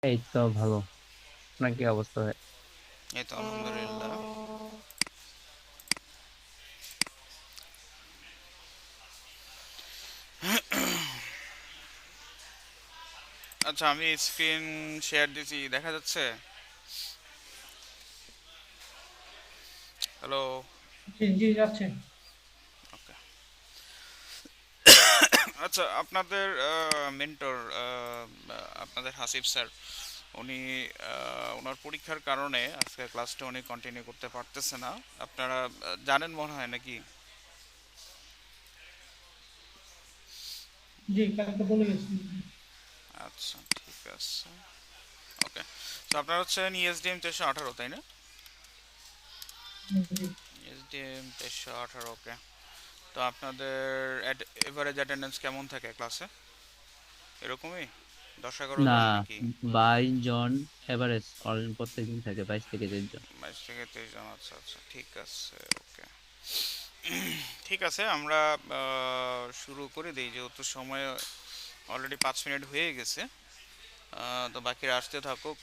এই তো ভালো। আপনার কি অবস্থা ভাই? এই তো আলহামদুলিল্লাহ। আচ্ছা, আমি স্ক্রিন শেয়ার দিছি, দেখা যাচ্ছে? হ্যালো। জি জি যাচ্ছে। ওকে। আচ্ছা, আপনাদের মেন্টর, আপনাদের হাসিব স্যার, উনি ওনার পরীক্ষার কারণে আজকে ক্লাসটা উনি কন্টিনিউ করতে পারতেছে না। আপনারা জানেন মনে হয় নাকি? জি কালকে বলে গেছি। আচ্ছা, ঠিক আছে। ওকে। তো আপনার হচ্ছেন ইএসডিএম 418, তাই না? জি ইএসডিএম 418, ওকে। তো আপনাদের এভারেজ অ্যাটেন্ডেন্স কেমন থাকে ক্লাসে? এরকমই 10-11 জন না, নাকি? 22 জন এভারেজ অল প্রত্যেকদিন থাকে, 22 থেকে 23 জন। 22 থেকে 23 জন, আচ্ছা আচ্ছা, ঠিক আছে, ওকে। ঠিক আছে, আমরা শুরু করে দিই, যেহেতু সময় অলরেডি 5 মিনিট হয়ে গেছে। তো বাকিরা আসতে থাকুক।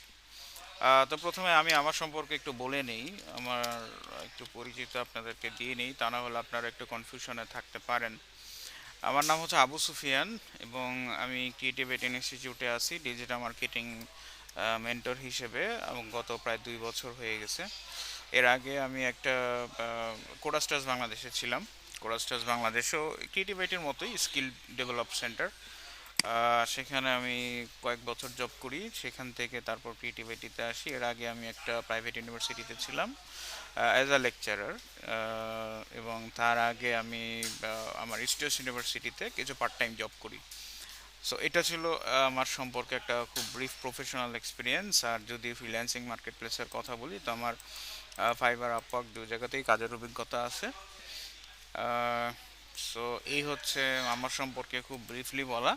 তো প্রথমে আমি আমার সম্পর্কে একটু বলে নেই। আমার একটু পরিচিত আপনাদেরকে দিয়ে নেই, তা না হলে আপনারা একটু কনফিউশনে থাকতে পারেন। আমার নাম হচ্ছে আবু সুফিয়ান, এবং আমি ক্রিয়েটিভ এটিং ইনস্টিটিউটে আছি ডিজিটাল মার্কেটিং মেন্টর হিসেবে, এবং গত প্রায় 2 বছর হয়ে গেছে। এর আগে আমি একটা কোডাস্টার্স বাংলাদেশে ছিলাম। কোডাস্টার্স বাংলাদেশও ক্রিয়েটিভ আইটির মতোই স্কিল ডেভেলপ সেন্টার। সেখানে আমি কয়েক বছর জব করি, সেখান থেকে তারপর ক্রিয়েটিভ আইটিতে আসি। এর আগে আমি একটা প্রাইভেট ইউনিভার্সিটিতে ছিলাম অ্যাজ আ লেকচারার, এবং তার আগে আমি আমার স্টেট ইউনিভার্সিটিতে কিছু পার্ট টাইম জব করি। সো এটা ছিল আমার সম্পর্কে একটা খুব ব্রিফ প্রফেশনাল এক্সপিরিয়েন্স। আর যদি ফ্রিল্যান্সিং মার্কেট প্লেসের কথা বলি, তো আমার ফাইবার আপওয়ার্ক 2 জায়গাতেই কাজের অভিজ্ঞতা আছে। সো এই হচ্ছে আমার সম্পর্কে খুব ব্রিফলি বলা।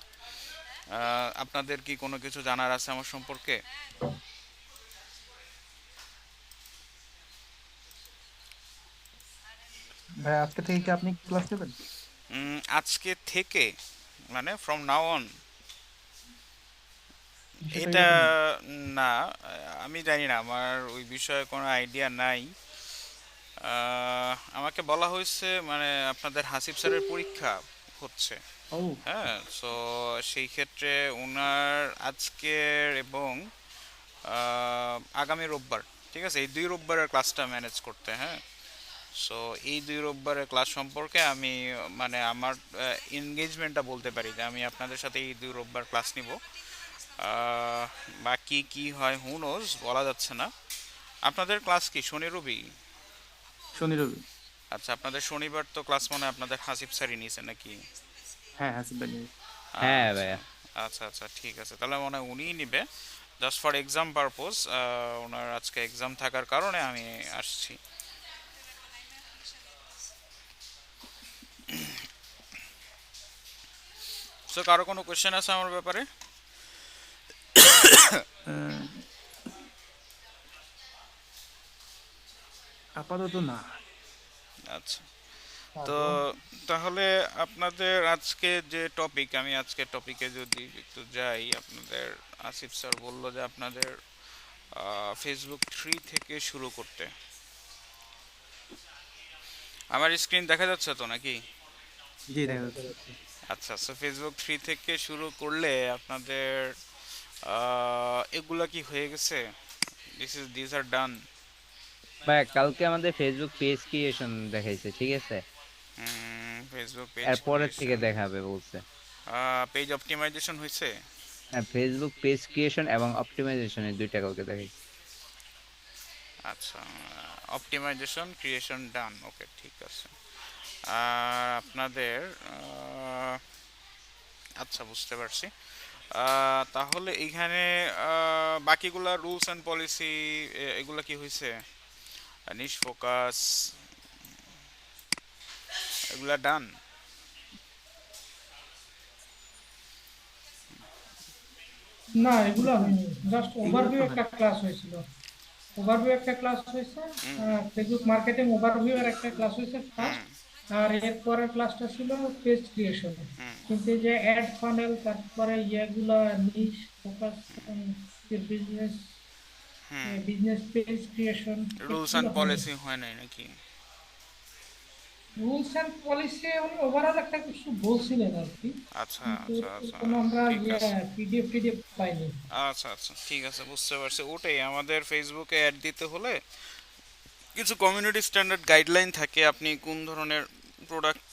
আপনাদের কি কোনো কিছু জানার আছে আমার সম্পর্কে? ভাই আজকে থেকে কি আপনি ক্লাস নেবেন? আজকে থেকে মানে ফ্রম নাও অন? সেটাই এটা বলুন। না, আমি জানি না, আমার ওই বিষয়ে কোনো আইডিয়া নাই। আমাকে বলা হয়েছে মানে আপনাদের হাসিব স্যারের পরীক্ষা হচ্ছে। ও হ্যাঁ, সো সেই ক্ষেত্রে ওনার আজকের এবং আগামী রোববার, ঠিক আছে, এই 2 রোববারের ক্লাসটা ম্যানেজ করতে। হ্যাঁ, সো এই 2 রোববারের ক্লাস সম্পর্কে আমি মানে আমার এনগেজমেন্টটা বলতে পারি যে আমি আপনাদের সাথে এই 2 রোববার ক্লাস নিব। আহ, বাকি কি হয় হু নোজ, বলা যাচ্ছে না। আপনাদের ক্লাস কি শনি রবি? শনি রবি। আচ্ছা, আপনাদের শনিবার তো ক্লাস মনে হয় আপনাদের হাসিব স্যারই নিয়েছে নাকি? হ্যাঁ হাসিব ভাই নিবে। হ্যাঁ আচ্ছা ভাইয়া। আচ্ছা আচ্ছা, ঠিক আছে, তাহলে মনে হয় উনিই নিবে। জাস্ট ফর এক্সাম পারপোজ, ওনার আজকে এক্সাম থাকার কারণে আমি আসছি। সো কারো কোনো কোয়েশ্চেন আছে আমার ব্যাপারে? আহ, আপাতত না। আচ্ছা, তো তারপর তাহলে আপনাদের আজকে যে টপিক, আমি আজকে টপিকে যদি একটু যাই, আপনাদের আসিফ স্যার বললো যে আপনাদের ফেসবুক থ্রি থেকে শুরু করতে। আমার স্ক্রিন দেখা যাচ্ছে তো নাকি? জি দেখা যাচ্ছে। আচ্ছা, সো ফেসবুক থ্রি থেকে শুরু করলে আপনাদের এগুলা কি হয়ে গেছে? দিস আর ডান? ভাইয়া কালকে আমাদের ফেসবুক পেজ ক্রিয়েশন দেখাইছে, ঠিক আছে? ফেসবুক পেজ এর পরের থেকে ক্রিয়েশন, দেখাবে বলছে। পেজ অপটিমাইজেশন হয়েছে? হ্যাঁ, ফেসবুক পেজ ক্রিয়েশন এবং অপটিমাইজেশনের দুইটা কালকে দেখাইছে। আচ্ছা, অপটিমাইজেশন ক্রিয়েশন ডান, ওকে, ঠিক আছে। আর আপনাদের আচ্ছা, বুঝতে পারছি। তাহলে এইখানে বাকিগুলা রুলস অ্যান্ড পলিসি এগুলা কি হয়েছে? নিশ ফোকাস এগুলা ডান? না এগুলো হয়নি, জাস্ট এগুলো ওভারভিউ তো হয় একটা না। ক্লাস হয়েছিল। ওভারভিউ একটা ক্লাস হয়েছে। ফেসবুক মার্কেটিং ওভারভিউ এর একটা ক্লাস হয়েছে ফার্স্ট। আর এর পরের ক্লাসটা ছিল পেজ ক্রিয়েশন। কিন্তু এই যে অ্যাড ফানেল, তারপরে ইয়েগুলা নিশ ফোকাস বিজনেস হুম, বিজনেস পেজ ক্রিয়েশন রুলস এগুলো অ্যান্ড হয়নি। পলিসি হয় নাই নাকি? রুলস অ্যান্ড পলিসি উনি ওভারঅল একটা কিছু বলছিলেন আর কি, আচ্ছা কিন্তু আচ্ছা আচ্ছা, কোনো আমরা ঠিক আছে। পিডিএফ পাইনি। আচ্ছা আচ্ছা, ঠিক আছে, বুঝতে পারছি। ওটাই আমাদের ফেসবুকে অ্যাড দিতে হলে কিছু কমিউনিটি স্ট্যান্ডার্ড গাইডলাইন থাকে, আপনি কোন ধরনের প্রোডাক্ট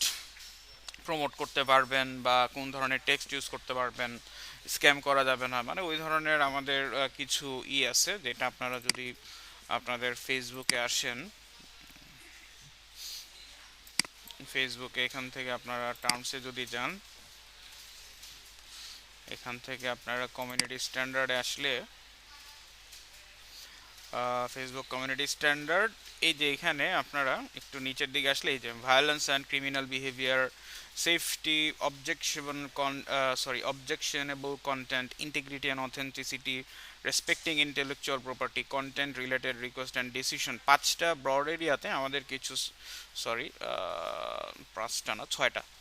প্রমোট করতে পারবেন বা কোন ধরনের টেক্সট ইউজ করতে পারবেন, স্ক্যাম করা যাবে না, মানে ওই ধরনের আমাদের কিছু আছে, যেটা আপনারা যদি আপনাদের ফেসবুকে আসেন, ফেসবুকে এখান থেকে আপনারা টার্মসে যদি যান, এখান থেকে আপনারা কমিউনিটি স্ট্যান্ডার্ডে আসলে ফেসবুক কমিউনিটি স্ট্যান্ডার্ড, এই যে এখানে আপনারা একটু নিচের দিকে আসলে এই যে violence and criminal behaviour, safety, objectionable content, integrity and authenticity, respecting intellectual property, content related request and decision, পাঁচটা ব্রড এরিয়াতে আমাদের কিছু, সরি, পাঁচটা না,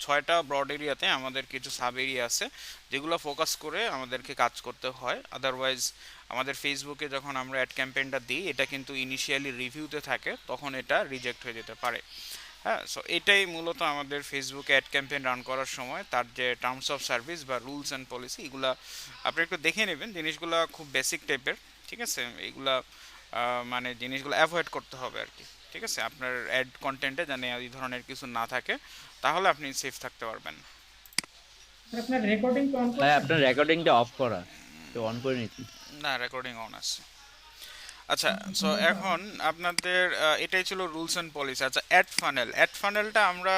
ছয়টা ব্রড এরিয়াতে আমাদের কিছু সাব এরিয়া আছে, যেগুলো ফোকাস করে আমাদেরকে কাজ করতে হয়। আদারওয়াইজ আমাদের ফেসবুকে যখন আমরা অ্যাড ক্যাম্পেইনটা দিই, এটা কিন্তু ইনিশিয়ালি রিভিউতে থাকে, তখন এটা রিজেক্ট হয়ে যেতে পারে। হ্যাঁ, সো এটাই মূলত আমাদের ফেসবুকে অ্যাড ক্যাম্পেইন রান করার সময় তার যে টার্মস অফ সার্ভিস বা রুলস অ্যান্ড পলিসি, এগুলা আপনি একটু দেখে নেবেন, জিনিসগুলো খুব বেসিক টাইপের, ঠিক আছে? এইগুলা মানে জিনিসগুলো অ্যাভয়েড করতে হবে আর কি, ঠিক আছে? আপনার অ্যাড কন্টেন্টে যেন এই ধরনের কিছু না থাকে, তাহলে আপনি সেফ থাকতে পারবেন। আপনার রেকর্ডিং অন ভাই করছেন? আপনার রেকর্ডিংটা অফ করা, তো অন করে নিচ্ছি। না, রেকর্ডিং অন আছে। আচ্ছা, সো তাহলে তো এখন আপনাদের এটাই ছিল রুলস অ্যান্ড পলিসি। আচ্ছা, অ্যাড ফানেলটা আমরা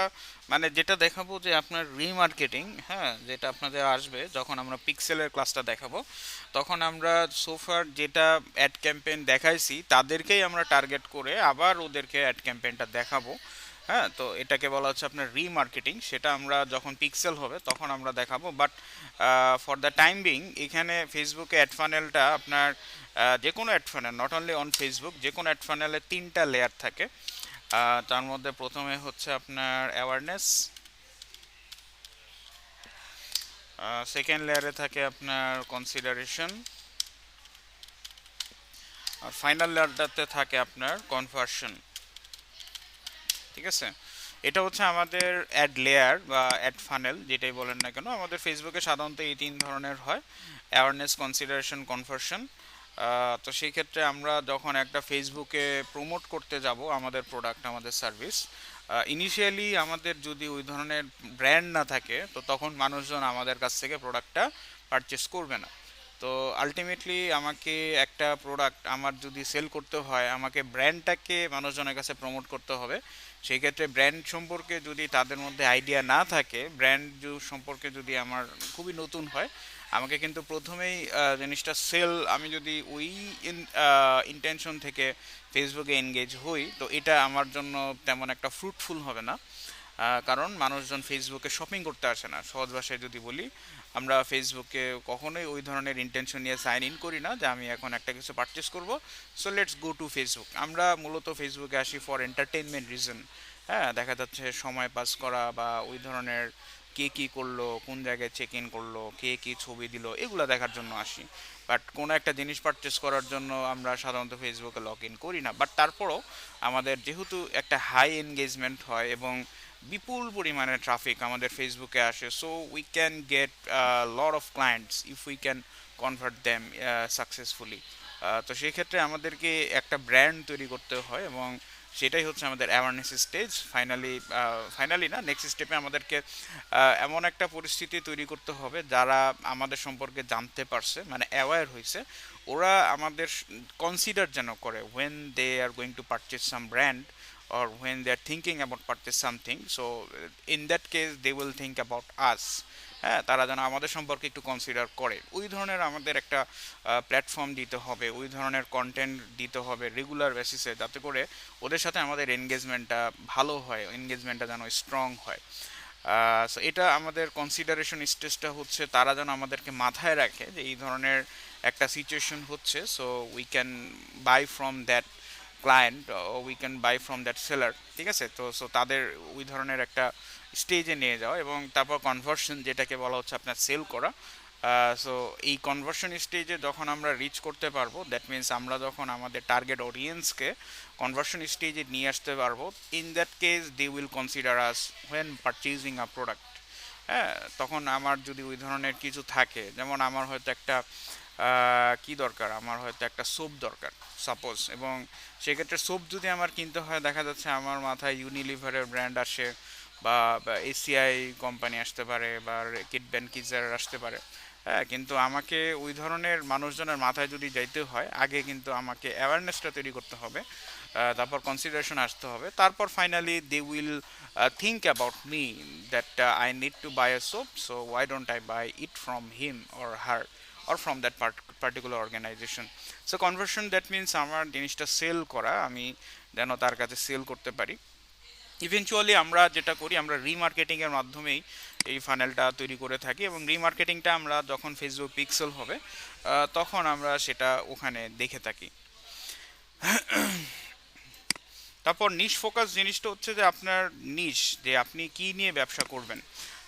মানে যেটা দেখাবো যে আপনার রিমার্কেটিং, হ্যাঁ, যেটা আপনাদের আসবে যখন আমরা পিক্সেলের ক্লাসটা দেখাবো, তখন আমরা সোফার যেটা অ্যাড ক্যাম্পেইন দেখাইছি তাদেরকেই আমরা টার্গেট করে আবার ওদেরকে অ্যাড ক্যাম্পেইনটা দেখাবো। হ্যাঁ, তো এটাকে বলা হচ্ছে আপনার রিমার্কেটিং, সেটা আমরা যখন পিক্সেল হবে তখন আমরা দেখাবো। But for the time being এখানে ফেসবুকে অ্যাড ফানেলটা আপনার যে কোনো ad funnel, not only on Facebook, যে কোনো অ্যাড ফানেলে তিনটা লেয়ার থাকে। তার মধ্যে প্রথমে হচ্ছে আপনার অ্যাওয়ারনেস, সেকেন্ড লেয়ারে থাকে আপনার কনসিডারেশন, আর ফাইনাল লেয়ারটাতে থাকে আপনার কনভার্সন, ঠিক আছে? এটা হচ্ছে আমাদের অ্যাড লেয়ার বা অ্যাড ফানেল, যেটাই বলেন না কেন। আমাদের ফেসবুকে সাধারণত এই তিন ধরনের হয়: অ্যাওয়ারনেস, কনসিডারেশন, কনভার্সন। তো সেই ক্ষেত্রে আমরা যখন একটা ফেসবুকে প্রমোট করতে যাব আমাদের প্রোডাক্ট, আমাদের সার্ভিস, ইনিশিয়ালি আমাদের যদি ওই ধরনের ব্র্যান্ড না থাকে, তো তখন মানুষজন আমাদের কাছ থেকে প্রোডাক্টটা পারচেস করবে না। তো আলটিমেটলি আমাকে একটা প্রোডাক্ট আমার যদি সেল করতে হয়, আমাকে ব্র্যান্ডটাকে মানুষজনের কাছে প্রমোট করতে হবে। সেই ক্ষেত্রে ব্র্যান্ড সম্পর্কে যদি তাদের মধ্যে আইডিয়া না থাকে, ব্র্যান্ড সম্পর্কে যদি আমার খুবই নতুন হয়, আমাকে কিন্তু প্রথমেই জিনিসটা সেল, আমি যদি ওই ইন্টেনশন থেকে ফেসবুকে এনগেজ হই, তো এটা আমার জন্য তেমন একটা ফ্রুটফুল হবে না। কারণ মানুষজন ফেসবুকে শপিং করতে আসে না, সহজ ভাষায় যদি বলি, আমরা ফেসবুকে কখনোই ওই ধরনের ইন্টেনশন নিয়ে সাইন ইন করি না যে আমি এখন একটা কিছু পারচেস করব, so let's go to Facebook. আমরা মূলত ফেসবুকে আসি ফর এন্টারটেনমেন্ট রিজন। হ্যাঁ, দেখা যাচ্ছে সময় পাস করা বা ওই ধরনের কে কী করলো, কোন জায়গায় চেক ইন করলো, কে কী ছবি দিল, এগুলো দেখার জন্য আসি। বাট কোনো একটা জিনিস পারচেস করার জন্য আমরা সাধারণত ফেসবুকে লগ ইন করি না। বাট তারপরও আমাদের যেহেতু একটা হাই এনগেজমেন্ট হয় এবং বিপুল পরিমাণে ট্রাফিক আমাদের ফেসবুকে আসে, so we can get lot of clients if we can convert them successfully. তো সেই ক্ষেত্রে আমাদেরকে একটা ব্র্যান্ড তৈরি করতে হয়, এবং সেটাই হচ্ছে আমাদের অ্যাওয়ারনেস স্টেজ। ফাইনালি না, নেক্সট স্টেপে আমাদেরকে এমন একটা পরিস্থিতি তৈরি করতে হবে যারা আমাদের সম্পর্কে জানতে পারছে, মানে অ্যাওয়্যার হয়েছে, ওরা আমাদের কনসিডার যেন করে when they are going to purchase some brand or when they are thinking about purchase something, so in that case they will think about us। হ্যাঁ, তারা যেন আমাদের সম্পর্কে একটু কনসিডার করে, ওই ধরনের আমাদের একটা প্ল্যাটফর্ম দিতে হবে, ওই ধরনের কন্টেন্ট দিতে হবে রেগুলার বেসিসে, যাতে করে ওদের সাথে আমাদের এনগেজমেন্টটা ভালো হয়, এনগেজমেন্টটা যেন স্ট্রং হয়। সো এটা আমাদের কনসিডারেশন স্টেজটা হচ্ছে, তারা যেন আমাদেরকে মাথায় রাখে যে এই ধরনের একটা সিচুয়েশন হচ্ছে, so we can buy from that client, we can buy from that seller, ঠিক আছে? তো সো তাদের ওই ধরনের একটা স্টেজে নিয়ে যাওয়া, এবং তারপর কনভার্সন, যেটাকে বলা হচ্ছে আপনার সেল করা। সো এই কনভার্সন স্টেজে যখন আমরা রিচ করতে পারবো, দ্যাট মিন্স আমরা যখন আমাদের টার্গেট অডিয়েন্সকে কনভার্সন স্টেজে নিয়ে আসতে পারবো, in that case they will consider us when purchasing a product. হ্যাঁ, তখন আমার যদি ওই ধরনের কিছু থাকে, যেমন আমার হয়তো একটা কি দরকার, আমার হয়তো একটা সোপ দরকার সাপোজ, এবং সেক্ষেত্রে সোপ যদি আমার কিনতে হয়, দেখা যাচ্ছে আমার মাথায় ইউনিলিভারের ব্র্যান্ড আসে, বা এসিআই কোম্পানি আসতে পারে, বা কিট ব্যানকিজার আসতে পারে। হ্যাঁ, কিন্তু আমাকে ওই ধরনের মানুষজনের মাথায় যদি যাইতে হয়, আগে কিন্তু আমাকে অ্যাওয়ারনেসটা তৈরি করতে হবে, তারপর কনসিডারেশন আসতে হবে, তারপর finally they will think about me that I need to buy a soap, so why don't I buy it from him or her or from that particular organization. So conversion, that means আমার জিনিসটা sell করা, আমি যেন তার কাছে sell করতে পারি। Eventually আমরা যেটা করি, আমরা রিমার্কেটিং এর মাধ্যমেই এই ফানেলটা তৈরি করে থাকি, এবং রিমার্কেটিংটা আমরা যখন ফেসবুক পিক্সেল হবে তখন আমরা সেটা ওখানে দেখে থাকি। তারপর নিশ ফোকাস জিনিসটা হচ্ছে যে আপনার নিশ, যে আপনি কি নিয়ে ব্যবসা করবেন।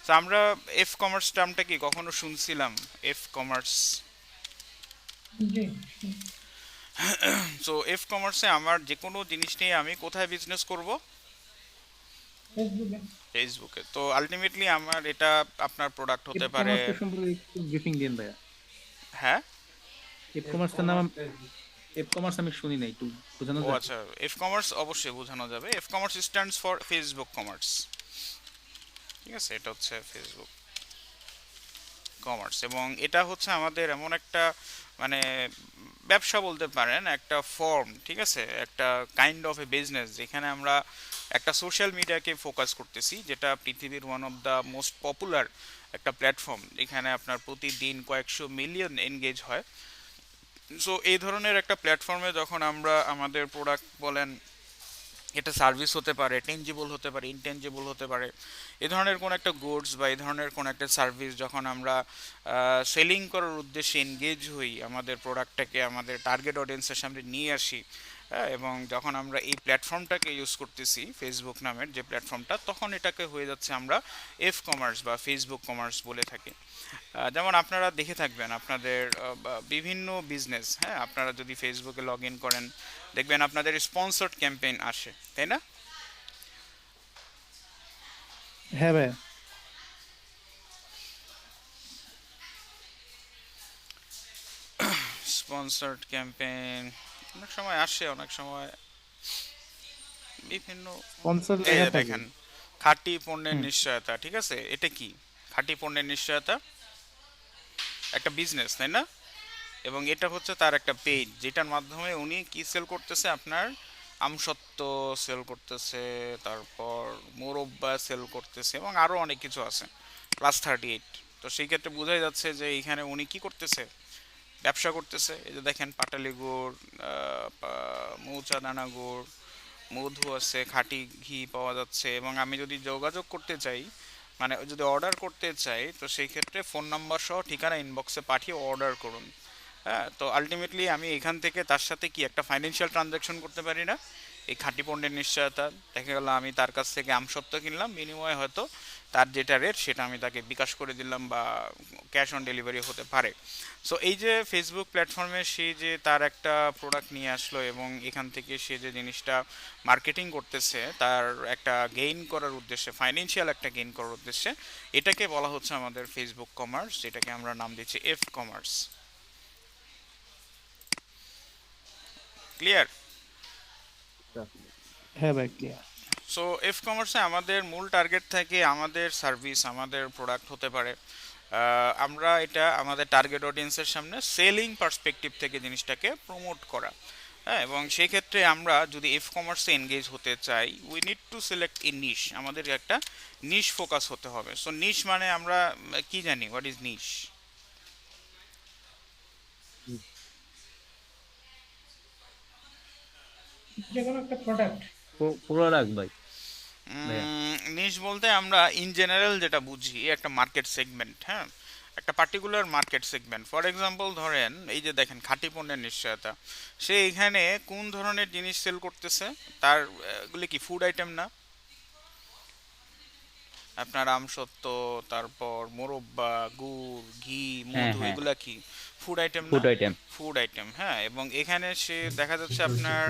তো আমরা এফ কমার্স টার্মটা কি কখনো শুনছিলাম? এফ কমার্স, জি। সো এফ কমার্সে আমার যে কোনো জিনিস নিয়ে আমি কোথায় বিজনেস করব? ফেসবুকে। ফেসবুকে। তো আলটিমেটলি আমার এটা আপনার প্রোডাক্ট এফ হতে পারে। কমার্সের সম্পর্কে একটু ব্রিফিং দিন ভাইয়া। হ্যাঁ, এফ কমার্সটার নাম এফ কমার্স আমি শুনি না, একটু বোঝানো ও যায়? আচ্ছা, এফ কমার্স অবশ্যই বোঝানো যাবে। F commerce stands for Facebook commerce, ঠিক আছে? এটা হচ্ছে ফেসবুক কমার্স, এবং এটা হচ্ছে আমাদের এমন একটা মানে ব্যবসা বলতে পারেন, একটা ফর্ম, ঠিক আছে, একটা কাইন্ড অফ এ বিজনেস, যেখানে আমরা একটা সোশ্যাল মিডিয়াকে ফোকাস করতেছি, যেটা পৃথিবীর one of the most popular একটা প্ল্যাটফর্ম, এখানে আপনার প্রতিদিন কয়েকশো মিলিয়ন এনগেজ হয়। সো এই ধরনের একটা প্ল্যাটফর্মে যখন আমরা আমাদের প্রোডাক্ট বলেন, এটা সার্ভিস হতে পারে, টেঞ্জিবল হতে পারে, ইনটেঞ্জিবল হতে পারে, এ ধরনের কোনো একটা গুডস বা এই ধরনের কোনো একটা সার্ভিস যখন আমরা সেলিং করার উদ্দেশ্যে এনগেজ হই, আমাদের প্রোডাক্টটাকে আমাদের টার্গেট অডিয়েন্সের সামনে নিয়ে আসি, হ্যাঁ, এবং যখন আমরা এই প্ল্যাটফর্মটাকে ইউজ করতেছি, ফেসবুক নামের যে প্ল্যাটফর্মটা, তখন এটাকে হয়ে যাচ্ছে আমরা এফ কমার্স বা ফেসবুক কমার্স বলে থাকি। যেমন আপনারা দেখে থাকবেন আপনাদের বিভিন্ন বিজনেস, হ্যাঁ, আপনারা যদি ফেসবুকে লগ ইন করেন, দেখবেন আপনাদের স্পন্সর্ড ক্যাম্পেইন আসে, তাই না? হ্যাঁ ভাইয়া। স্পন্সর্ড ক্যাম্পেইন অনেক সময় আসে, অনেক সময় বিভিন্ন। স্পন্সর এই লেখা যে থাকে। দেখেন, খাঁটি পণ্যের হুম। নিশ্চয়তা, ঠিক আছে? এটা কি খাঁটি পণ্যের নিশ্চয়তা? একটা বিজনেস, তাই না? এবং এটা হচ্ছে তার একটা পেজ, যেটার মাধ্যমে উনি কি সেল করতেছে, আপনার আমসত্ত্ব সেল করতেছে, তারপর মোরব্বা সেল করতেছে, এবং আরও অনেক কিছু আছে, +38। তো সেই ক্ষেত্রে বোঝাই যাচ্ছে যে এইখানে উনি কি করতেছে, ব্যবসা করতেছে। এই যে দেখেন, পাটালি গুড়, মৌচা দানা গুড়, মধু আছে, খাঁটি ঘি পাওয়া যাচ্ছে। এবং আমি যদি যোগাযোগ করতে চাই, মানে যদি অর্ডার করতে চাই, তো সেই ক্ষেত্রে ফোন নাম্বার সহ ঠিকানা ইনবক্সে পাঠিয়ে অর্ডার করুন। হ্যাঁ, তো আলটিমেটলি আমি এখান থেকে তার সাথে কি একটা ফাইন্যান্সিয়াল ট্রানজ্যাকশন করতে পারি না? এই খাঁটি পণ্যের নিশ্চয়তা, দেখা গেল আমি তার কাছ থেকে আমসত্ত্ব কিনলাম, বিনিময়ে হয়তো তার যেটা রেট সেটা আমি তাকে বিকাশ করে দিলাম, বা ক্যাশ অন ডেলিভারি হতে পারে। সো এই যে ফেসবুক প্ল্যাটফর্মে সে যে তার একটা প্রোডাক্ট নিয়ে আসলো, এবং এখান থেকে সে যে জিনিসটা মার্কেটিং করতেছে, তার একটা গেইন করার উদ্দেশ্যে, ফাইন্যান্সিয়াল একটা গেইন করার উদ্দেশ্যে, এটাকে বলা হচ্ছে আমাদের ফেসবুক কমার্স, যেটাকে আমরা নাম দিচ্ছি এফ কমার্স। ক্লিয়ার? হ্যাঁ ভাই, ক্লিয়ার। সো এফ কমার্সে আমাদের মূল টার্গেট থাকে আমাদের সার্ভিস, আমাদের প্রোডাক্ট হতে পারে, আমরা এটা আমাদের টার্গেট অডিয়েন্সের সামনে সেলিং পার্সপেক্টিভ থেকে জিনিসটাকে প্রমোট করা। হ্যাঁ, এবং সেই ক্ষেত্রে আমরা যদি এফ কমার্সে এনগেজ হতে চাই, we need to select a niche, আমাদের একটা নিশ ফোকাস হতে হবে। সো নিশ মানে আমরা কি জানি, হোয়াট ইজ নিশ? যে কোনো একটা প্রোডাক্ট। প্রোডাক্ট ভাই, ভাইয়া। নিশ বলতে আমরা ইন জেনারেল যেটা বুঝি, একটা মার্কেট সেগমেন্ট, হ্যাঁ, একটা particular market segment. For example ধরেন, এই যে দেখেন খাঁটি পণ্যের নিশ্চয়তা, সে এখানে কোন ধরনের জিনিস সেল করতেছে, তার এগুলি কি ফুড আইটেম না? আপনার আমসত্ত্ব, তারপর মোরব্বা, গুড়, ঘি, হ্যাঁ মধু, হ্যাঁ, এগুলা কি ফুড আইটেম না? Food item. ফুড আইটেম, হ্যাঁ। এবং এখানে সে দেখা যাচ্ছে আপনার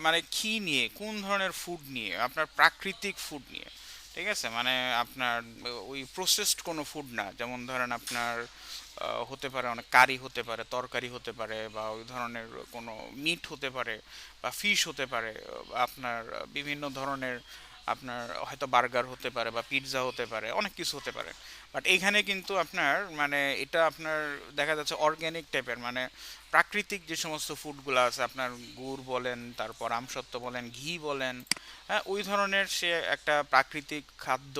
মানে কি নিয়ে, কোন ধরনের ফুড নিয়ে, আপনার প্রাকৃতিক ফুড নিয়ে, ঠিক আছে? মানে আপনার ওই প্রসেসড কোনো ফুড না, যেমন ধরেন আপনার হতে পারে অনেক কারি হতে পারে, তরকারি হতে পারে, বা ওই ধরনের কোনো মিট হতে পারে, বা ফিশ হতে পারে, আপনার বিভিন্ন ধরনের আপনার হয়তো বার্গার হতে পারে বা পিৎজা হতে পারে, অনেক কিছু হতে পারে। বাট এইখানে কিন্তু আপনার মানে এটা আপনার দেখা যাচ্ছে অর্গ্যানিক টাইপের, মানে প্রাকৃতিক যে সমস্ত ফুডগুলো আছে, আপনার গুড় বলেন, তারপর আমসত্ত্ব বলেন, ঘি বলেন, হ্যাঁ, ওই ধরনের সে একটা প্রাকৃতিক খাদ্য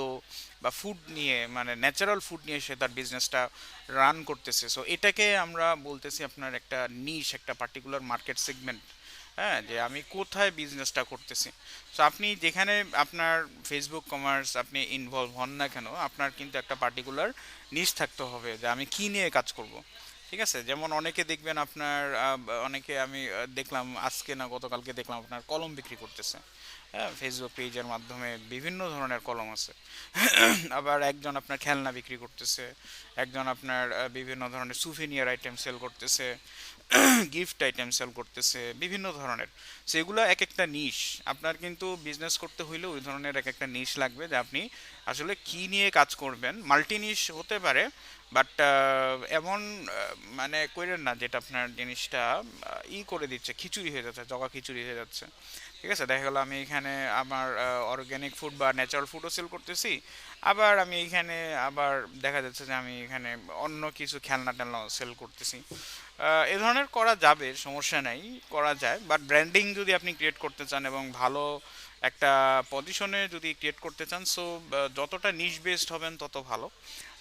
বা ফুড নিয়ে, মানে ন্যাচারাল ফুড নিয়ে সে তার বিজনেসটা রান করতেছে। সো এটাকে আমরা বলতেছি আপনার একটা নিশ, একটা পার্টিকুলার মার্কেট সেগমেন্ট। হ্যাঁ, যে আমি কোথায় বিজনেসটা করতেছি। সো আপনি যেখানে আপনার ফেসবুক কমার্স আপনি ইনভলভ হন না কেন, আপনার কিন্তু একটা পার্টিকুলার নিশ থাকতে হবে যে আমি কি নিয়ে কাজ করব। ঠিক আছে? যেমন অনেকে দেখবেন আপনার অনেকে আমি দেখলাম আজকে না গতকালকে দেখলাম আপনার কলম বিক্রি করতেছে। হ্যাঁ, ফেসবুক পেজের মাধ্যমে বিভিন্ন ধরনের কলম আছে। আবার একজন আপনার খেলনা বিক্রি করতেছে, একজন আপনার বিভিন্ন ধরনের সুভেনিয়ার আইটেম সেল করতেছে, গিফট আইটেম সেল করতেছে, বিভিন্ন ধরনের। সেগুলো এক একটা নিশ। আপনার কিন্তু বিজনেস করতে হইলে ওই ধরনের এক একটা নিশ লাগবে, যে আপনি আসলে কি নিয়ে কাজ করবেন। মাল্টি নিশ হতে পারে, বাট এমন মানে কইরেন না যেটা আপনার জিনিসটা করে দিচ্ছে, খিচুড়ি হয়ে যাচ্ছে, জগা খিচুড়ি হয়ে যাচ্ছে। ঠিক আছে? দেখা গেল আমি এখানে আমার অর্গানিক ফুড বা ন্যাচারাল ফুডও সেল করতেছি, আবার আমি এখানে আবার দেখা যাচ্ছে যে আমি এখানে অন্য কিছু খেলনা টেলনা সেল করতেছি। এ ধরনের করা যাবে, সমস্যা নাই, করা যায়। বাট ব্র্যান্ডিং যদি আপনি ক্রিয়েট করতে চান এবং ভালো একটা পজিশনে যদি ক্রিয়েট করতে চান, সো যতটা নিশ বেসড হবেন তত ভালো,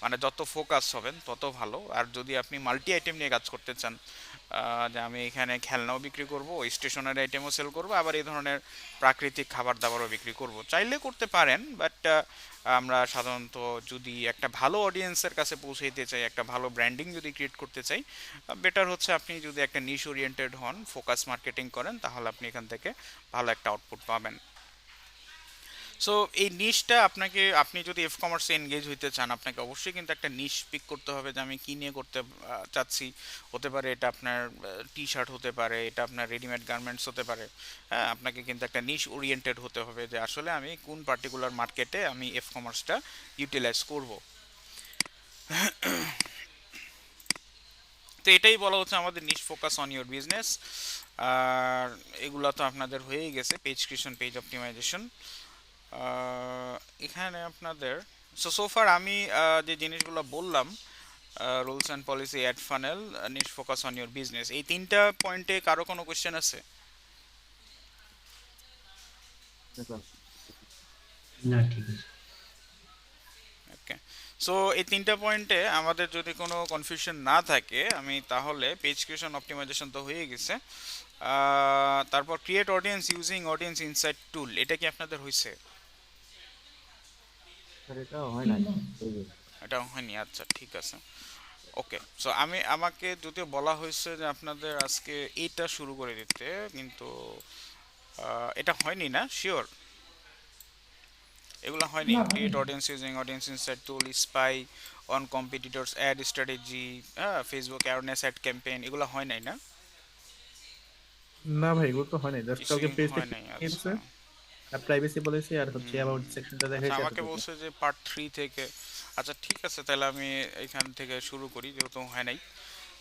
মানে যত ফোকাস হবেন তত ভালো। আর যদি আপনি মাল্টি আইটেম নিয়ে কাজ করতে চান, যে আমি এখানে খেলনাও বিক্রি করব, স্টেশনারি আইটেমও সেল করব, আবার এই ধরনের প্রাকৃতিক খাবার দাবারও বিক্রি করব, চাইলে করতে পারেন। বাট আমরা সাধারণত যদি একটা ভালো অডিয়েন্সের কাছে পৌঁছাইতে চাই, একটা ভালো ব্র্যান্ডিং যদি ক্রিয়েট করতে চাই, বেটার হচ্ছে আপনি যদি একটা নিশ ওরিয়েন্টেড হন, ফোকাস মার্কেটিং করেন, তাহলে আপনি এখান থেকে ভালো একটা আউটপুট পাবেন। সো এই নিশটা আপনাকে, আপনি যদি এফ কমার্সে এনগেজ হইতে চান, আপনাকে অবশ্যই কিন্তু একটা নিশ পিক করতে হবে যে আমি কী নিয়ে করতে চাচ্ছি। হতে পারে এটা আপনার টি শার্ট, হতে পারে এটা আপনার রেডিমেড গার্মেন্টস হতে পারে। হ্যাঁ, আপনাকে কিন্তু একটা নিশ ওরিয়েন্টেড হতে হবে, যে আসলে আমি কোন পার্টিকুলার মার্কেটে আমি এফ কমার্সটা ইউটিলাইজ করব। তো এটাই বলা হচ্ছে আমাদের niche focus on your business. আর এগুলো তো আপনাদের হয়েই গেছে, page creation, page optimization. Ah, এখানে আপনাদের সোফার আমি যে জিনিসগুলো বললাম, rules and policy, ad funnel, niche focus on your business, এই তিনটা পয়েন্টে কারো কোনো কোশ্চেন আছে? না ঠিক আছে। ওকে। সো এই তিনটা পয়েন্টে আমাদের যদি কোনো কনফিউশন না থাকে, আমি তাহলে পেজ ক্রিয়েশন অপটিমাইজেশন তো হয়ে গেছে। তারপর create audience using audience insight tool, এটা কি আপনাদের হয়েছে? স্যার এটাও হয় না, এই যে এটা হয়নি, আচ্ছা ঠিক আছে। ওকে। সো আমাকে যদিও বলা হয়েছে যে আপনাদের আজকে এইটা শুরু করে দিতে, কিন্তু এটা হয়নি না, শিওর এগুলো হয়নি? না হয়নি। Create audience using audience insight tool, spy on competitors, ad strategy, হ্যাঁ, ফেসবুক অ্যাওয়ারনেস অ্যাড ক্যাম্পেইন, এগুলো হয় নাই না? না ভাই, এগুলো তো হয় নাই, জাস্ট কালকে কিছুই পেজটা হয় নাই, কিনছে আচ্ছা। আর প্রাইভেসি পলিসি আর হচ্ছে অ্যাবাউট সেকশনটা আচ্ছা, দেখাইছে আমাকে এতটুকু। বলছে যে পার্ট 3 থেকে। আচ্ছা ঠিক আছে, তাহলে আমি এখান থেকে শুরু করি যেহেতু হয় নাই।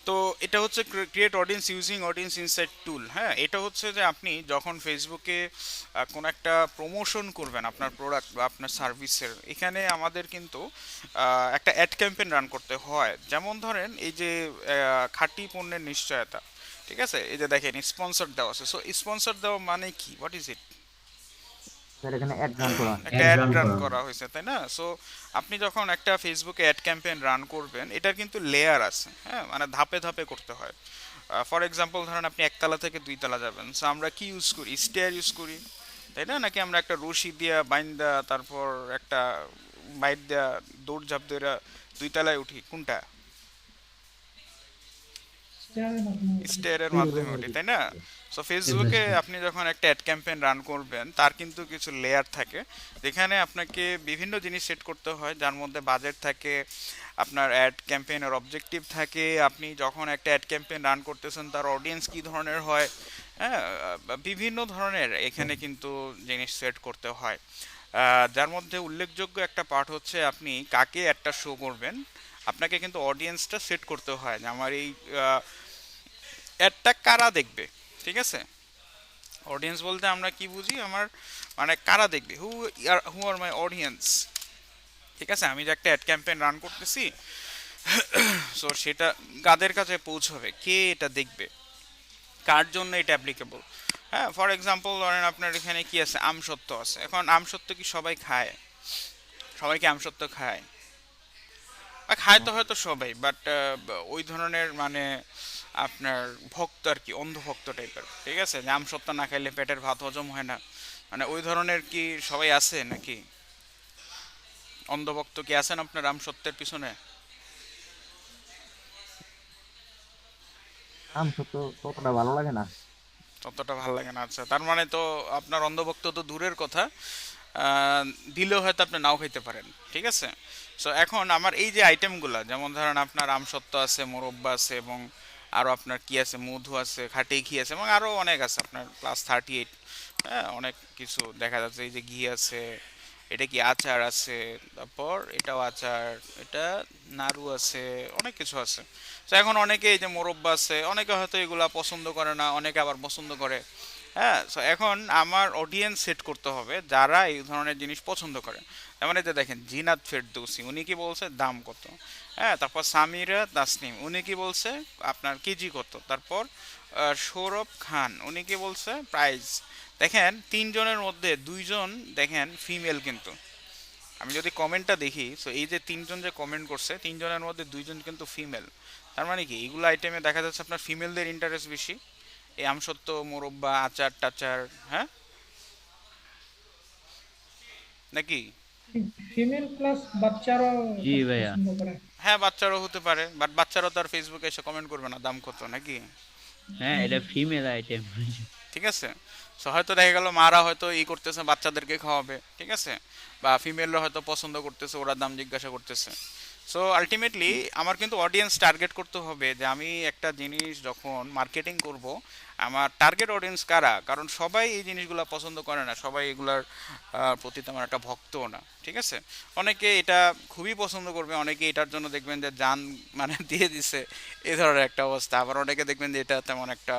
তো এটা হচ্ছে create audience using audience insight tool. হ্যাঁ, এটা হচ্ছে যে আপনি যখন ফেসবুকে কোনো একটা প্রমোশন করবেন আপনার প্রোডাক্ট বা আপনার সার্ভিসের, এখানে আমাদের কিন্তু একটা অ্যাড ক্যাম্পেইন রান করতে হয়। যেমন ধরেন এই যে খাঁটি পণ্যের নিশ্চয়তা, ঠিক আছে, এই যে দেখেন স্পন্সর দেওয়া আছে। সো স্পন্সর দেওয়া মানে কি, হোয়াট ইজ ইট? স্যার এখানে অ্যাড রান করা আছে। একটা অ্যাড রান করা হয়েছে, তাই না? সো আপনি যখন একটা ফেসবুকে অ্যাড ক্যাম্পেইন রান করবেন, এটার কিন্তু লেয়ার আছে, হ্যাঁ, মানে ধাপে ধাপে করতে হয়। ফর এক্সাম্পল ধরেন আপনি একতলা থেকে দুইতলা যাবেন, সো আমরা কি ইউজ করি? স্টেয়ার ইউজ করি, তাই না? নাকি আমরা একটা রশি দিয়া বাইন্দা তারপর একটা বাইট দেয়া দৌড় ঝাঁপ দেয়া দুইতলায় উঠি, কোনটা? স্টারের মাধ্যমে ওঠে। স্টারের ফ্রি মাধ্যমে রুমের ওঠে, তাই ভিতরে না? থাকে। সো ফেসবুকে আপনি যখন একটা অ্যাড ক্যাম্পেইন রান করবেন তার কিন্তু কিছু লেয়ার থাকে, যেখানে আপনাকে বিভিন্ন জিনিস সেট করতে হয়, যার মধ্যে বাজেট থাকে, আপনার অ্যাড ক্যাম্পেইনের অবজেক্টিভ থাকে, আপনি যখন একটা অ্যাড ক্যাম্পেইন রান করতেছেন তার অডিয়েন্স কী ধরনের হয়, হ্যাঁ, বিভিন্ন ধরনের এখানে কিন্তু জিনিস সেট করতে হয়। যার মধ্যে উল্লেখযোগ্য একটা পার্ট হচ্ছে আপনি কাকে একটা শো করবেন, আপনাকে কিন্তু অডিয়েন্সটা সেট করতে হয় যে আমার এই অ্যাডটা কারা দেখবে, ঠিক আছে? অডিয়েন্স বলতে আমরা কি বুঝি, আমার মানে কারা দেখবে, হু আর মাই অডিয়েন্স, ঠিক আছে? আমি যে একটা অ্যাড ক্যাম্পেইন রান করতেছি, সো সেটা কাদের কাছে পৌঁছবে, কে এটা দেখবে, কার জন্য এটা অ্যাপ্লিকেবল। হ্যাঁ, ফর এক্সাম্পল ধরেন আপনার এখানে কি আছে, আমসত্ত্ব আছে। এখন আমসত্ত্ব কি সবাই খায়? সবাই কি আমসত্ত্ব খায়? বা খায় তো হয়তো সবাই, বাট ওই ধরনের মানে আপনার ভক্ত আর কি, অন্ধভক্ত টাইপের, ঠিক আছে, যে আমসত্ত্ব না খাইলে পেটের ভাত হজম হয় না, মানে ওই ধরনের কি সবাই আছে নাকি? অন্ধভক্ত কি আছেন আপনার আমসত্ত্বের পিছনে? আম সত্য ততটা ভালো লাগে না। ততটা ভালো লাগে না, আচ্ছা। তার মানে তো আপনার অন্ধভক্ত তো দূরের কথা, আহ, দিলেও হয়তো আপনি নাও খাইতে পারেন, ঠিক আছে? সো এখন আমার এই যে আইটেমগুলো, যেমন ধরেন আপনার আমসত্ত্ব আছে, মোরব্বা আছে, এবং আরও আপনার কি আছে, মধু আছে, খাটি ঘি আছে, এবং আরও অনেক আছে আপনার +38, হ্যাঁ, অনেক কিছু দেখা যাচ্ছে। এই যে ঘি আছে, এটা কি আচার আছে, তারপর এটাও আচার, এটা নাড়ু আছে, অনেক কিছু আছে। তো এখন অনেকে এই যে মোরব্বা আছে, অনেকে হয়তো এগুলা পছন্দ করে না, অনেকে আবার পছন্দ করে। হ্যাঁ, সো এখন আমার অডিয়েন্স সেট করতে হবে যারা এই ধরনের জিনিস পছন্দ করে। তার মানে যে দেখেন, জিনাত ফেরদৌসি উনি কি বলছে দাম কত, হ্যাঁ, তারপর সামিরা তাসনিম উনি কি বলছে আপনার কেজি কত, তারপর সৌরভ খান উনি কি বলছে প্রাইস। দেখেন তিনজনের মধ্যে দুইজন দেখেন ফিমেল, কিন্তু আমি যদি কমেন্টটা দেখি, সো এই যে তিনজন যে কমেন্ট করছে, তিনজনের মধ্যে দুইজন কিন্তু ফিমেল। তার মানে কি এইগুলো আইটেমে দেখা যাচ্ছে আপনার ফিমেলদের ইন্টারেস্ট বেশি, এই আমসত্ত্ব, মোরব্বা, আচার টাচার, হ্যাঁ, নাকি? ফিমেল প্লাস বাচ্চারাও জি ভাইয়া। পছন্দ করে। হ্যাঁ, বাচ্চারও হতে পারে, বাট বাচ্চারাও তো আর ফেসবুকে এসে কমেন্ট করবে না দাম কত, নাকি? হ্যাঁ, এটা ফিমেল আইটেম। ঠিক আছে। সো হয়তো দেখা গেল মারা হয়তো ই করতেছে বাচ্চাদেরকে খাওয়াবে, ঠিক আছে, বা ফিমেলরা হয়তো পছন্দ করতেছে, ওরা দাম জিজ্ঞাসা করতেছে। সো আলটিমেটলি আমার কিন্তু অডিয়েন্স টার্গেট করতে হবে, যে আমি একটা জিনিস যখন মার্কেটিং করব, আমার টার্গেট অডিয়েন্স কারা, কারণ সবাই এই জিনিসগুলো পছন্দ করে না, সবাই এগুলার প্রতি তেমন একটা ভক্তও না, ঠিক আছে? অনেকে এটা খুবই পছন্দ করবে, অনেকে এটার জন্য দেখবেন যে জান মানে দিয়ে দিছে, এই ধরনের একটা অবস্থা। আবার অনেকে দেখবেন যে এটা তেমন একটা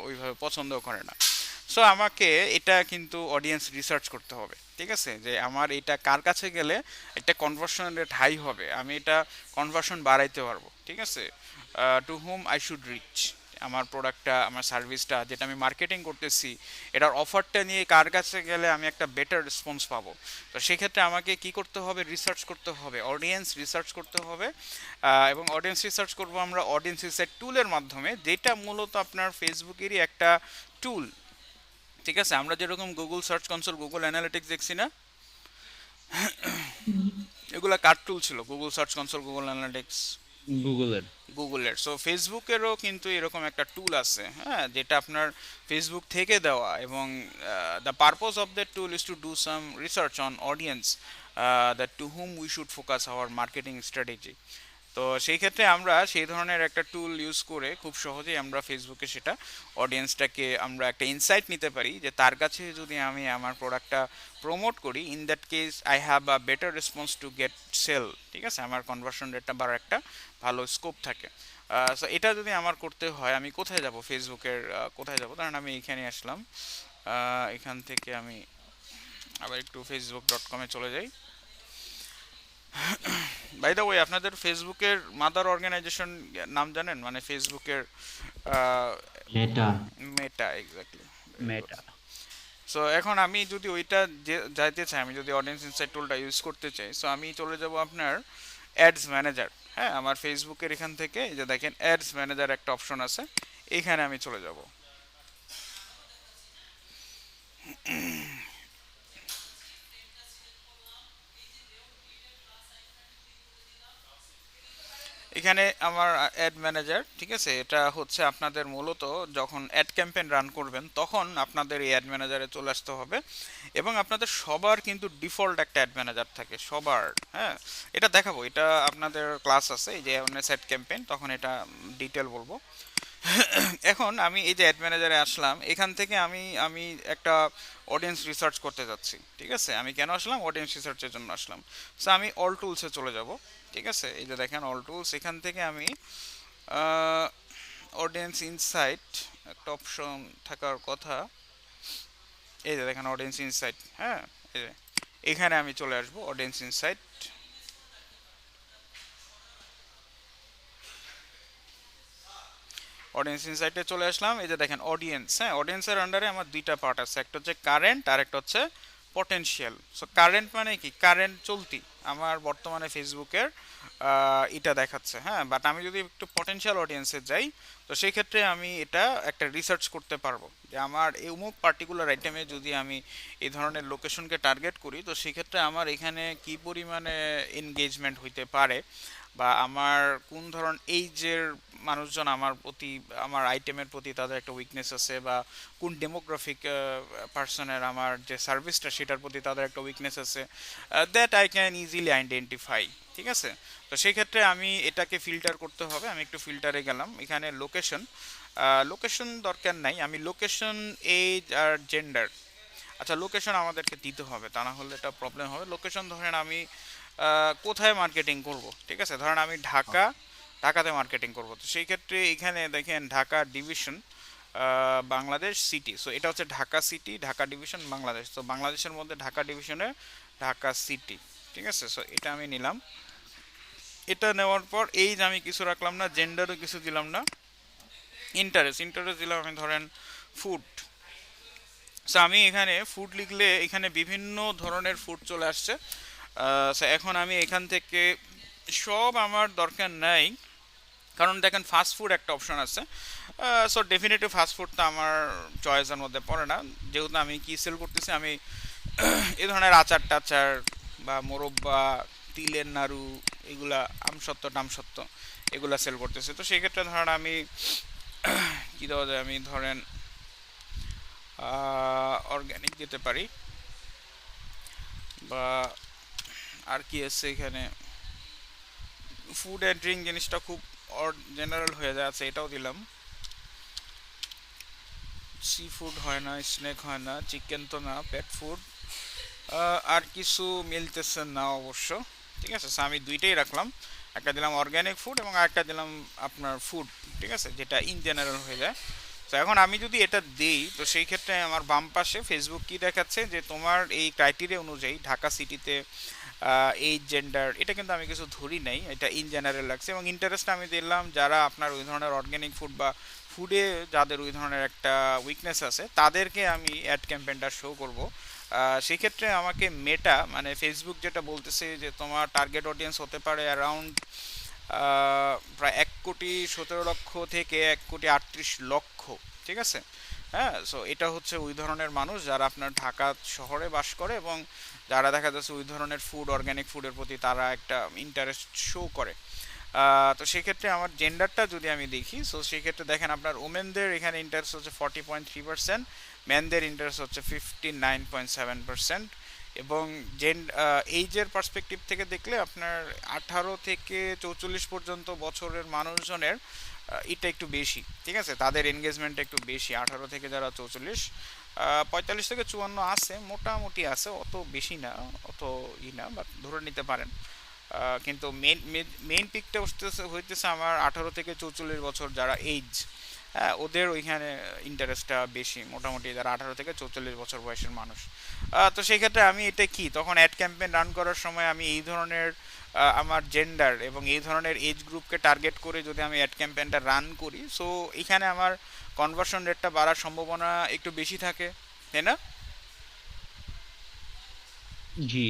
ওইভাবে পছন্দও করে না। সো আমাকে এটা কিন্তু অডিয়েন্স রিসার্চ করতে হবে, ঠিক আছে, যে আমার এটা কার কাছে গেলে একটা কনভার্সন রেট হাই হবে, আমি এটা কনভার্সন বাড়াইতে পারবো, ঠিক আছে, to whom I should reach, আমার প্রোডাক্টটা, আমার সার্ভিসটা যেটা আমি মার্কেটিং করতেছি, এটার অফারটা নিয়ে কার কাছে গেলে আমি একটা বেটার রেসপন্স পাবো। তো সেক্ষেত্রে আমাকে কি করতে হবে, রিসার্চ করতে হবে, অডিয়েন্স রিসার্চ করতে হবে। এবং অডিয়েন্স রিসার্চ করব আমরা অডিয়েন্স রিসার্চ টুলের মাধ্যমে, যেটা মূলত আপনার ফেসবুকেরই একটা টুল, ঠিক আছে? আমরা যেরকম Google search console, Google analytics দেখছি না, এগুলা কার টুল ছিল? Google search console, Google analytics, গুগলের। গুগলের। সো ফেসবুকেরও কিন্তু এরকম একটা টুল আছে, হ্যাঁ, যেটা আপনার ফেসবুক থেকে দেওয়া, এবং the purpose of that tool is to do some research on audience, that to whom we should focus our marketing strategy. তো সেই ক্ষেত্রে আমরা সেই ধরনের একটা টুল ইউজ করে খুব সহজেই আমরা ফেসবুকে সেটা অডিয়েন্সটাকে আমরা একটা ইনসাইট নিতে পারি, যে তার কাছে যদি আমি আমার প্রোডাক্টটা প্রমোট করি, in that case I have a better response to get sale, ঠিক আছে, আমার কনভার্সন রেটটা বাড়ার একটা ভালো স্কোপ থাকে। সো এটা যদি আমার করতে হয়, আমি কোথায় যাব, ফেসবুকের কোথায় যাব, ধরেন আমি এখানে আসলাম, এখান থেকে আমি আবার একটু facebook.com-এ চলে যাই। বাই দ্য ওয়ে, আপনাদের ফেসবুকের মাদার অর্গানাইজেশন নাম জানেন, মানে ফেসবুকের মেটা। মেটা, এক্স্যাক্টলি। মেটা। সো এখন আমি যদি ওইটা যাইতে চাই, আমি যদি অডিয়েন্স ইনসাইট টুলটা ইউজ করতে চাই, সো আমি চলে যাব আপনার অ্যাডস ম্যানেজার। হ্যাঁ, আমার ফেসবুকের এখান থেকে এই যে দেখেন অ্যাডস ম্যানেজার একটা অপশন আছে, এইখানে আমি চলে যাব। এখানে আমার অ্যাড ম্যানেজার, ঠিক আছে, এটা হচ্ছে আপনাদের মূলত যখন অ্যাড ক্যাম্পেইন রান করবেন তখন আপনাদের এই অ্যাড ম্যানেজারে চলে আসতে হবে, এবং আপনাদের সবার কিন্তু ডিফল্ট একটা অ্যাড ম্যানেজার থাকে সবার। হ্যাঁ, এটা দেখাবো, এটা আপনাদের ক্লাস আছে এই যে অ্যাড ক্যাম্পেইন, তখন এটা ডিটেল বলবো। এখন আমি এই যে অ্যাড ম্যানেজারে আসলাম, এখান থেকে আমি আমি একটা অডিয়েন্স রিসার্চ করতে যাচ্ছি, ঠিক আছে। আমি কেন আসলাম? অডিয়েন্স রিসার্চের জন্য আসলাম। সো আমি অল টুলসে চলে যাব, ঠিক আছে। এই যে দেখেন অল টুলস, এখান থেকে আমি অডিয়েন্স ইনসাইট একটা অপশন থাকার কথা, এই যে দেখেন অডিয়েন্স ইনসাইট। হ্যাঁ, এই যে এখানে আমি চলে আসবো অডিয়েন্স ইনসাইট। অডিয়েন্স ইনসাইটে চলে আসলাম, এই যে দেখেন অডিয়েন্স। হ্যাঁ, অডিয়েন্সের আন্ডারে আমার দুইটা পার্ট আছে, একটা হচ্ছে কারেন্ট আর একটা হচ্ছে পটেনশিয়াল। সো কারেন্ট মানে কি? কারেন্ট চলতি আমার বর্তমানে ফেসবুকের এটা দেখাচ্ছে। হ্যাঁ, বাট আমি যদি একটু পটেনশিয়াল অডিয়েন্সে যাই, তো সেই ক্ষেত্রে আমি এটা একটা রিসার্চ করতে পারবো যে আমার এই অমুক পার্টিকুলার আইটেমে যদি আমি এই ধরনের লোকেশনকে টার্গেট করি, তো সেক্ষেত্রে আমার এখানে কি পরিমাণে এনগেজমেন্ট হইতে পারে, বা আমার কোন ধরন এইজের মানুষজন আমার প্রতি, আমার আইটেমের প্রতি তাদের একটা উইকনেস আছে, বা কোন ডেমোগ্রাফিক পার্সনের আমার যে সার্ভিসটা সেটার প্রতি তাদের একটা উইকনেস আছে, that I can easily identify, ঠিক আছে। তো সেই ক্ষেত্রে আমি এটাকে ফিল্টার করতে হবে। আমি একটু ফিল্টারে গেলাম, এখানে লোকেশন, লোকেশন দরকার নাই, আমি লোকেশন, এজ আর জেন্ডার, আচ্ছা লোকেশন আমাদেরকে দিতে হবে, তা না হলে এটা প্রবলেম হবে। লোকেশন ধরেন আমি কোথায় মার্কেটিং করব, ঠিক আছে, ধরেন আমি ঢাকাতে মার্কেটিং করব, তো সেই ক্ষেত্রে এখানে দেখেন Dhaka division, Bangladesh city. So এটা হচ্ছে ঢাকা সিটি, ঢাকা ডিভিশন, বাংলাদেশ। তো বাংলাদেশের মধ্যে ঢাকা ডিভিশনে ঢাকা সিটি, ঠিক আছে। সো এটা আমি নিলাম। এটা নেওয়ার পর এই যে আমি কিছু রাখলাম না, জেন্ডারও কিছু দিলাম না, ইন্টারেস্ট দিলাম আমি ধরেন ফুড। সো আমি এখানে ফুড লিখলে এখানে বিভিন্ন ধরনের ফুড চলে আসছে। সো এখন আমি এখান থেকে সব আমার দরকার নাই, কারণ দেখেন ফাস্ট ফুড একটা অপশন আছে। সো ডেফিনেটলি ফাস্ট ফুডটা আমার চয়েসের মধ্যে পড়ে না, যেহেতু আমি কি সেল করতেছি, আমি এই ধরনের আচার টাচার বা মোরব্বা, তিলের নাড়ু, এগুলা আমসত্ত্ব টামসত্ত্ব এগুলা সেল করতেছি। তো সেই ক্ষেত্রে ধরেন আমি কী দেওয়া যায়, আমি ধরেন অর্গ্যানিক দিতে পারি, বা আর কি আছে এখানে, ফুড অ্যান্ড ড্রিঙ্ক জিনিসটা খুব জেনারেল হয়ে যাচ্ছে, এটাও দিলাম। সি ফুড হয় না, স্নেক হয় না, চিকেন তো না, পেট ফুড, আর কিছু মিলতেছে না অবশ্য, ঠিক আছে। আমি দুইটাই রাখলাম, একটা দিলাম অর্গ্যানিক ফুড এবং আরেকটা দিলাম আপনার ফুড, ঠিক আছে, যেটা ইন জেনারেল হয়ে যায়। তো এখন আমি যদি এটা দিই, তো সেই ক্ষেত্রে আমার বাম পাশে ফেসবুক কি দেখাচ্ছে যে তোমার এই ক্রাইটেরিয়া অনুযায়ী ঢাকা সিটিতে এই জেন্ডার, এটা কিন্তু আমি কিছু ধরি নাই, এটা ইন জেনারেল লাগছে। এবং ইন্টারেস্ট আমি দিলাম যারা আপনার ওই ধরনের অর্গ্যানিক ফুড বা ফুডে যাদের ওই ধরনের একটা উইকনেস আছে তাদেরকে আমি অ্যাড ক্যাম্পেইনটা শো করব। সেই ক্ষেত্রে আমাকে মেটা মানে ফেসবুক যেটা বলতেছে যে তোমার টার্গেট অডিয়েন্স হতে পারে অ্যারাউন্ড প্রায় 1,17,00,000 থেকে 1,38,00,000, ঠিক আছে। হ্যাঁ, সো এটা হচ্ছে ওই ধরনের মানুষ যারা আপনার ঢাকা শহরে বাস করে, এবং যারা দেখা যাচ্ছে ওই ধরনের ফুড, অর্গ্যানিক ফুডের প্রতি তারা একটা ইন্টারেস্ট শো করে। তো সেক্ষেত্রে আমার জেন্ডারটা যদি আমি দেখি, সো সেক্ষেত্রে দেখেন আপনার ওমেনদের এখানে ইন্টারেস্ট হচ্ছে 40.3%, ম্যানদের ইন্টারেস্ট হচ্ছে 59.7%, এবং এইজের পার্সপেক্টিভ থেকে দেখলে আপনার 18 থেকে 44 পর্যন্ত বছরের মানুষজনের এটা একটু বেশি, ঠিক আছে, তাদের এনগেজমেন্ট একটু বেশি। 18 থেকে যারা 44, 45 থেকে 54 আছে, মোটামুটি আছে, অত বেশি না, অত না, বাট ধরে নিতে পারেন। কিন্তু মেইন পিকটা হইতেছে আমার 18 থেকে 44 বছর যারা এইজ, হ্যাঁ, ওদের ওইখানে ইন্টারেস্টটা বেশি, মোটামুটি যারা 18 থেকে 44 বছর বয়সের মানুষ। তো সেই ক্ষেত্রে আমি এটা কি তখন অ্যাড ক্যাম্পেইন রান করার সময় আমি এই ধরনের আমার জেন্ডার এবং এই ধরনের এজ গ্রুপকে টার্গেট করে যদি আমি অ্যাড ক্যাম্পেইনটা রান করি, সো এখানে আমার কনভার্সন রেটটা বাড়ার সম্ভাবনা একটু বেশি থাকে, তাই না? জি।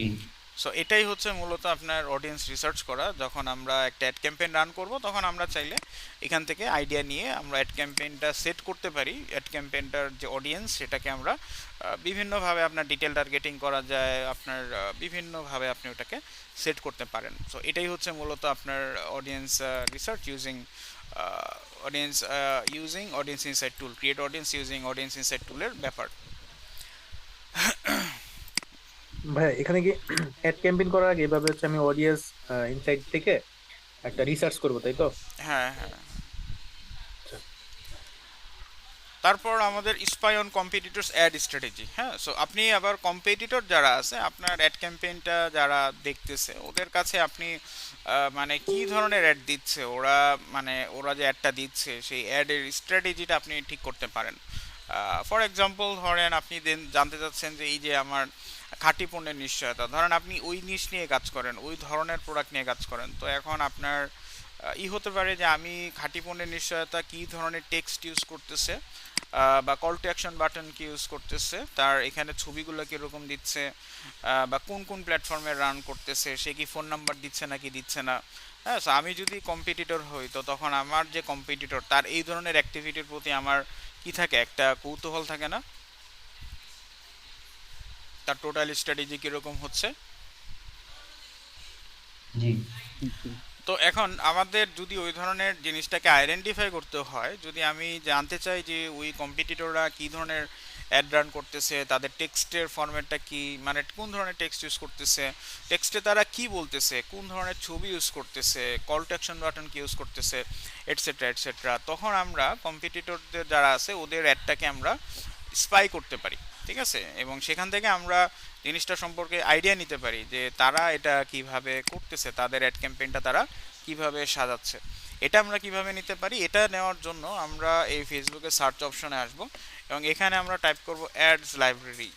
সো এটাই হচ্ছে মূলত আপনার অডিয়েন্স রিসার্চ করা। যখন আমরা একটা অ্যাড ক্যাম্পেইন রান করব তখন আমরা চাইলে এখান থেকে আইডিয়া নিয়ে আমরা অ্যাড ক্যাম্পেইনটা সেট করতে পারি। অ্যাড ক্যাম্পেইনটার যে অডিয়েন্স সেটাকে আমরা বিভিন্নভাবে আপনার ডিটেল টার্গেটিং করা যায়, আপনার বিভিন্নভাবে আপনি ওটাকে সেট করতে পারেন। সো এটাই হচ্ছে মূলত আপনার audience research using audience insight tool, create audience using audience insight টুলের ব্যাপার। ভাই এখানে কি অ্যাড ক্যাম্পেইন করার আগে এভাবে হচ্ছে আমি অডিয়েন্স ইনসাইট থেকে একটা রিসার্চ করবো, তাই তো? হ্যাঁ, হ্যাঁ। আচ্ছা। তারপর আমাদের spy on competitors ad strategy. হ্যাঁ, সো আপনি আবার কম্পিটিটর যারা আছে আপনার অ্যাড ক্যাম্পেইনটা যারা দেখতেছে ওদের কাছে আপনি মানে কি ধরনের অ্যাড দিচ্ছে ওরা, মানে ওরা যে অ্যাডটা দিচ্ছে সেই অ্যাডের স্ট্র্যাটেজিটা আপনি ঠিক করতে পারেন। ফর এক্সাম্পল ধরেন আপনি জানতে চাচ্ছেন যে এই যে আমার খাঁটি পণ্যের নিশ্চয়তা, ধরেন আপনি ওই নিশ নিয়ে কাজ করেন, ওই ধরনের প্রোডাক্ট নিয়ে কাজ করেন। তো এখন আপনার হতে পারে যে আমি খাঁটি পণ্যের নিশ্চয়তা কী ধরনের টেক্সট ইউজ করতেছে বা কল টু অ্যাকশন বাটন কি ইউজ করতেছে, তার এখানে ছবিগুলো কীরকম দিচ্ছে, বা কোন কোন প্ল্যাটফর্মে রান করতেছে, সে কি ফোন নাম্বার দিচ্ছে নাকি দিচ্ছে না। হ্যাঁ, সো আমি যদি কম্পিটিটর হই তো তখন আমার যে কম্পিটিটর তার এই ধরনের অ্যাক্টিভিটির প্রতি আমার কি থাকে, একটা কৌতূহল থাকে না, তার টোটাল স্ট্র্যাটেজি কীরকম হচ্ছে। জি। তো এখন আমাদের যদি ওই ধরনের জিনিসটাকে আইডেন্টিফাই করতে হয়, যদি আমি জানতে চাই যে ওই কম্পিটিটররা কী ধরনের অ্যাড রান করতেছে, তাদের টেক্সটের ফরম্যাটটা কি, মানে কোন ধরনের টেক্সট ইউজ করতেছে, টেক্সটে তারা কি বলতেছে, কোন ধরনের ছবি ইউজ করতেছে, কল টু অ্যাকশন বাটন কি ইউজ করতেছে, এটসেট্রা এটসেট্রা, তখন আমরা কম্পিটিটরদের যারা আছে ওদের অ্যাডটাকে আমরা স্পাই করতে পারি। ঠিক আছে, এবং সেখান থেকে আমরা জিনিসটা সম্পর্কে আইডিয়া নিতে পারি যে তারা এটা কিভাবে করতেছে, তাদের অ্যাড ক্যাম্পেইনটা তারা কিভাবে সাজাচ্ছে। এটা আমরা কিভাবে নিতে পারি, এটা নেওয়ার জন্য আমরা এই ফেসবুকে সার্চ অপশনে আসব এবং এখানে আমরা টাইপ করব অ্যাডস লাইব্রেরি।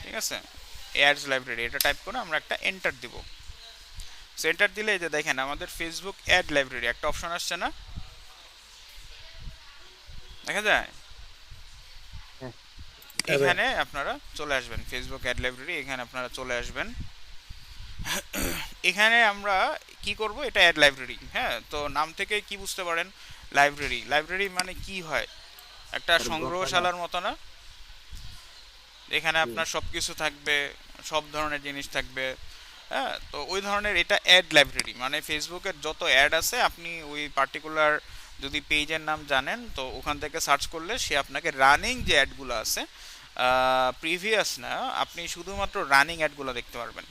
ঠিক আছে, অ্যাডস লাইব্রেরি এটা টাইপ করে আমরা একটা এন্টার দিব। সো এন্টার দিলে এই যে দেখেন আমাদের ফেসবুক অ্যাড লাইব্রেরি একটা অপশন আসছে না, দেখা যায়। এখানে আপনারা চলে আসবেন, ফেসবুক অ্যাড লাইব্রেরি, এখানে আপনারা চলে আসবেন। এখানে আমরা কি করব, এটা অ্যাড লাইব্রেরি। হ্যাঁ, তো নাম থেকে কি বুঝতে পারেন, লাইব্রেরি। লাইব্রেরি মানে কি হয়, একটা সংগ্রহশালার মতো না, এখানে আপনার সব কিছু থাকবে, সব ধরনের জিনিস থাকবে। হ্যাঁ, তো ওই ধরনের এটা অ্যাড লাইব্রেরি, মানে ফেসবুকের যত অ্যাড আছে আপনি ওই পার্টিকুলার যদি পেজের নাম জানেন তো ওখান থেকে সার্চ করলে সে আপনাকে রানিং যে অ্যাডগুলো আছে, প্রিভিয়াস না, আপনি শুধুমাত্র রানিং অ্যাডগুলো দেখতে পারবেন।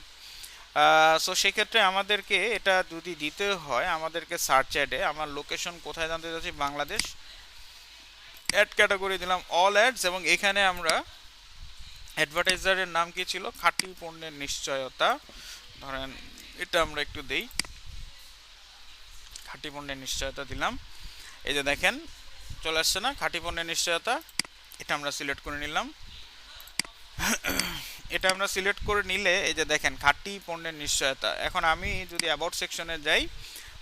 সো সেক্ষেত্রে আমাদেরকে এটা যদি দিতে হয়, আমাদেরকে সার্চ অ্যাডে আমার লোকেশন কোথায় জানতে চাচ্ছি, বাংলাদেশ, অ্যাড ক্যাটাগরি দিলাম অল অ্যাডস, এবং এখানে আমরা অ্যাডভার্টাইজারের নাম কি ছিল, খাঁটি পণ্যের নিশ্চয়তা, ধরেন এটা আমরা একটু দেই, খাঁটি পণ্যের নিশ্চয়তা দিলাম। এই যে দেখেন চলে আসছে না, খাঁটি পণ্যের নিশ্চয়তা, এটা আমরা সিলেক্ট করে নিলাম। এটা আমরা সিলেক্ট করে নিলে এই যে দেখেন খাঁটি পণ্যের নিশ্চয়তা। এখন আমি যদি অ্যাবাউট সেকশনে যাই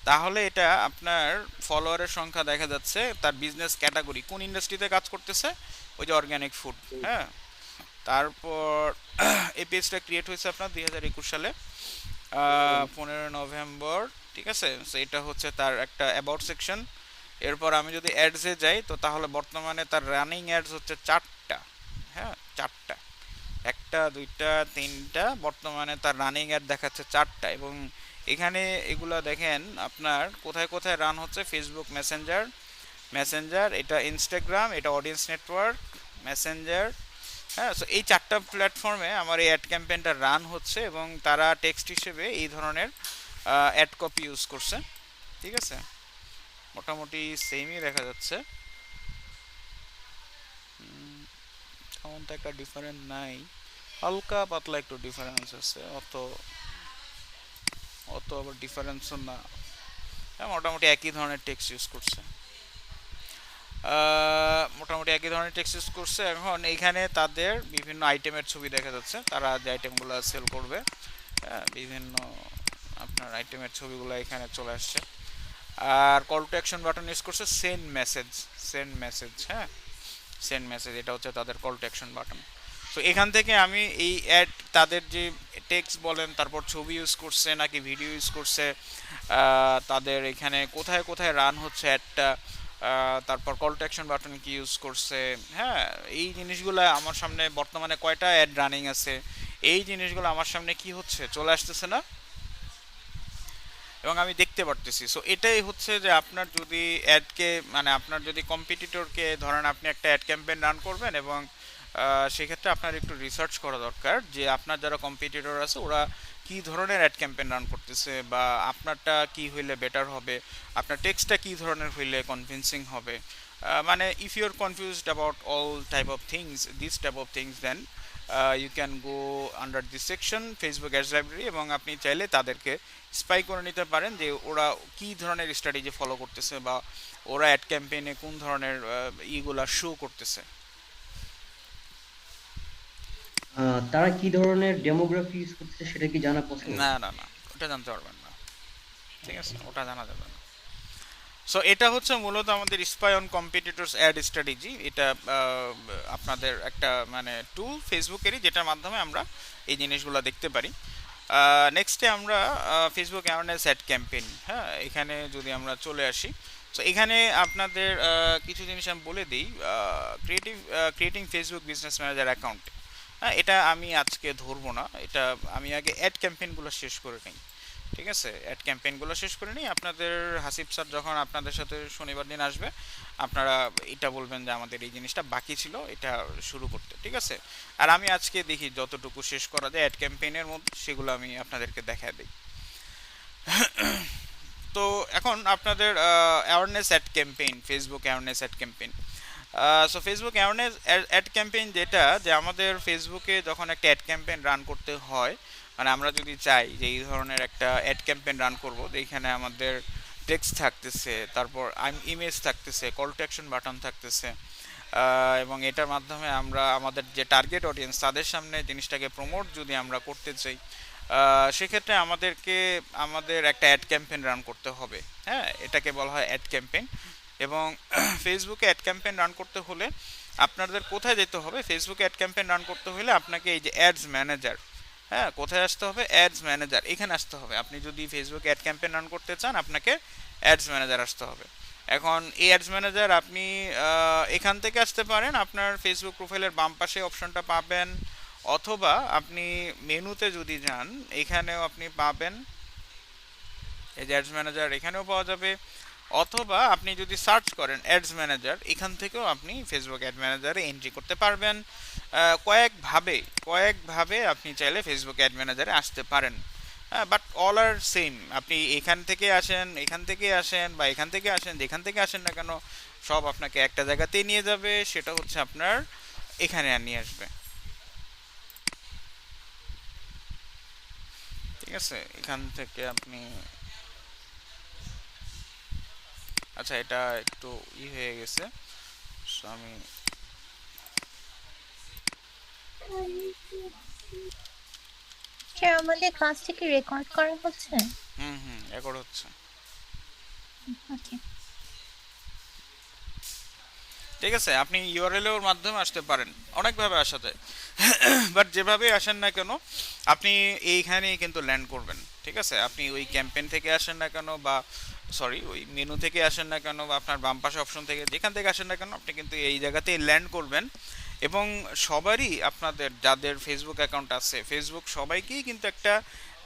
তাহলে এটা আপনার ফলোয়ারের সংখ্যা দেখা যাচ্ছে, তার বিজনেস ক্যাটাগরি কোন ইন্ডাস্ট্রিতে কাজ করতেছে, ওই যে অর্গ্যানিক ফুড। হ্যাঁ, তারপর এই পেজটা ক্রিয়েট হয়েছে আপনার 2021 সালে 15 নভেম্বর। ঠিক আছে, সো এটা হচ্ছে তার একটা অ্যাবাউট সেকশন। এরপর আমি যদি অ্যাডসে যাই তো তাহলে বর্তমানে তার রানিং অ্যাডস হচ্ছে 4টা। হ্যাঁ, 4টা, 1টা 2টা 3টা, বর্তমানে তার রানিং অ্যাড দেখাচ্ছে 4টা। এবং এখানে এগুলা দেখেন আপনার কোথায় কোথায় রান হচ্ছে, ফেসবুক মেসেঞ্জার, এটা ইনস্টাগ্রাম, এটা অডিয়েন্স নেটওয়ার্ক, মেসেঞ্জার। হ্যাঁ, সো এই 4টা প্ল্যাটফর্মে আমার এই অ্যাড ক্যাম্পেইনটা রান হচ্ছে এবং তারা টেক্সট হিসেবে এই ধরনের অ্যাড কপি ইউজ করছে। ঠিক আছে, মোটামুটি সেমই দেখা যাচ্ছে, তেমন তো একটা ডিফারেন্ট নাই, হালকা পাতলা একটু ডিফারেন্স আছে, অত অত আবার ডিফারেন্সও না। হ্যাঁ, মোটামুটি একই ধরনের টেক্সট ইউজ করছে, এখন এইখানে তাদের বিভিন্ন আইটেমের ছবি দেখা যাচ্ছে, তারা যে আইটেমগুলো সেল করবে, বিভিন্ন আপনার আইটেমের ছবিগুলো এখানে চলে আসছে। আর call to action button use করছে সেন্ড মেসেজ। হ্যাঁ, সেন্ড মেসেজ, এটা হচ্ছে তাদের কল টু অ্যাকশন বাটন। তো এখান থেকে আমি এই অ্যাড তাদের যে টেক্সট বলেন, তারপর ছবি ইউজ করছে নাকি ভিডিও ইউজ করছে, তাদের এখানে কোথায় কোথায় রান হচ্ছে অ্যাডটা, তারপর কল টু অ্যাকশন বাটন কি ইউজ করছে, হ্যাঁ এই জিনিসগুলো আমার সামনে বর্তমানে কয়টা অ্যাড রানিং আছে, এই জিনিসগুলো আমার সামনে কি হচ্ছে চলে আসতেছে না, এবং আমি দেখতে পারতেছি। সো এটাই হচ্ছে যে আপনার যদি অ্যাডকে মানে আপনার যদি কম্পিটিটরকে ধরেন আপনি একটা অ্যাড ক্যাম্পেইন রান করবেন, এবং সেক্ষেত্রে আপনার একটু রিসার্চ করা দরকার যে আপনার যারা কম্পিটিটর আছে ওরা কি ধরনের অ্যাড ক্যাম্পেইন রান করতেছে, বা আপনারটা কি হইলে বেটার হবে, আপনার টেক্সটটা কি ধরনের হইলে কনভিন্সিং হবে। মানে if you are confused about all type of things, this type of things, then you can go under this section Facebook ads library, এবং আপনি চাইলে তাদেরকে স্পাই করে নিতে পারেন যে ওরা কি ধরনের স্ট্র্যাটেজি ফলো করতেছে, বা ওরা অ্যাড ক্যাম্পেইনে কোন ধরনের ইগুলা শো করতেছে। তারা কি ধরনের ডেমোগ্রাফি ইউজ করছে সেটা কি জানা পসিবল? না না না, ওটা জানতে পারবেন না, ঠিক আছে, ওটা জানা যাবে না। সো এটা হচ্ছে মূলত আমাদের spy on competitors ad strategy. এটা আপনাদের একটা মানে টুল ফেসবুকেরই, যেটার মাধ্যমে আমরা এই জিনিসগুলো দেখতে পারি। নেক্সটে আমরা ফেসবুক অ্যাওয়ারনেস অ্যাড ক্যাম্পেইন, হ্যাঁ এখানে যদি আমরা চলে আসি, সো এখানে আপনাদের কিছু জিনিস আমি বলে দিই। Creating Facebook business manager account, হ্যাঁ এটা আমি আজকে ধরবো না, এটা আমি আগে অ্যাড ক্যাম্পেইনগুলো শেষ করে নিই, ঠিক আছে, অ্যাড ক্যাম্পেইনগুলো শেষ করে নিই। আপনাদের হাসিব স্যার যখন আপনাদের সাথে শনিবার দিন আসবে, আপনারা এটা বলবেন যে আমাদের এই জিনিসটা বাকি ছিল এটা শুরু করতে, ঠিক আছে। আর আমি আজকে দেখি যতটুকু শেষ করা যায় অ্যাড ক্যাম্পেইনের মধ্যে, সেগুলো আমি আপনাদেরকে দেখায় দিই। তো এখন আপনাদের awareness ad campaign, Facebook awareness ad campaign. So Facebook awareness ad campaign যেটা, যে আমাদের ফেসবুকে যখন একটা অ্যাড ক্যাম্পেইন রান করতে হয়, মানে আমরা যদি চাই যে এই ধরনের একটা অ্যাড ক্যাম্পেইন রান করবো, যেখানে আমাদের টেক্সট থাকতেছে, তারপর ইমেজ থাকতেছে, কল টু অ্যাকশন বাটন থাকতেছে, এবং এটার মাধ্যমে আমরা আমাদের যে টার্গেট অডিয়েন্স তাদের সামনে জিনিসটাকে প্রমোট যদি আমরা করতে চাই, সেক্ষেত্রে আমাদেরকে আমাদের একটা অ্যাড ক্যাম্পেইন রান করতে হবে, হ্যাঁ এটাকে বলা হয় অ্যাড ক্যাম্পেইন। এবং ফেসবুকে অ্যাড ক্যাম্পেইন রান করতে হলে আপনাদের কোথায় যেতে হবে, ফেসবুকে অ্যাড ক্যাম্পেইন রান করতে হলে আপনাকে এই যে অ্যাডস ম্যানেজার, হ্যাঁ কোথায় আসতে হবে, অ্যাডস ম্যানেজার এখানে আসতে হবে। আপনি যদি ফেসবুকে অ্যাড ক্যাম্পেইন রান করতে চান, আপনাকে অ্যাডস ম্যানেজার আসতে হবে। এখন এই অ্যাডস ম্যানেজার আপনি এখান থেকে আসতে পারেন, আপনার ফেসবুক প্রোফাইলের বাম পাশে অপশনটা পাবেন, অথবা আপনি মেনুতে যদি যান এখানেও আপনি পাবেন, এই যে অ্যাডস ম্যানেজার এখানেও পাওয়া যাবে, অথবা আপনি যদি সার্চ করেন অ্যাডস ম্যানেজার, এখান থেকেও আপনি ফেসবুক অ্যাড ম্যানেজারে এন্ট্রি করতে পারবেন। কয়েকভাবে আপনি চাইলে ফেসবুক অ্যাড ম্যানেজারে আসতে পারেন, বাট অল আর সেম। আপনি এখান থেকে আসেন, এখান থেকে আসেন, বা এখান থেকে আসেন, যেখান থেকে আসেন না কেন, সব আপনাকে একটা জায়গাতেই নিয়ে যাবে, সেটা হচ্ছে আপনার এখানে নিয়ে আসবে, ঠিক আছে। এখান থেকে আপনি, আচ্ছা এটা একটু হয়ে গেছে, so আমি স্যার আমাদের ক্লাসটা কি রেকর্ড করা হচ্ছে? রেকর্ড হচ্ছে, ওকে। ঠিক আছে। আপনি ইউআরএল এর মাধ্যমে আসতে পারেন, অনেকভাবে আসা যায়, বাট যেভাবে আসেন না কেন আপনি এইখানেই কিন্তু ল্যান্ড করবেন, ঠিক আছে। আপনি ওই ক্যাম্পেইন থেকে আসেন না কেন, বা সরি ওই মেনু থেকে আসেন না কেন, বা আপনার বাম পাশে অপশন থেকে যেখান থেকে আসেন না কেন, আপনি কিন্তু এই জায়গাতেই ল্যান্ড করবেন। এবং সবারই আপনাদের যাদের ফেসবুক অ্যাকাউন্ট আছে, ফেসবুক সবাইকেই কিন্তু একটা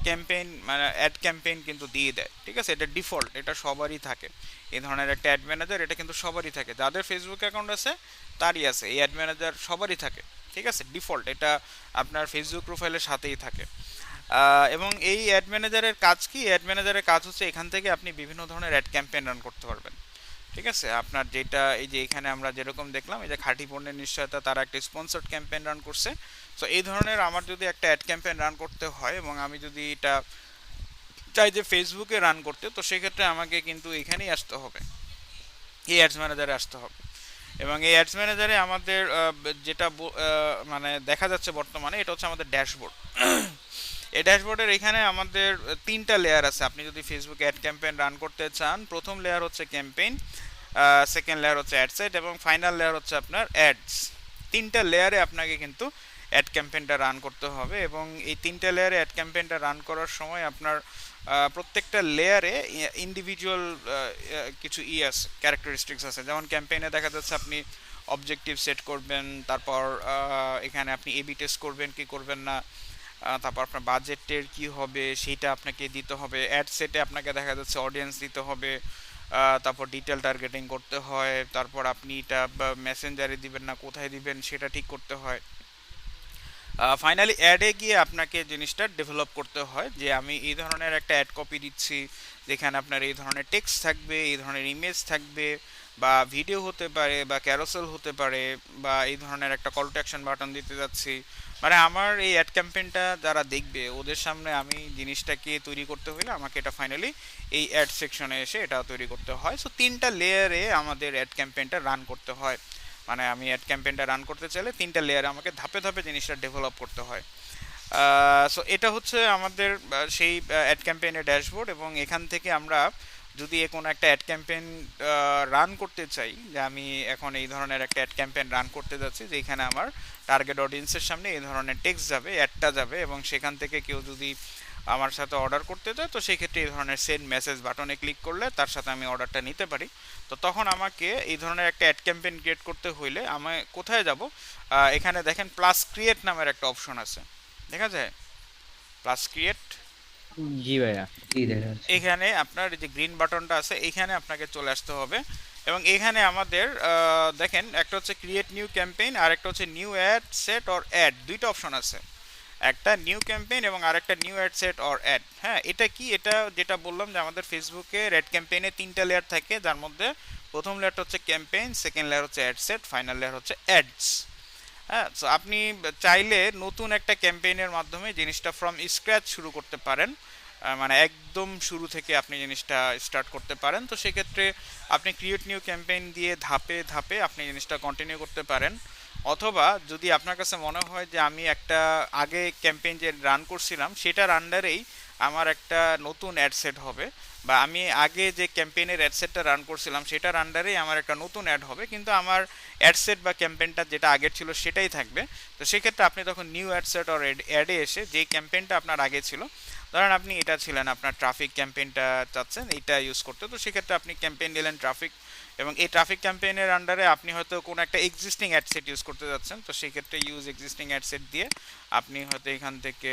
ক্যাম্পেইন মানে অ্যাড ক্যাম্পেইন কিন্তু দিয়ে দেয়, ঠিক আছে। এটা ডিফল্ট, এটা সবারই থাকে এই ধরনের একটা অ্যাড ম্যানেজার, এটা কিন্তু সবারই থাকে, যাদের ফেসবুক অ্যাকাউন্ট আছে তারই আছে এই অ্যাড ম্যানেজার, সবারই থাকে, ঠিক আছে, ডিফল্ট, এটা আপনার ফেসবুক প্রোফাইলের সাথেই থাকে। এবং এই অ্যাড ম্যানেজারের কাজ কি, অ্যাড ম্যানেজারের কাজ হচ্ছে এখান থেকে আপনি বিভিন্ন ধরনের অ্যাড ক্যাম্পেইন রান করতে পারবেন, ঠিক আছে। আপনার যেটা এই যে এখানে আমরা যেরকম দেখলাম, এই যে খাঁটি পণ্যের নিশ্চয়তা, তারা একটা স্পন্সর্ড ক্যাম্পেইন রান করছে। সো এই ধরনের আমার যদি একটা অ্যাড ক্যাম্পেইন রান করতে হয়, এবং আমি যদি এটা চাই যে ফেসবুকে রান করতে, তো সেক্ষেত্রে আমাকে কিন্তু এখানেই আসতে হবে, এই অ্যাডস ম্যানেজারে আসতে হবে। এবং এই অ্যাডস ম্যানেজারে আমাদের যেটা মানে দেখা যাচ্ছে বর্তমানে, এটা হচ্ছে আমাদের ড্যাশবোর্ড। এই ড্যাশবোর্ডের এখানে আমাদের তিনটা লেয়ার আছে। আপনি যদি ফেসবুক অ্যাড ক্যাম্পেইন রান করতে চান, প্রথম লেয়ার হচ্ছে ক্যাম্পেইন, সেকেন্ড লেয়ার হচ্ছে অ্যাডসেট, এবং ফাইনাল লেয়ার হচ্ছে আপনার অ্যাডস। তিনটা লেয়ারে আপনাকে কিন্তু অ্যাড ক্যাম্পেইনটা রান করতে হবে, এবং এই 3টা লেয়ারে অ্যাড ক্যাম্পেইনটা রান করার সময় আপনার প্রত্যেকটা লেয়ারে ইন্ডিভিজুয়াল কিছু আছে, ক্যারেক্টারিস্টিক্স আছে। যেমন ক্যাম্পেইনে দেখা যাচ্ছে আপনি অবজেক্টিভ সেট করবেন, তারপর এখানে আপনি এবি টেস্ট করবেন কি করবেন না, তারপর আপনার বাজেটের কি হবে সেটা আপনাকে দিতে হবে, অ্যাড সেটে আপনাকে দেখা যাচ্ছে অডিয়েন্স দিতে হবে, তারপর ডিটেল টার্গেটিং করতে হয়, তারপর আপনি এটা মেসেঞ্জারে দিবেন না কোথায় দিবেন সেটা ঠিক করতে হয়। ফাইনালি অ্যাডে গিয়ে আপনাকে জিনিসটা ডেভেলপ করতে হয় যে আমি এই ধরনের একটা অ্যাড কপি দিচ্ছি, যেখানে আপনার এই ধরনের টেক্সট থাকবে, এই ধরনের ইমেজ থাকবে, বা ভিডিও হতে পারে, বা ক্যারোসেল হতে পারে, বা এই ধরনের একটা কল টু অ্যাকশন বাটন দিতে যাচ্ছি। মানে আমার এই অ্যাড ক্যাম্পেইনটা যারা দেখবে ওদের সামনে আমি জিনিসটাকে তৈরি করতে হলে আমাকে এটা ফাইনালি এই অ্যাড সেকশনে এসে এটা তৈরি করতে হয়। সো 3টা লেয়ারে আমাদের অ্যাড ক্যাম্পেইনটা রান করতে হয়। মানে আমি অ্যাড ক্যাম্পেইনটা রান করতে চাইলে 3টা লেয়ারে আমাকে ধাপে ধাপে জিনিসটা ডেভেলপ করতে হয়। সো এটা হচ্ছে আমাদের সেই অ্যাড ক্যাম্পেইনের ড্যাশবোর্ড, এবং এখান থেকে আমরা যদি কোনো একটা অ্যাড ক্যাম্পেইন রান করতে চাই, যে আমি এখন এই ধরনের একটা অ্যাড ক্যাম্পেইন রান করতে যাচ্ছি যেখানে আমার টার্গেট অডিয়েন্সের সামনে এই ধরনের টেক্সট যাবে, অ্যাডটা যাবে, এবং সেখান থেকে কেউ যদি আমার সাথে অর্ডার করতে চায় তো সেই ক্ষেত্রে এই ধরনের সেন্ড মেসেজ বাটনে ক্লিক করলে তার সাথে আমি অর্ডারটা নিতে পারি। তো তখন আমাকে এই ধরনের একটা অ্যাড ক্যাম্পেইন ক্রিয়েট করতে হইলে আমি কোথায় যাব, এখানে দেখেন প্লাস ক্রিয়েট নামের একটা অপশন আছে, দেখা যায় প্লাস ক্রিয়েট। জি ভাইয়া। জি দেখা যাচ্ছে। এখানে আপনার যে গ্রিন বাটনটা আছে এখানে আপনাকে চলে আসতে হবে, এবং এখানে আমাদের দেখেন একটা হচ্ছে ক্রিয়েট নিউ ক্যাম্পেইন আর একটা হচ্ছে new ad set or ad, দুইটা অপশন আছে, একটা নিউ ক্যাম্পেইন এবং আরেকটা new ad set or ad. হ্যাঁ, এটা কি, এটা যেটা বললাম যে আমাদের ফেসবুকে রেড ক্যাম্পেইনে 3টা লেয়ার থাকে, যার মধ্যে প্রথম লেয়ারটা হচ্ছে ক্যাম্পেইন, সেকেন্ড লেয়ার হচ্ছে অ্যাড সেট, ফাইনাল লেয়ার হচ্ছে অ্যাডস। হ্যাঁ, সো আপনি চাইলে নতুন একটা ক্যাম্পেইনের মাধ্যমে জিনিসটা ফ্রম স্ক্র্যাচ শুরু করতে পারেন, মানে একদম শুরু থেকে আপনি জিনিসটা স্টার্ট করতে পারেন। তো সেক্ষেত্রে আপনি ক্রিয়েট নিউ ক্যাম্পেইন দিয়ে ধাপে ধাপে আপনি জিনিসটা কন্টিনিউ করতে পারেন, অথবা যদি আপনার কাছে মনে হয় যে আমি একটা আগে ক্যাম্পেইন যে রান করছিলাম সেটার আন্ডারেই আমার একটা নতুন অ্যাড সেট হবে, বা আমি আগে যে ক্যাম্পেইনের অ্যাড সেটটা রান করছিলাম সেটার আন্ডারেই আমার একটা নতুন অ্যাড হবে, কিন্তু আমার অ্যাড সেট বা ক্যাম্পেইনটা যেটা আগের ছিল সেটাই থাকবে। তো সেক্ষেত্রে আপনি তখন নিউ অ্যাড সেট অর অ্যাডে এসে যে ক্যাম্পেইনটা আপনার আগে ছিল, ধরেন আপনি এটা ছিলেন আপনার ট্রাফিক ক্যাম্পেইনটা চাচ্ছেন এইটা ইউজ করতে, তো সেক্ষেত্রে আপনি ক্যাম্পেইন নিলেন ট্রাফিক, এবং এই ট্রাফিক ক্যাম্পেইনের আন্ডারে আপনি হয়তো কোনো একটা এক্সিস্টিং অ্যাড সেট ইউজ করতে যাচ্ছেন, তো সেই ক্ষেত্রে ইউজ এক্সিস্টিং অ্যাড সেট দিয়ে আপনি হয়তো এখান থেকে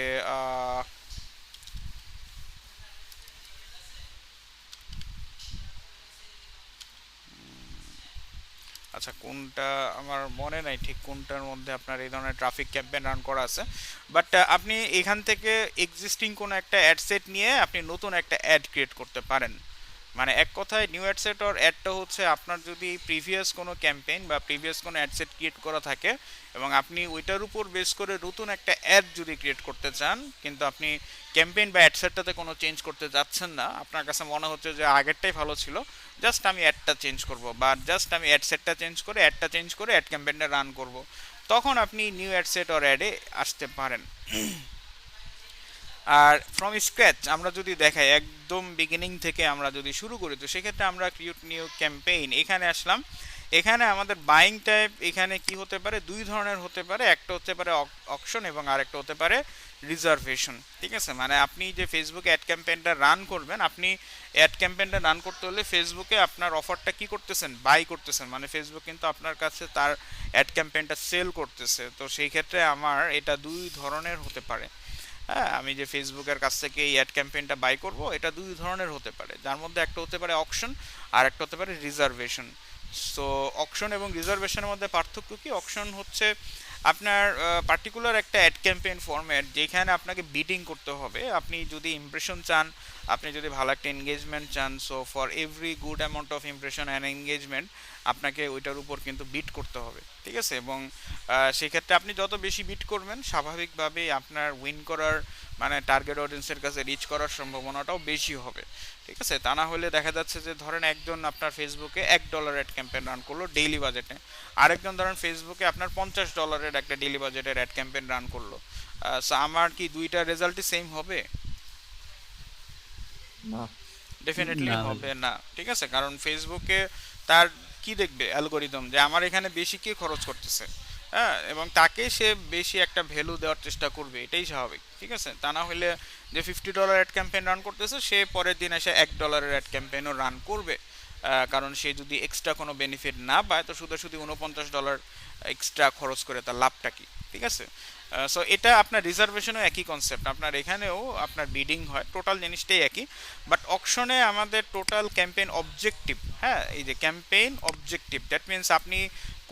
আচ্ছা কোনটা আমার মনে নাই ঠিক কোনটার মধ্যে আপনার এই ধরনের ট্রাফিক ক্যাম্পেইন রান করা আছে, বাট আপনি এখান থেকে এক্সিস্টিং কোনো একটা অ্যাড সেট নিয়ে আপনি নতুন একটা অ্যাড ক্রিয়েট করতে পারেন। মানে এক কথায় নিউ অ্যাড সেট অর অ্যাডটা হচ্ছে আপনার যদি প্রিভিয়াস কোনো ক্যাম্পেইন বা প্রিভিয়াস কোনো অ্যাড সেট ক্রিয়েট করা থাকে এবং আপনি ওইটার উপর বেস করে নতুন একটা অ্যাড যদি ক্রিয়েট করতে চান, কিন্তু আপনি ক্যাম্পেইন বা অ্যাড সেটটাতে কোনো চেঞ্জ করতে যাচ্ছেন না, আপনার কাছে মনে হচ্ছে যে আগেরটাই ভালো ছিল, জাস্ট আমি অ্যাডটা চেঞ্জ করব, বা জাস্ট আমি অ্যাড সেটটা চেঞ্জ করে অ্যাডটা চেঞ্জ করে অ্যাড ক্যাম্পেইনটা রান করব, তখন আপনি নিউ অ্যাড সেট অর অ্যাডে আসতে পারেন। আর ফ্রম স্ক্র্যাচ আমরা যদি দেখাই একদম বিগিনিং থেকে আমরা যদি শুরু করি, তো সেক্ষেত্রে আমরা ক্রিয়েট নিউ ক্যাম্পেইন এখানে আসলাম। এখানে আমাদের বাইং টাইপ এখানে কি হতে পারে, দুই ধরনের হতে পারে, একটা হতে পারে অকশন এবং আরেকটা হতে পারে রিজার্ভেশন। ঠিক আছে, মানে আপনি যে ফেসবুকে অ্যাড ক্যাম্পেইনটা রান করবেন, আপনি অ্যাড ক্যাম্পেইনটা রান করতে হলে ফেসবুকে আপনার অফারটা কি করতেছেন, বাই করতেছেন, মানে ফেসবুক কিন্তু আপনার কাছে তার অ্যাড ক্যাম্পেইনটা সেল করতেছে। তো সেই ক্ষেত্রে আমার এটা দুই ধরনের হতে পারে। হ্যাঁ, আমি যে ফেসবুকের কাছ থেকে এই অ্যাড ক্যাম্পেইনটা বাই করব, এটা দুই ধরনের হতে পারে, যার মধ্যে একটা হতে পারে অকশন আর একটা হতে পারে রিজার্ভেশন। সো অকশন এবং রিজার্ভেশনের মধ্যে পার্থক্য কি, অকশন হচ্ছে আপনার পার্টিকুলার একটা অ্যাড ক্যাম্পেইন ফরম্যাট যেখানে আপনাকে বিডিং করতে হবে, আপনি যদি ইমপ্রেশন চান, আপনি যদি ভালো একটা এনগেজমেন্ট চান, so for every good amount of impression and engagement আপনাকে ওইটার উপর কিন্তু বিট করতে হবে। ঠিক আছে, এবং সেক্ষেত্রে আপনি যত বেশি বিট করবেন স্বাভাবিকভাবেই আপনার উইন করার মানে টার্গেট অডিয়েন্সের কাছে রিচ করার সম্ভাবনাটাও বেশি হবে। ঠিক আছে, তা না হলে দেখা যাচ্ছে যে ধরেন একজন আপনার ফেসবুকে $1 অ্যাড ক্যাম্পেইন রান করলো ডেইলি বাজেটে, আরেকজন ধরেন ফেসবুকে আপনার $50 একটা ডেইলি বাজেটের অ্যাড ক্যাম্পেইন রান করলো, সো আমার কি দুইটা রেজাল্টই সেম হবে? না। ডেফিনেটলি না হবে না। ঠিক আছে, কারণ ফেসবুকে তার কি দেখবে অ্যালগোরিদম যে আমার এখানে বেশি কে খরচ করতেছে, হ্যাঁ, এবং তাকে সে বেশি একটা ভ্যালু দেওয়ার চেষ্টা করবে, এটাই স্বাভাবিক, ঠিক আছে? তা না হলে যে $50 অ্যাড ক্যাম্পেইন রান করতেছে সে পরের দিন এসে $1 অ্যাড ক্যাম্পেইনও রান করবে, কারণ সে যদি এক্সট্রা কোনো বেনিফিট না পায় তো শুধু শুধু $49 এক্সট্রা খরচ করে তার লাভটা কি, ঠিক আছে? সো এটা আপনার রিজার্ভেশনও একই কনসেপ্ট, আপনার এখানেও আপনার বিডিং হয়, টোটাল জিনিসটাই একই, বাট অকশনে আমাদের টোটাল ক্যাম্পেইন অবজেক্টিভ, হ্যাঁ, এই যে ক্যাম্পেইন অবজেক্টিভ, দ্যাট মিনস আপনি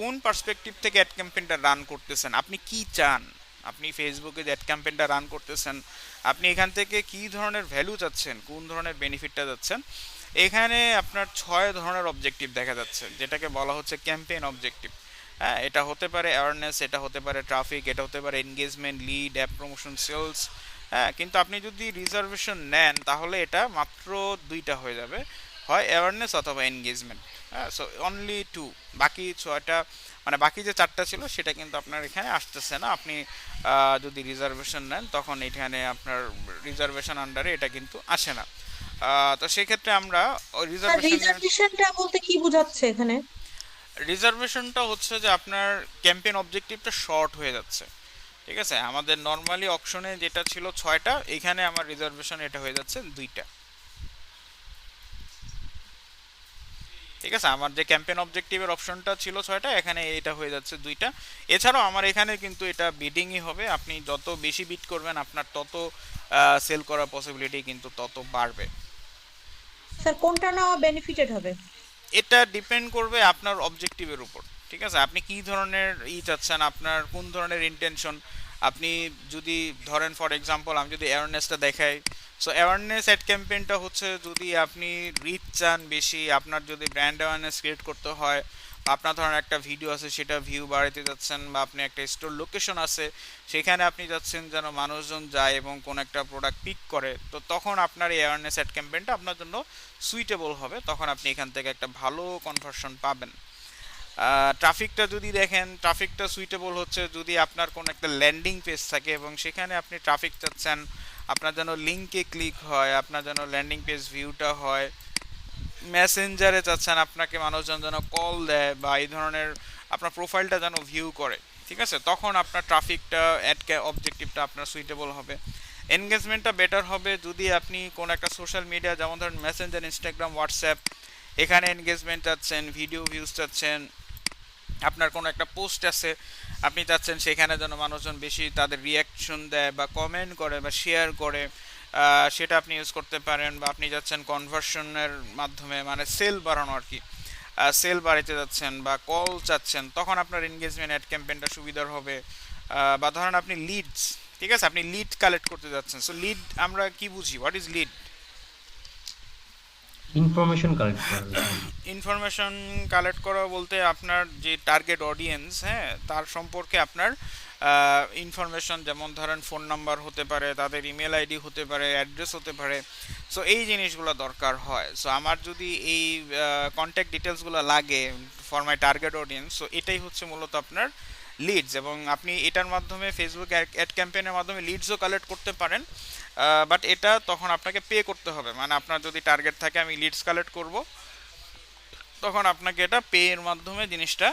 কোন পার্সপেক্টিভ থেকে অ্যাড ক্যাম্পেইনটা রান করতেছেন, আপনি কি চান, আপনি ফেসবুকে যে অ্যাড ক্যাম্পেইনটা রান করতেছেন আপনি এখান থেকে কি ধরনের ভ্যালু চাচ্ছেন, কোন ধরনের বেনিফিটটা যাচ্ছেন, এখানে আপনার 6 ধরনের অবজেক্টিভ দেখা যাচ্ছে, যেটাকে বলা হচ্ছে ক্যাম্পেইন অবজেক্টিভ। হ্যাঁ, এটা হতে পারে অ্যাওয়ারনেস, এটা হতে পারে ট্রাফিক, এটা হতে পারে engagement, lead, app promotion, sales. হ্যাঁ, কিন্তু আপনি যদি রিজার্ভেশন নেন তাহলে এটা মাত্র 2টা হয়ে যাবে, হয় অ্যাওয়ারনেস অথবা এনগেজমেন্ট। হ্যাঁ, সো অনলি 2, বাকি 6টা মানে বাকি যে 4টা ছিল সেটা কিন্তু আপনার এখানে আসতেছে না। আপনি যদি রিজার্ভেশন নেন তখন এখানে আপনার রিজার্ভেশন আন্ডারে এটা কিন্তু আসে না। তো সেক্ষেত্রে আমরা রিজার্ভেশনের রিজার্ভেশনটা বলতে কি বোঝাচ্ছে এখানে? রিজার্ভেশনটা হচ্ছে যে আপনার ক্যাম্পেইন অবজেক্টিভটা শর্ট হয়ে যাচ্ছে, ঠিক আছে? আমাদের নর্মালি অপশনে যেটা ছিল 6টা, এখানে আমার রিজার্ভেশন এটা হয়ে যাচ্ছে 2টা, ঠিক আছে? আমার যে ক্যাম্পেইন অবজেক্টিভের অপশনটা ছিল 6টা, এখানে এটা হয়ে যাচ্ছে 2টা। এছাড়াও আমার এখানে কিন্তু এটা বিডিংই হবে, আপনি যত বেশি বিট করবেন আপনার তত সেল করার পসিবিলিটি কিন্তু তত বাড়বে। স্যার কোনটা নেওয়া বেনিফিটেড হবে? এটা ডিপেন্ড করবে আপনার অবজেক্টিভের উপর, ঠিক আছে? আপনি কি ধরনের চাচ্ছেন, আপনার কোন ধরনের ইন্টেনশন। আপনি যদি ধরেন ফর এক্সাম্পল আমি যদি অ্যাওয়ারনেসটা দেখাই, সো অ্যাওয়ারনেস অ্যাড ক্যাম্পেইনটা হচ্ছে যদি আপনি রিচ চান বেশি, আপনার যদি ব্র্যান্ড অ্যাওয়ারনেস ক্রিয়েট করতে হয়, আপনার ধরেন একটা ভিডিও আছে সেটা ভিউ বাড়াতে যাচ্ছেন, বা আপনি একটা স্টোর লোকেশন আছে সেখানে আপনি যাচ্ছেন যেন মানুষজন যায় এবং কোন একটা প্রোডাক্ট পিক করে, তো তখন আপনার এই অ্যাওয়ারনেস অ্যাড ক্যাম্পেইনটা আপনার জন্য সুইটেবল হবে, তখন আপনি এখান থেকে একটা ভালো কনভার্সন পাবেন। ট্রাফিকটা যদি দেখেন, ট্রাফিকটা সুইটেবল হচ্ছে যদি আপনার কোনো একটা ল্যান্ডিং পেজ থাকে এবং সেখানে আপনি ট্রাফিক চাচ্ছেন, আপনার যেন লিঙ্কে ক্লিক হয়, আপনার যেন ল্যান্ডিং পেজ ভিউটা হয়, মেসেঞ্জারে চাচ্ছেন আপনাকে মানুষজন যেন কল দেয় বা এই ধরনের আপনার প্রোফাইলটা যেন ভিউ করে, ঠিক আছে? তখন আপনার ট্রাফিকটা অ্যাড অবজেক্টিভটা আপনার সুইটেবল হবে। এনগেজমেন্টটা বেটার হবে যদি আপনি কোনো একটা সোশ্যাল মিডিয়া যেমন ধরেন মেসেঞ্জার, ইনস্টাগ্রাম, হোয়াটসঅ্যাপ, এখানে এনগেজমেন্ট চাচ্ছেন, ভিডিও ভিউজ চাচ্ছেন, আপনার কোনো একটা পোস্ট আছে আপনি চাচ্ছেন সেখানে যেন মানুষজন বেশি তাদের রিয়াকশন দেয় বা কমেন্ট করে বা শেয়ার করে, সেটা আপনি ইউজ করতে পারেন। বা আপনি যাচ্ছেন কনভার্সনের মাধ্যমে মানে সেল বাড়ানো আর কি, সেল বাড়াতে যাচ্ছেন বা কল চাচ্ছেন, তখন আপনার এনগেজমেন্ট অ্যাড ক্যাম্পেইনটা সুবিধার হবে। বা ধরেন আপনি লিডস, ঠিক আছে, আপনি লিড কালেক্ট করতে যাচ্ছেন। সো লিড আমরা কি বুঝি, what is lead? Information collect করা হয়েছে। ইনফরমেশন কালেক্ট করা বলতে আপনার যে টার্গেট অডিয়েন্স, হ্যাঁ, তার সম্পর্কে আপনার ইনফরমেশন, যেমন ধরেন ফোন নাম্বার হতে পারে, তাদের ইমেল আইডি হতে পারে, অ্যাড্রেস হতে পারে, সো এই জিনিসগুলো দরকার হয়। সো আমার যদি এই কন্ট্যাক্ট ডিটেলসগুলো লাগে for my target audience, so এটাই হচ্ছে মূলত আপনার লিডস, এবং আপনি এটার মাধ্যমে ফেসবুক অ্যাড ক্যাম্পেইনের মাধ্যমে লিডসও কালেক্ট করতে পারেন, বাট এটা তখন আপনাকে পে করতে হবে। মানে আপনার যদি টার্গেট থাকে আমি লিডস কালেক্ট করব, তখন আপনাকে এটা পে এর মাধ্যমে জিনিসটা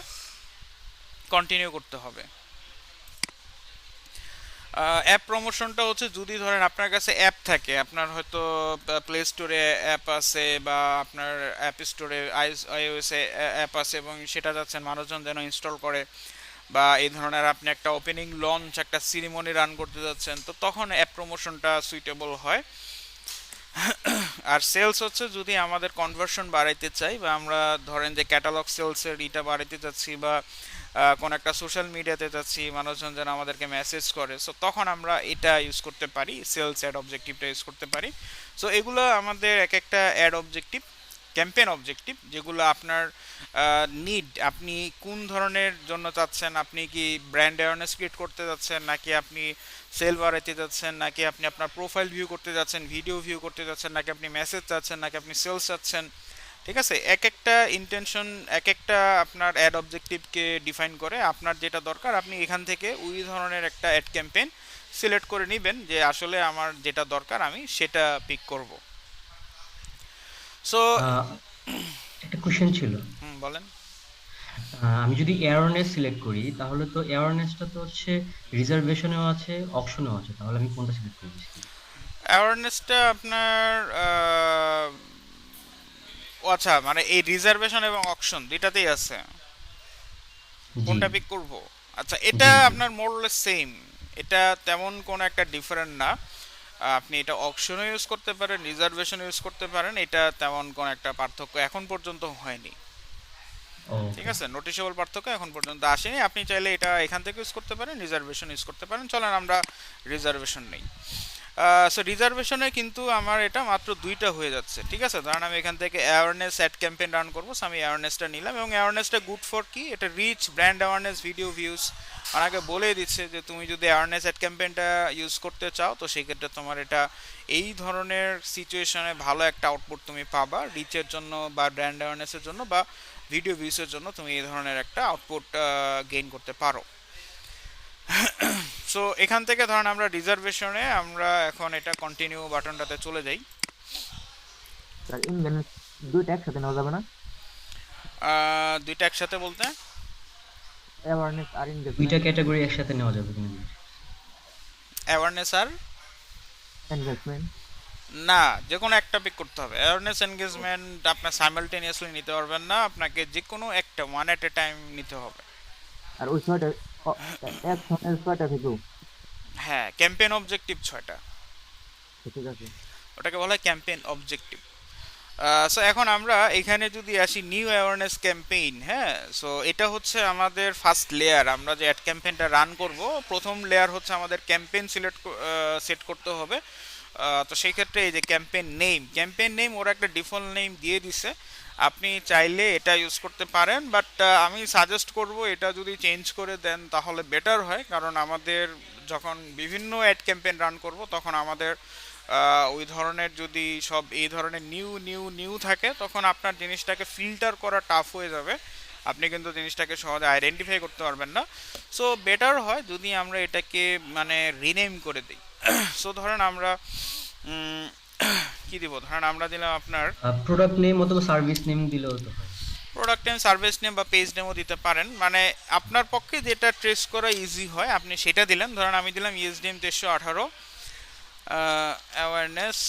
কন্টিনিউ করতে হবে। অ্যাপ প্রমোশনটা হচ্ছে যদি ধরেন আপনার কাছে অ্যাপ থাকে, আপনার হয়তো প্লে স্টোরে অ্যাপ আছে বা আপনার অ্যাপ স্টোরে iOS-এ অ্যাপ আছে এবং সেটা যাচ্ছেন মানুষজন যেন ইনস্টল করে, বা এই ধরনের আপনি একটা ওপেনিং লঞ্চ, একটা সিরিমনি রান করতে যাচ্ছেন, তো তখন অ্যাপ প্রমোশনটা সুইটেবল হয়। আর সেলস হচ্ছে যদি আমাদের কনভার্সন বাড়াইতে চাই বা আমরা ধরেন যে ক্যাটালগ সেলসের ইটা বাড়াইতে চাচ্ছি বা কোন একটা সোশ্যাল মিডিয়াতে যাচ্ছি, মানুষজন যেন আমাদেরকে মেসেজ করে, সো তখন আমরা এটা ইউজ করতে পারি, সেলস অ্যাড অবজেক্টিভটা ইউজ করতে পারি। সো এগুলো আমাদের এক একটা অ্যাড অবজেক্টিভ, ক্যাম্পেইন অবজেক্টিভ, যেগুলো আপনার নিড, আপনি কোন ধরনের জন্য চাচ্ছেন, আপনি কি ব্র্যান্ড অ্যাওয়ারনেস ক্রিয়েট করতে যাচ্ছেন, নাকি আপনি সেল বাড়াইতে যাচ্ছেন, নাকি আপনি আপনার প্রোফাইল ভিউ করতে যাচ্ছেন, ভিডিও ভিউ করতে যাচ্ছেন, নাকি আপনি মেসেজ চাচ্ছেন, নাকি আপনি সেলস চাচ্ছেন, ঠিক আছে? এক একটা ইন্টেনশন, এক একটা আপনার অ্যাড অবজেক্টিভকে ডিফাইন করে। আপনার যেটা দরকার আপনি এখান থেকে ওই ধরনের একটা অ্যাড ক্যাম্পেইন সিলেক্ট করে নেবেন যে আসলে আমার যেটা দরকার আমি সেটা পিক করব। সো একটা কোশ্চেন ছিল, বলেন। আমি যদি অ্যাওয়ারনেস সিলেক্ট করি তাহলে তো অ্যাওয়ারনেসটা তো হচ্ছে রিজার্ভেশনেও আছে, অপশনেও আছে, তাহলে আমি কোনটা সিলেক্ট করবো? অ্যাওয়ারনেসটা আপনার ও আচ্ছা, মানে এই রিজার্ভেশন এবং অকশন দুইটাতেই আছে, জি কোনটা পিক করব? আচ্ছা, এটা জি জি। আপনার মোরলেস সেম, এটা তেমন কোনো একটা ডিফারেন্ট না। আপনি এটা অকশনও ইউজ করতে পারেন, রিজার্ভেশন ইউজ করতে পারেন, এটা তেমন কোনো একটা পার্থক্য এখন পর্যন্ত হয়নি। ঠিক ওকে। আছে, নোটিশেবল পার্থক্য এখন পর্যন্ত আসেনি। আপনি চাইলে এটা এখান থেকে ইউজ করতে পারেন, রিজার্ভেশন ইউজ করতে পারেন। চলেন আমরা রিজার্ভেশন নেই। সো রিজার্ভেশনে কিন্তু আমার এটা মাত্র দুইটা হয়ে যাচ্ছে। ঠিক আছে, ধরেন আমি এখান থেকে অ্যাওয়ারনেস অ্যাড ক্যাম্পেইন রান করবো, সো আমি অ্যাওয়ারনেসটা নিলাম। এবং অ্যাওয়ারনেসটা গুড ফর কি, এটা reach, brand awareness, video views. আমাকে বলে দিচ্ছে যে তুমি যদি অ্যাওয়ারনেস অ্যাড ক্যাম্পেইনটা ইউজ করতে চাও, তো সেই ক্ষেত্রে তোমার এটা এই ধরনের সিচুয়েশনে ভালো একটা আউটপুট তুমি পাবা, রিচের জন্য বা ব্র্যান্ড অ্যাওয়ারনেসের জন্য বা ভিডিও ভিউসের জন্য তুমি এই ধরনের একটা আউটপুট গেইন করতে পারো। সো এখান থেকে ধরেন আমরা রিজার্ভেশনে আমরা এখন এটা কন্টিনিউ বাটনটাতে চলে যাই। স্যার ইঞ্জিন দুইটা একসাথে নেওয়া যাবে না? দুইটা একসাথে বলতে অ্যাওয়ারনেস আর দুইটা এনগেজমেন্ট। ক্যাটাগরি একসাথে নেওয়া যাবে কিনা? অ্যাওয়ারনেস আর এনগেজমেন্ট। না, যে কোনো একটা পিক করতে হবে। অ্যাওয়ারনেস এনগেজমেন্ট আপনার সাইমালটেনিয়াসলি নিতে পারবেন না, আপনাকে যে কোনো একটা ওয়ান এট এ টাইম নিতে হবে। আর ওই ছয়টা অ্যাকশনের ছয়টা থেকেও। হ্যাঁ, ক্যাম্পেইন অবজেক্টিভ 6টা, ঠিক আছে। ওটাকে বলা হয় ক্যাম্পেইন অবজেক্টিভ। সো এখন আমরা এখানে যদি আসি নিউ অ্যাওয়ারনেস ক্যাম্পেইন, হ্যাঁ, সো এটা হচ্ছে আমাদের ফার্স্ট লেয়ার। আমরা যে অ্যাড ক্যাম্পেইনটা রান করব, প্রথম লেয়ার হচ্ছে আমাদের ক্যাম্পেইন সেট করতে হবে। তো সেই ক্ষেত্রে এই যে ক্যাম্পেইন নেম ওরা একটা ডিফল্ট নেম দিয়ে দিছে, আপনি চাইলে এটা ইউজ করতে পারেন, বাট আমি সাজেস্ট করব এটা যদি চেঞ্জ করে দেন তাহলে বেটার হয়। কারণ আমাদের যখন বিভিন্ন অ্যাড ক্যাম্পেইন রান করব তখন আমাদের ওই ধরনের যদি সব এই ধরনের নিউ নিউ নিউ থাকে, তখন আপনার জিনিসটাকে ফিল্টার করা টাফ হয়ে যাবে, আপনি কিন্তু জিনিসটাকে সহজে আইডেন্টিফাই করতে পারবেন না। সো বেটার হয় যদি আমরা এটাকে মানে রিনেম করে দিই। সো ধরেন আমরা কি দিব, ধরেন আমরা দিলাম আপনার প্রোডাক্ট নেম অথবা সার্ভিস নেম দিলেও তো হয়। প্রোডাক্ট নেম, সার্ভিস নেম বা পেজ নেমও দিতে পারেন, মানে আপনার পক্ষে যেটা ট্রেস করা ইজি হয় আপনি সেটা দিলেন। ধরেন আমি দিলাম ইএসডিএম 1318 অ্যাওয়ারনেস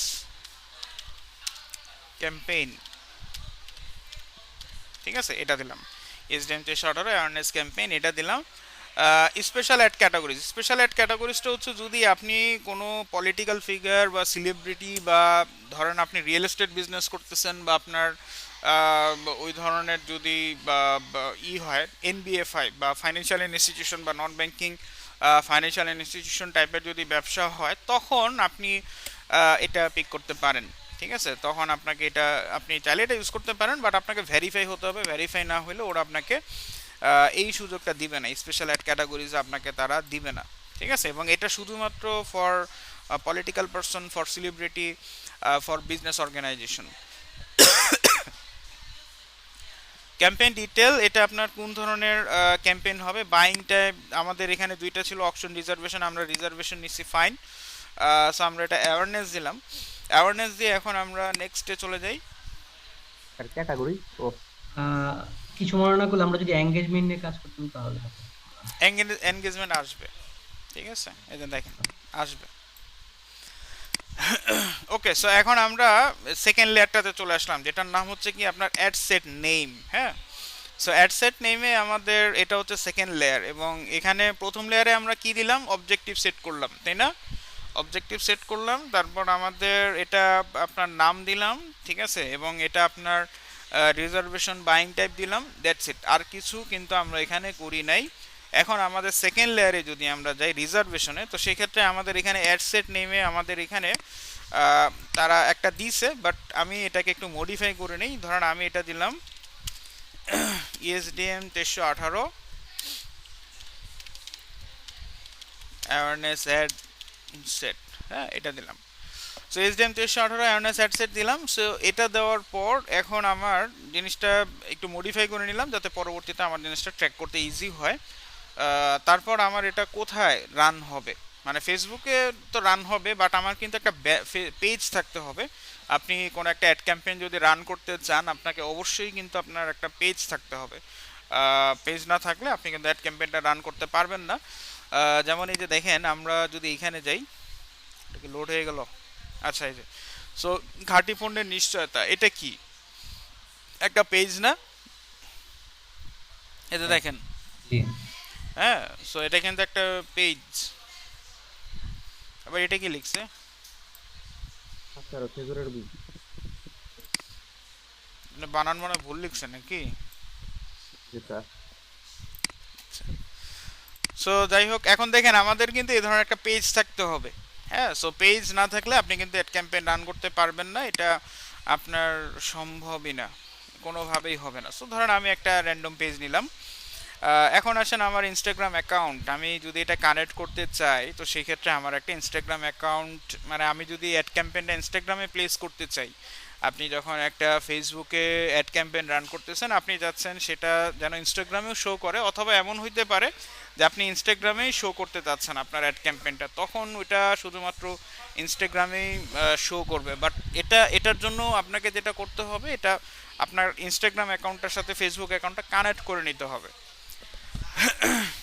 ক্যাম্পেইন। ঠিক আছে, এটা দিলাম ইএসডিএম 1318 অ্যাওয়ারনেস ক্যাম্পেইন, এটা দিলাম। স্পেশাল অ্যাড ক্যাটাগরিজটা হচ্ছে যদি আপনি কোনো পলিটিক্যাল ফিগার বা সেলিব্রিটি বা ধরেন আপনি রিয়েল এস্টেট বিজনেস করতেছেন বা আপনার ওই ধরনের যদি ই হয় এনবিএফআই বা ফাইন্যান্সিয়াল ইনস্টিটিউশন বা নন ব্যাংকিং ফাইন্যান্সিয়াল ইনস্টিটিউশন টাইপের যদি ব্যবসা হয়, তখন আপনি এটা পিক করতে পারেন। ঠিক আছে, তখন আপনাকে এটা আপনি চাইলে এটা ইউজ করতে পারেন, বাট আপনাকে ভেরিফাই হতে হবে। ভেরিফাই না হলে ওরা আপনাকে এই সুযোগটা দিবে না, স্পেশাল অ্যাড ক্যাটাগরিজ আপনাকে তারা দিবে না। ঠিক আছে, এবং এটা শুধুমাত্র for political person, for celebrity, for business organisation. Campaign detail, এটা আপনার কোন ধরনের ক্যাম্পেইন হবে। বাইং টাইপ আমাদের এখানে দুইটা ছিল, অপশন, রিজার্ভেশন। আমরা রিজার্ভেশন নিচ্ছি, ফাইন। সো আমরা এটা অ্যাওয়ারনেস দিলাম। অ্যাওয়ারনেস দিয়ে এখন আমরা নেক্সটে চলে যাই। আর ক্যাটাগরি ও আহ, কিছু মনে না করলে আমরা যদি এঙ্গেজমেন্ট নিয়ে কাজ করতাম তাহলে হতো। এনগেজমেন্ট আসবে, ঠিক আছে, এই যে দেখেন আসবে। ওকে, সো এখন আমরা সেকেন্ড লেয়ারটাতে চলে আসলাম, যেটার নাম হচ্ছে কি আপনার অ্যাড সেট নেম। হ্যাঁ, সো অ্যাড সেট নেমে আমাদের এটা হচ্ছে সেকেন্ড লেয়ার, এবং এখানে প্রথম লেয়ারে আমরা কি দিলাম, অবজেক্টিভ সেট করলাম, তাই না? অবজেক্টিভ সেট করলাম, তারপর আমাদের এটা আপনার নাম দিলাম, ঠিক আছে, এবং এটা আপনার রিজার্ভেশন বাইং টাইপ দিলাম, দ্যাটস ইট। আর কিছু কিন্তু আমরা এখানে করি নাই। এখন আমাদের সেকেন্ড লেয়ারে যদি আমরা যাই রিজার্ভেশনে, তো সেক্ষেত্রে আমাদের এখানে অ্যাড সেট নেমে আমাদের এখানে তারা একটা দিছে, বাট আমি এটাকে একটু মডিফাই করে নিই। ধরেন আমি এটা দিলাম ইএসডিএম 1318 অ্যাওয়ারনেস অ্যাড সেট। হ্যাঁ, এটা দিলাম। So SDM 1318 awareness ad set দিলাম। সো এটা দেওয়ার পর এখন আমার জিনিসটা একটু মডিফাই করে নিলাম যাতে পরবর্তীতে আমার জিনিসটা ট্র্যাক করতে ইজি হয়। তারপর আমার এটা কোথায় রান হবে, মানে ফেসবুকে তো রান হবে, বাট আমার কিন্তু একটা পেজ থাকতে হবে। আপনি কোনো একটা অ্যাড ক্যাম্পেইন যদি রান করতে চান, আপনাকে অবশ্যই কিন্তু আপনার একটা পেজ থাকতে হবে। পেজ না থাকলে আপনি কিন্তু অ্যাড ক্যাম্পেইনটা রান করতে পারবেন না। যেমন এই যে দেখেন, আমরা যদি এখানে যাই, এটা কি লোড হয়ে গেল? আচ্ছা, এই যে সো ঘাঁটি পণ্যের নিশ্চয়তা, এটা কি একটা পেজ না? এটা দেখেন, জি হ্যাঁ, সো এটা কিন্তু একটা পেজ। আবার এটা কি লিখছে? আচ্ছা, খেজুরের বীজ। মানে বানান মনে হয় ভুল লিখছে নাকি? যেটা সো যাই হোক, এখন দেখেন আমাদের কিন্তু এই ধরনের একটা পেজ থাকতে হবে। হ্যাঁ, সো পেজ না থাকলে আপনি কিন্তু অ্যাড ক্যাম্পেইন রান করতে পারবেন না, এটা আপনার সম্ভবই না, কোনোভাবেই হবে না। সো ধরেন আমি একটা র্যান্ডম পেজ নিলাম। এখন আসেন আমার ইনস্টাগ্রাম অ্যাকাউন্ট, আমি যদি এটা কানেক্ট করতে চাই তো সেই ক্ষেত্রে আমার একটা ইনস্টাগ্রাম অ্যাকাউন্ট, মানে আমি যদি অ্যাড ক্যাম্পেইনটা ইনস্টাগ্রামে প্লেস করতে চাই, আপনি যখন একটা ফেসবুকে অ্যাড ক্যাম্পেইন রান করতেছেন, আপনি যাচ্ছেন সেটা যেন ইনস্টাগ্রামেও শো করে, অথবা এমন হইতে পারে যে আপনি ইনস্টাগ্রামেই শো করতে চাচ্ছেন আপনার অ্যাড ক্যাম্পেইনটা, তখন ওইটা শুধুমাত্র ইনস্টাগ্রামেই শো করবে। বাট এটার জন্য আপনাকে যেটা করতে হবে, এটা আপনার ইনস্টাগ্রাম অ্যাকাউন্টটার সাথে ফেসবুক অ্যাকাউন্টটা কানেক্ট করে নিতে হবে।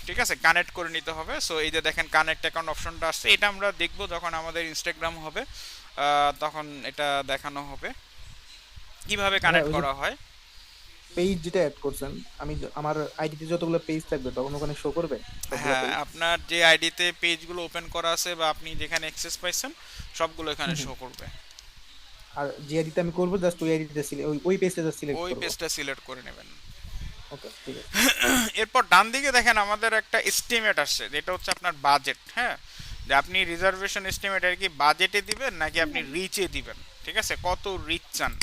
ঠিক আছে, কানেক্ট করে নিতে হবে। সো এই যে দেখেন কানেক্ট অ্যাকাউন্ট অপশনটা আসছে, এটা আমরা দেখব যখন আমাদের ইনস্টাগ্রাম হবে, তখন এটা দেখানো হবে কিভাবে কানেক্ট করা হয়। পেজ যেটা অ্যাড করছেন, আমার আইডিতে যতগুলো পেজ থাকবে তখন ওখানে শো করবে সবগুলো হ্যাঁ, পেজ। আপনার যে আইডিতে পেজগুলো ওপেন করা আছে বা আপনি যেখানে অ্যাক্সেস পাইছেন সবগুলো এখানে শো করবে। আর যে আইডিতে আমি করব জাস্ট ওই আইডিতে ওই পেজটা জাস্ট সিলেক্ট ওই করব। পেজটা সিলেক্ট করে নেবেন। ওকে, ঠিক আছে। এরপর ডান দিকে দেখেন আমাদের একটা এস্টিমেট আসছে, যেটা হচ্ছে আপনার বাজেট। হ্যাঁ, যে আপনি রিজার্ভেশন এস্টিমেট আর কি বাজেটে দিবেন নাকি আপনি রিচে দিবেন, ঠিক আছে, কত রিচ চান।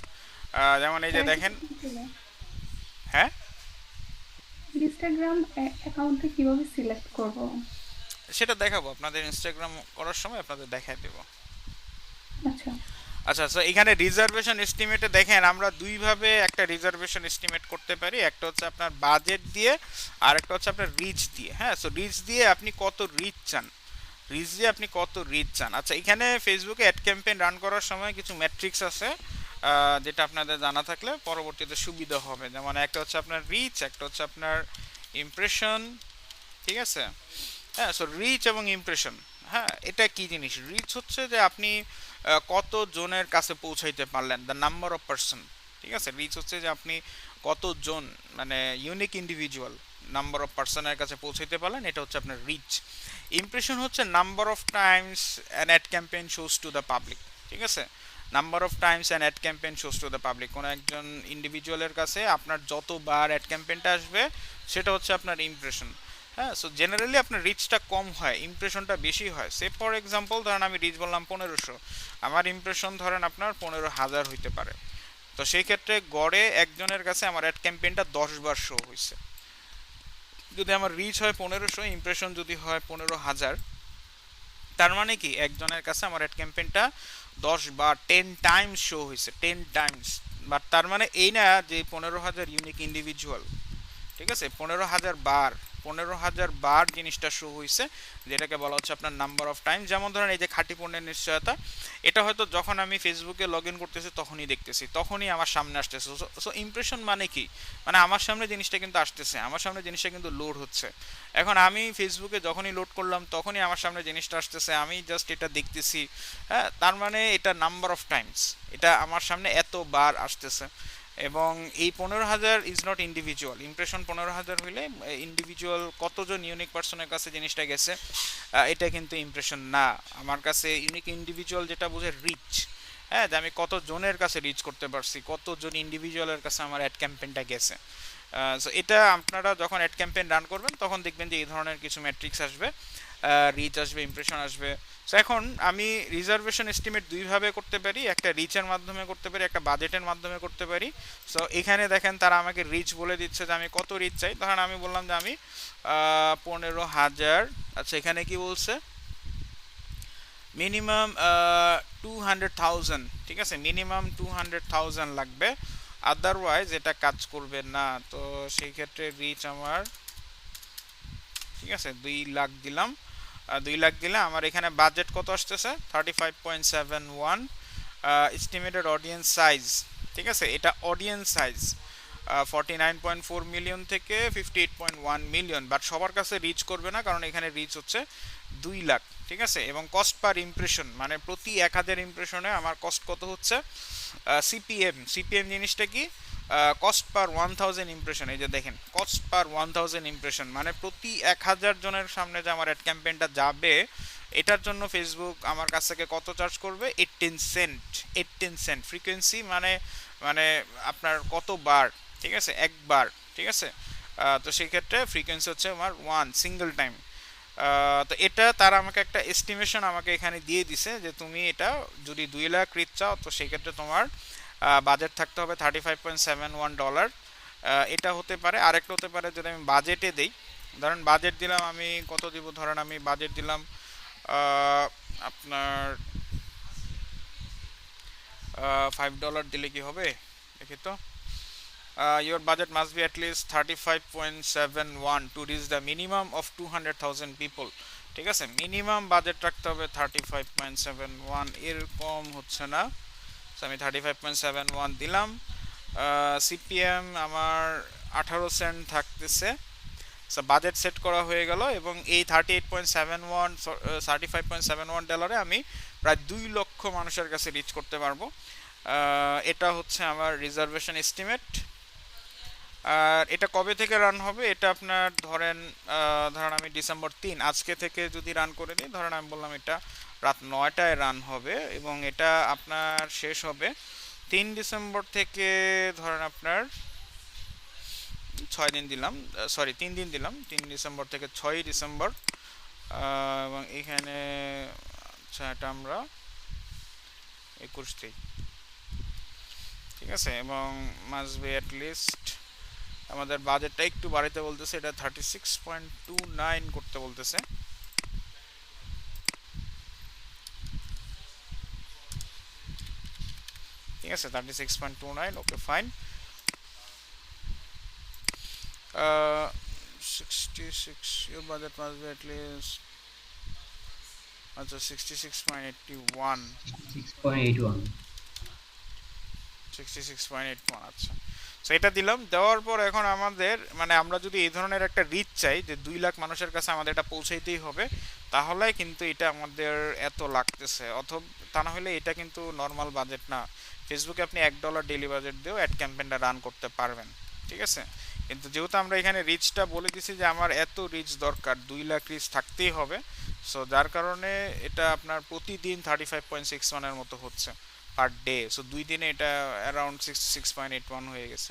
যেমন এই যে দেখেন, হ্যাঁ, ইনস্টাগ্রাম অ্যাকাউন্টে কিভাবে সিলেক্ট করব? সেটা দেখাবো আপনাদের ইনস্টাগ্রাম করার সময়, আপনাদের দেখাই দেবো। আচ্ছা, আচ্ছা, সো এখানে রিজার্ভেশন এস্টিমেটে দেখেন আমরা দুইভাবে একটা রিজার্ভেশন এস্টিমেট করতে পারি, একটা হচ্ছে আপনার বাজেট দিয়ে আর একটা হচ্ছে আপনার রিচ দিয়ে। হ্যাঁ, সো রিচ দিয়ে আপনি কত রিচ চান, রিচ দিয়ে আপনি কত রিচ চান। আচ্ছা, এখানে ফেসবুকে অ্যাড ক্যাম্পেইন রান করার সময় কিছু ম্যাট্রিক্স আছে, যেটা আপনাদের জানা থাকলে পরবর্তীতে সুবিধা হবে। যেমন একটা হচ্ছে আপনার রিচ, একটা হচ্ছে আপনার ইমপ্রেশন, ঠিক আছে। হ্যাঁ, সো রিচ এবং ইমপ্রেশন, হ্যাঁ, এটা কি জিনিস? রিচ হচ্ছে যে আপনি কত জনের কাছে পৌঁছাইতে পারলেন, দ্য নাম্বার অফ পার্সন, ঠিক আছে। রিচ হচ্ছে যে আপনি কতজন, মানে ইউনিক ইন্ডিভিজুয়াল নাম্বার অফ পার্সনের কাছে পৌঁছাইতে পারলেন, এটা হচ্ছে আপনার রিচ। ইমপ্রেশন হচ্ছে number of Times an ad campaign shows to the public, ঠিক আছে। Number of Times an ad campaign shows to the public, কোনো একজন ইন্ডিভিজুয়ালের কাছে আপনার যতবার অ্যাড ক্যাম্পেইনটা আসবে সেটা হচ্ছে আপনার ইমপ্রেশন। হ্যাঁ, সো জেনারেলি আপনার রিচটা কম হয়, ইমপ্রেশনটা বেশি হয়। সে ফর এক্সাম্পল ধরেন আমি রিচ বললাম 1500, আমার ইমপ্রেশন ধরেন আপনার 15,000 হইতে পারে। তো সেই ক্ষেত্রে গড়ে একজনের কাছে আমার অ্যাড ক্যাম্পেইনটা 10 বার শো হয়েছে। যদি আমার রিচ হয় 1500, ইমপ্রেশন যদি হয় 15,000, তার মানে কি একজনের কাছে আমার অ্যাড ক্যাম্পেইনটা 10 বার 10 টাইমস শো হয়েছে, 10 টাইমস। বাট তার মানে এই না যে 15,000 ইউনিক ইন্ডিভিজুয়াল, ঠিক আছে, 15,000 বার জিনিসটা শো হয়েছে, যেটাকে বলা হচ্ছে আপনার নাম্বার অফ টাইম। যেমন ধরেন এই যে খাঁটি পণ্যের নিশ্চয়তা, এটা হয়তো যখন আমি ফেসবুকে লগ ইন করতেছি তখনই দেখতেছি, তখনই আমার সামনে আসতেছে। সো ইমপ্রেশন মানে কি, মানে আমার সামনে জিনিসটা কিন্তু আসতেছে, আমার সামনে জিনিসটা কিন্তু লোড হচ্ছে। এখন আমি ফেসবুকে যখনই লোড করলাম তখনই আমার সামনে জিনিসটা আসতেছে, আমি জাস্ট এটা দেখতেছি। হ্যাঁ, তার মানে এটা নাম্বার অফ টাইমস, এটা আমার সামনে এতবার আসতেছে। এবং এই 15,000 ইজ নট ইন্ডিভিজুয়াল। ইমপ্রেশন 15,000 হইলে ইন্ডিভিজুয়াল কতজন ইউনিক পার্সনের কাছে জিনিসটা গেছে, এটা কিন্তু ইমপ্রেশন না। আমার কাছে ইউনিক ইন্ডিভিজুয়াল যেটা বোঝে রিচ, হ্যাঁ, যে আমি কত জনের কাছে রিচ করতে পারছি, কতজন ইন্ডিভিজুয়ালের কাছে আমার অ্যাড ক্যাম্পেইনটা গেছে। সো এটা আপনারা যখন অ্যাড ক্যাম্পেইন রান করবেন তখন দেখবেন যে এই ধরনের কিছু ম্যাট্রিক্স আসবে, রিচ আসবে, ইমপ্রেশন আসবে। সো এখন আমি রিজার্ভেশন এস্টিমেট দুইভাবে করতে পারি, একটা রিচের মাধ্যমে করতে পারি, একটা বাজেটের মাধ্যমে করতে পারি। সো এখানে দেখেন তারা আমাকে রিচ বলে দিচ্ছে যে আমি কত রিচ চাই। ধরেন আমি বললাম যে আমি 15,000, আচ্ছা এখানে কি বলছে, মিনিমাম 200,000, ঠিক আছে, মিনিমাম 200,000 লাগবে, আদারওয়াইজ এটা কাজ করবে না। তো সেই ক্ষেত্রে রিচ আমার, ঠিক আছে, 2 লাখ দিলাম। 2 লাখ দিলে আমার এখানে বাজেট কত আসতেছে, 35.71। এস্টিমেটেড অডিয়েন্স সাইজ, ঠিক আছে, এটা অডিয়েন্স সাইজ। 49.4 মিলিয়ন থেকে 58.1 মিলিয়ন, বাট সবার কাছে রিচ করবে না, কারণ এখানে রিচ হচ্ছে 2 লাখ, ঠিক আছে। এবং কস্ট পার ইমপ্রেশন, মানে প্রতি 1000 ইমপ্রেশনে আমার কস্ট কত হচ্ছে, সিপিএম জিনিসটা কি, কস্ট পার 1000 ইমপ্রেশন। এই যে দেখেন, কস্ট পার 1000 ইমপ্রেশন, মানে প্রতি 1000 জনের সামনে যে আমার অ্যাড ক্যাম্পেইনটা যাবে, এটার জন্য ফেসবুক আমার কাছ থেকে কত চার্জ করবে, 18 সেন্ট। 18 সেন্ট ফ্রিকোয়েন্সি, মানে মানে আপনার কতবার, ঠিক আছে, একবার, ঠিক আছে। তো সেই ক্ষেত্রে ফ্রিকোয়েন্সি হচ্ছে আমার 1 সিঙ্গেল টাইম। তো এটা তারা আমাকে একটা এস্টিমেশন আমাকে এখানে দিয়ে দিছে যে তুমি এটা যদি 2 লাখ রিচ চাও, তো সেই ক্ষেত্রে তোমার বাজেট থাকতে হবে $35.71। এটা হতে পারে, আরেকটা হতে পারে যদি আমি বাজেটে দেই, ধরেন বাজেট দিলাম আমি কত দিব, ধরেন আমি বাজেট দিলাম আপনার $5 দিলে কি হবে দেখি তো। Your budget must be at least 35.71 to reach the minimum of 200,000 people, ঠিক আছে। মিনিমাম বাজেট রাখতে হবে 35.71, এর কম হচ্ছে না। আমি 35.71 দিলাম। সিপিএম আমার 18 সেন্ট থাকতেছে। বাজেট সেট করা হয়ে গেল, এবং এই $35.71 আমি প্রায় 2 লক্ষ মানুষের কাছে রিচ করতে পারবো। এটা হচ্ছে আমার রিজার্ভেশন এস্টিমেট। আর এটা কবে থেকে রান হবে, এটা আপনার ধরেন আমি ডিসেম্বর 3 আজকে থেকে যদি রান করে দিই, ধরেন আমি বললাম এটা রাত 9টায় রান হবে, এবং এটা আপনার শেষ হবে 3 ডিসেম্বর থেকে, ধরেন আপনার 6 দিন দিলাম, সরি 3 দিন দিলাম, 3 ডিসেম্বর থেকে 6 ডিসেম্বর। এবং এখানে আচ্ছা এটা আমরা 21 দিই, ঠিক আছে। এবং মাস্ট বি অ্যাট লিস্ট, আমাদের বাজেটটা একটু বাড়াইতে বলতেছে, এটা 36.29 করতে বলতেছে। ঠিক আছে, 36.29, okay fine. 66, your budget must be at least, আচ্ছা 66.81, 6.81। 66.81, আচ্ছা। সো এটা দিলাম, দেওয়ার পর এখন আমাদের মানে আমরা যদি এই ধরনের একটা রিচ চাই যে 2 লাখ মানুষের কাছে আমাদের এটা পৌঁছাইতেই হবে, তাহলে কিন্তু এটা আমাদের এত লাগতেছে, অথবা তা না হলে এটা কিন্তু নর্মাল বাজেট না। ফেসবুকে আপনি $1 ডেইলি বাজেট দিয়েও অ্যাড ক্যাম্পেইনটা রান করতে পারবেন, ঠিক আছে। কিন্তু যেহেতু আমরা এখানে রিচটা বলে দিছি যে আমার এত রিচ দরকার, 2 লাখ রিচ থাকতেই হবে, সো যার কারণে এটা আপনার প্রতিদিন 35.61 এর মতো হচ্ছে পার ডে। সো 2 দিনে এটা অ্যারাউন্ড 66.81 হয়ে গেছে।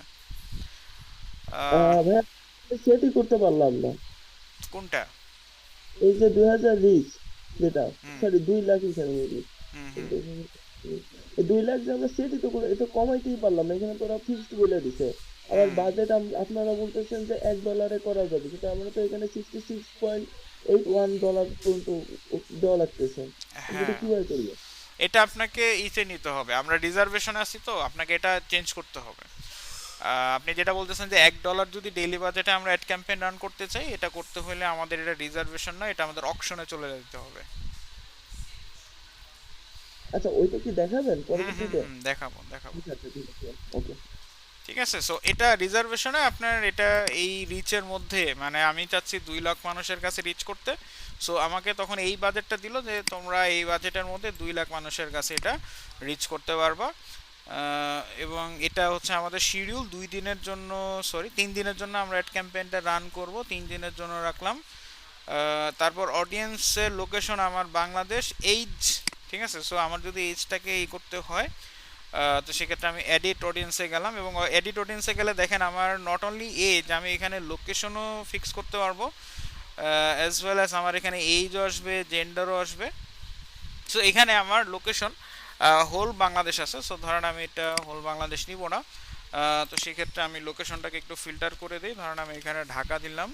ভাইয়া সেটই করতে পারলাম না। কোনটা? এই যে 2000 রিচ, যেটা হুম সরি 2 লাখ হিসাবে নিবি, হুম হুম এই 2 লাখ যে আমরা সেটই তো করে, এটা কমাইতেই পারলাম না। এখানে তো ওরা ফিক্সড বলে দিছে, আবার হুম। বাজেট আপনারা বলতেছেন যে $1 করা যাবে, কিন্তু আমরা তো এখানে $66.81 পর্যন্ত দেওয়া লাগতেছে। কিন্তু এটা হ্যাঁ, কিভাবে করবো? এটা আপনাকে ইতে নিতে হবে, আমরা রিজার্ভেশনে আছি তো আপনাকে এটা চেঞ্জ করতে হবে। আপনি যেটা বলতেছেন যে $1 যদি ডেইলি বাজেটে আমরা অ্যাড ক্যাম্পেইন রান করতে চাই, এটা করতে হলে আমাদের এটা রিজার্ভেশন না, এটা আমাদের অকশনে চলে যেতে হবে। আচ্ছা, ওইটা কি দেখাবেন হুম হুম পরবর্তীতে? হুম, দেখাবো দেখাবো। ঠিক আছে, ঠিক আছে, ওকে। ঠিক আছে, সো এটা রিজার্ভেশনে আপনার এটা এই রিচের মধ্যে, মানে আমি চাচ্ছি 2 লাখ মানুষের কাছে রিচ করতে, সো আমাকে তখন এই বাজেটটা দিল যে তোমরা এই বাজেটের মধ্যে 2 লাখ মানুষের কাছে এটা রিচ করতে পারবা। এবং এটা হচ্ছে আমাদের শিডিউল 2 দিনের জন্য, সরি 3 দিনের জন্য আমরা অ্যাড ক্যাম্পেইনটা রান করব, 3 দিনের জন্য রাখলাম। তারপর অডিয়েন্সের লোকেশন আমার বাংলাদেশ, এইজ, ঠিক আছে। সো আমার যদি এইজটাকে এই করতে হয়, তো সেক্ষেত্রে আমি এডিট অডিয়েন্সে গেলাম, এবং এডিট অডিয়েন্সে গেলে দেখেন আমার নট অনলি এজ, আমি এখানে লোকেশনও ফিক্স করতে পারবো, অ্যাজ ওয়েল অ্যাজ আমার এখানে এইজও আসবে, জেন্ডারও আসবে। সো এখানে আমার লোকেশন হোল বাংলাদেশ আছে, সো ধরেন আমি এটা হোল বাংলাদেশ নিব না। তো সেক্ষেত্রে আমি লোকেশনটাকে একটু ফিল্টার করে দিই, ধরেন আমি এখানে ঢাকা দিলাম।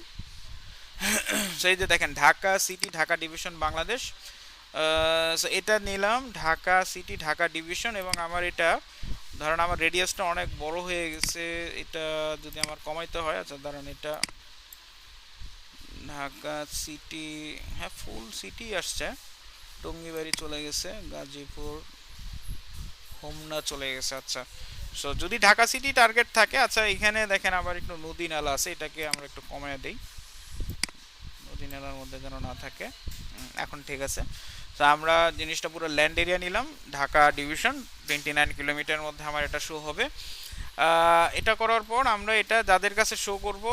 সেই যে দেখেন Dhaka city, Dhaka division, Bangladesh. So এটা নিলাম ঢাকা সিটি, ঢাকা ডিভিশন, এবং আমার এটা ধরেন আমার রেডিয়াসটা অনেক বড় হয়ে গেছে, এটা যদি আমার কমাইতে হয়, আচ্ছা ধরেন এটা ঢাকা সিটি, হ্যাঁ ফুল সিটি আসছে, টঙ্গিবাড়ি চলে গেছে, গাজীপুর, হোমনা চলে গেছে, আচ্ছা সো যদি ঢাকা সিটি টার্গেট থাকে, আচ্ছা এখানে দেখেন আবার একটু নদী নালা আছে, এটাকে আমরা একটু কমায় দেই, নদী নালার মধ্যে যেন না থাকে। এখন ঠিক আছে। তো আমরা জিনিসটা পুরো ল্যান্ড এরিয়া নিলাম, ঢাকা ডিভিশন 29 কিলোমিটার মধ্যে আমার এটা শো হবে। এটা করার পর আমরা এটা যাদের কাছে শো করব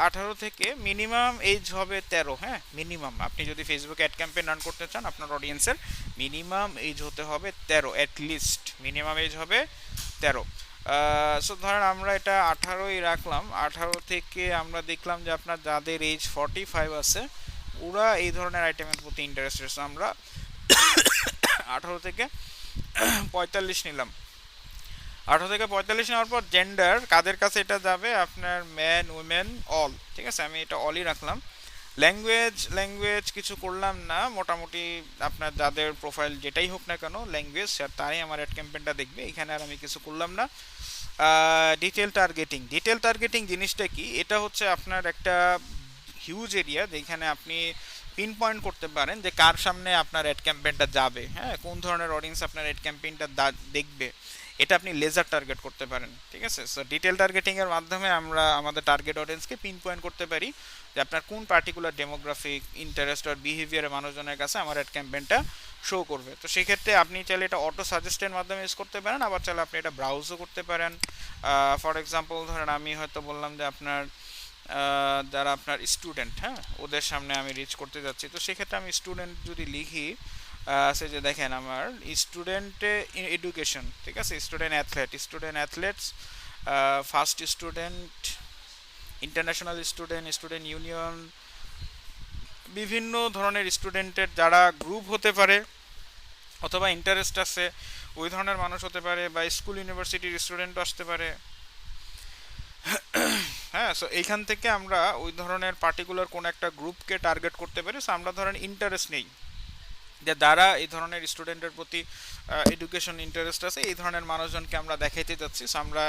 18 থেকে মিনিমাম এজ হবে 13। হ্যাঁ, মিনিমাম আপনি যদি ফেসবুক অ্যাড ক্যাম্পেইন রান করতে চান আপনার অডিয়েন্সের মিনিমাম এজ হতে হবে 13, অ্যাটলিস্ট মিনিমাম এজ হবে 13। সো ধরেন আমরা এটা 18ই রাখলাম। 18 থেকে আমরা দেখলাম যে আপনার যাদের এজ 45 আছে ওরা এই ধরনের আইটেমের প্রতি ইন্টারেস্টেড, আমরা 18 থেকে 45 নিলাম। 18 থেকে 45 নেওয়ার পর জেন্ডার কাদের কাছে এটা যাবে, আপনার ম্যান উইমেন অল, ঠিক আছে, আমি এটা অলই রাখলাম। ল্যাঙ্গুয়েজ কিছু করলাম না, মোটামুটি আপনার যাদের প্রোফাইল যেটাই হোক না কেন ল্যাঙ্গুয়েজ তারাই আমার অ্যাড ক্যাম্পেইনটা দেখবে, এখানে আর আমি কিছু করলাম না। ডিটেল টার্গেটিং জিনিসটা কি, এটা হচ্ছে আপনার একটা হিউজ এরিয়া যেখানে আপনি পিন পয়েন্ট করতে পারেন যে কার সামনে আপনার অ্যাড ক্যাম্পেইনটা যাবে, হ্যাঁ, কোন ধরনের অডিয়েন্স আপনার অ্যাড ক্যাম্পেইনটা দেখবে, এটা আপনি লেজার টার্গেট করতে পারেন, ঠিক আছে। সো ডিটেল টার্গেটিং এর মাধ্যমে আমরা আমাদের টার্গেট অডিয়েন্সকে পিন পয়েন্ট করতে পারি যে আপনার কোন পার্টিকুলার ডেমোগ্রাফিক ইন্টারেস্ট আর বিহেভিয়ারের মানুষজনের কাছে আমার অ্যাড ক্যাম্পেইনটা শো করবে। তো সেক্ষেত্রে আপনি চাইলে এটা অটো সাজেস্টের মাধ্যমে ইউজ করতে পারেন, আবার চাইলে আপনি এটা ব্রাউজও করতে পারেন। ফর এক্সাম্পল ধরেন আমি হয়তো বললাম যে আপনার যারা আপনার স্টুডেন্ট, হ্যাঁ, ওদের সামনে আমি রিচ করতে যাচ্ছি, তো সেক্ষেত্রে আমি স্টুডেন্ট যদি লিখি আছে যে দেখেন আমার স্টুডেন্টে এডুকেশন, ঠিক আছে, student athlete's, first student, international student union, বিভিন্ন ধরনের স্টুডেন্টের যারা গ্রুপ হতে পারে অথবা ইন্টারেস্ট আছে ওই ধরনের মানুষ হতে পারে, বা স্কুল ইউনিভার্সিটির স্টুডেন্টও আসতে পারে। হ্যাঁ, সো এইখান থেকে আমরা ওই ধরনের পার্টিকুলার কোন একটা গ্রুপকে টার্গেট করতে পারি। সো আমরা ধরেন ইন্টারেস্ট নেই যে যারা এই ধরনের স্টুডেন্টের প্রতি এডুকেশন ইন্টারেস্ট আছে এই ধরনের মানুষজনকে আমরা দেখাইতে যাচ্ছি। সো আমরা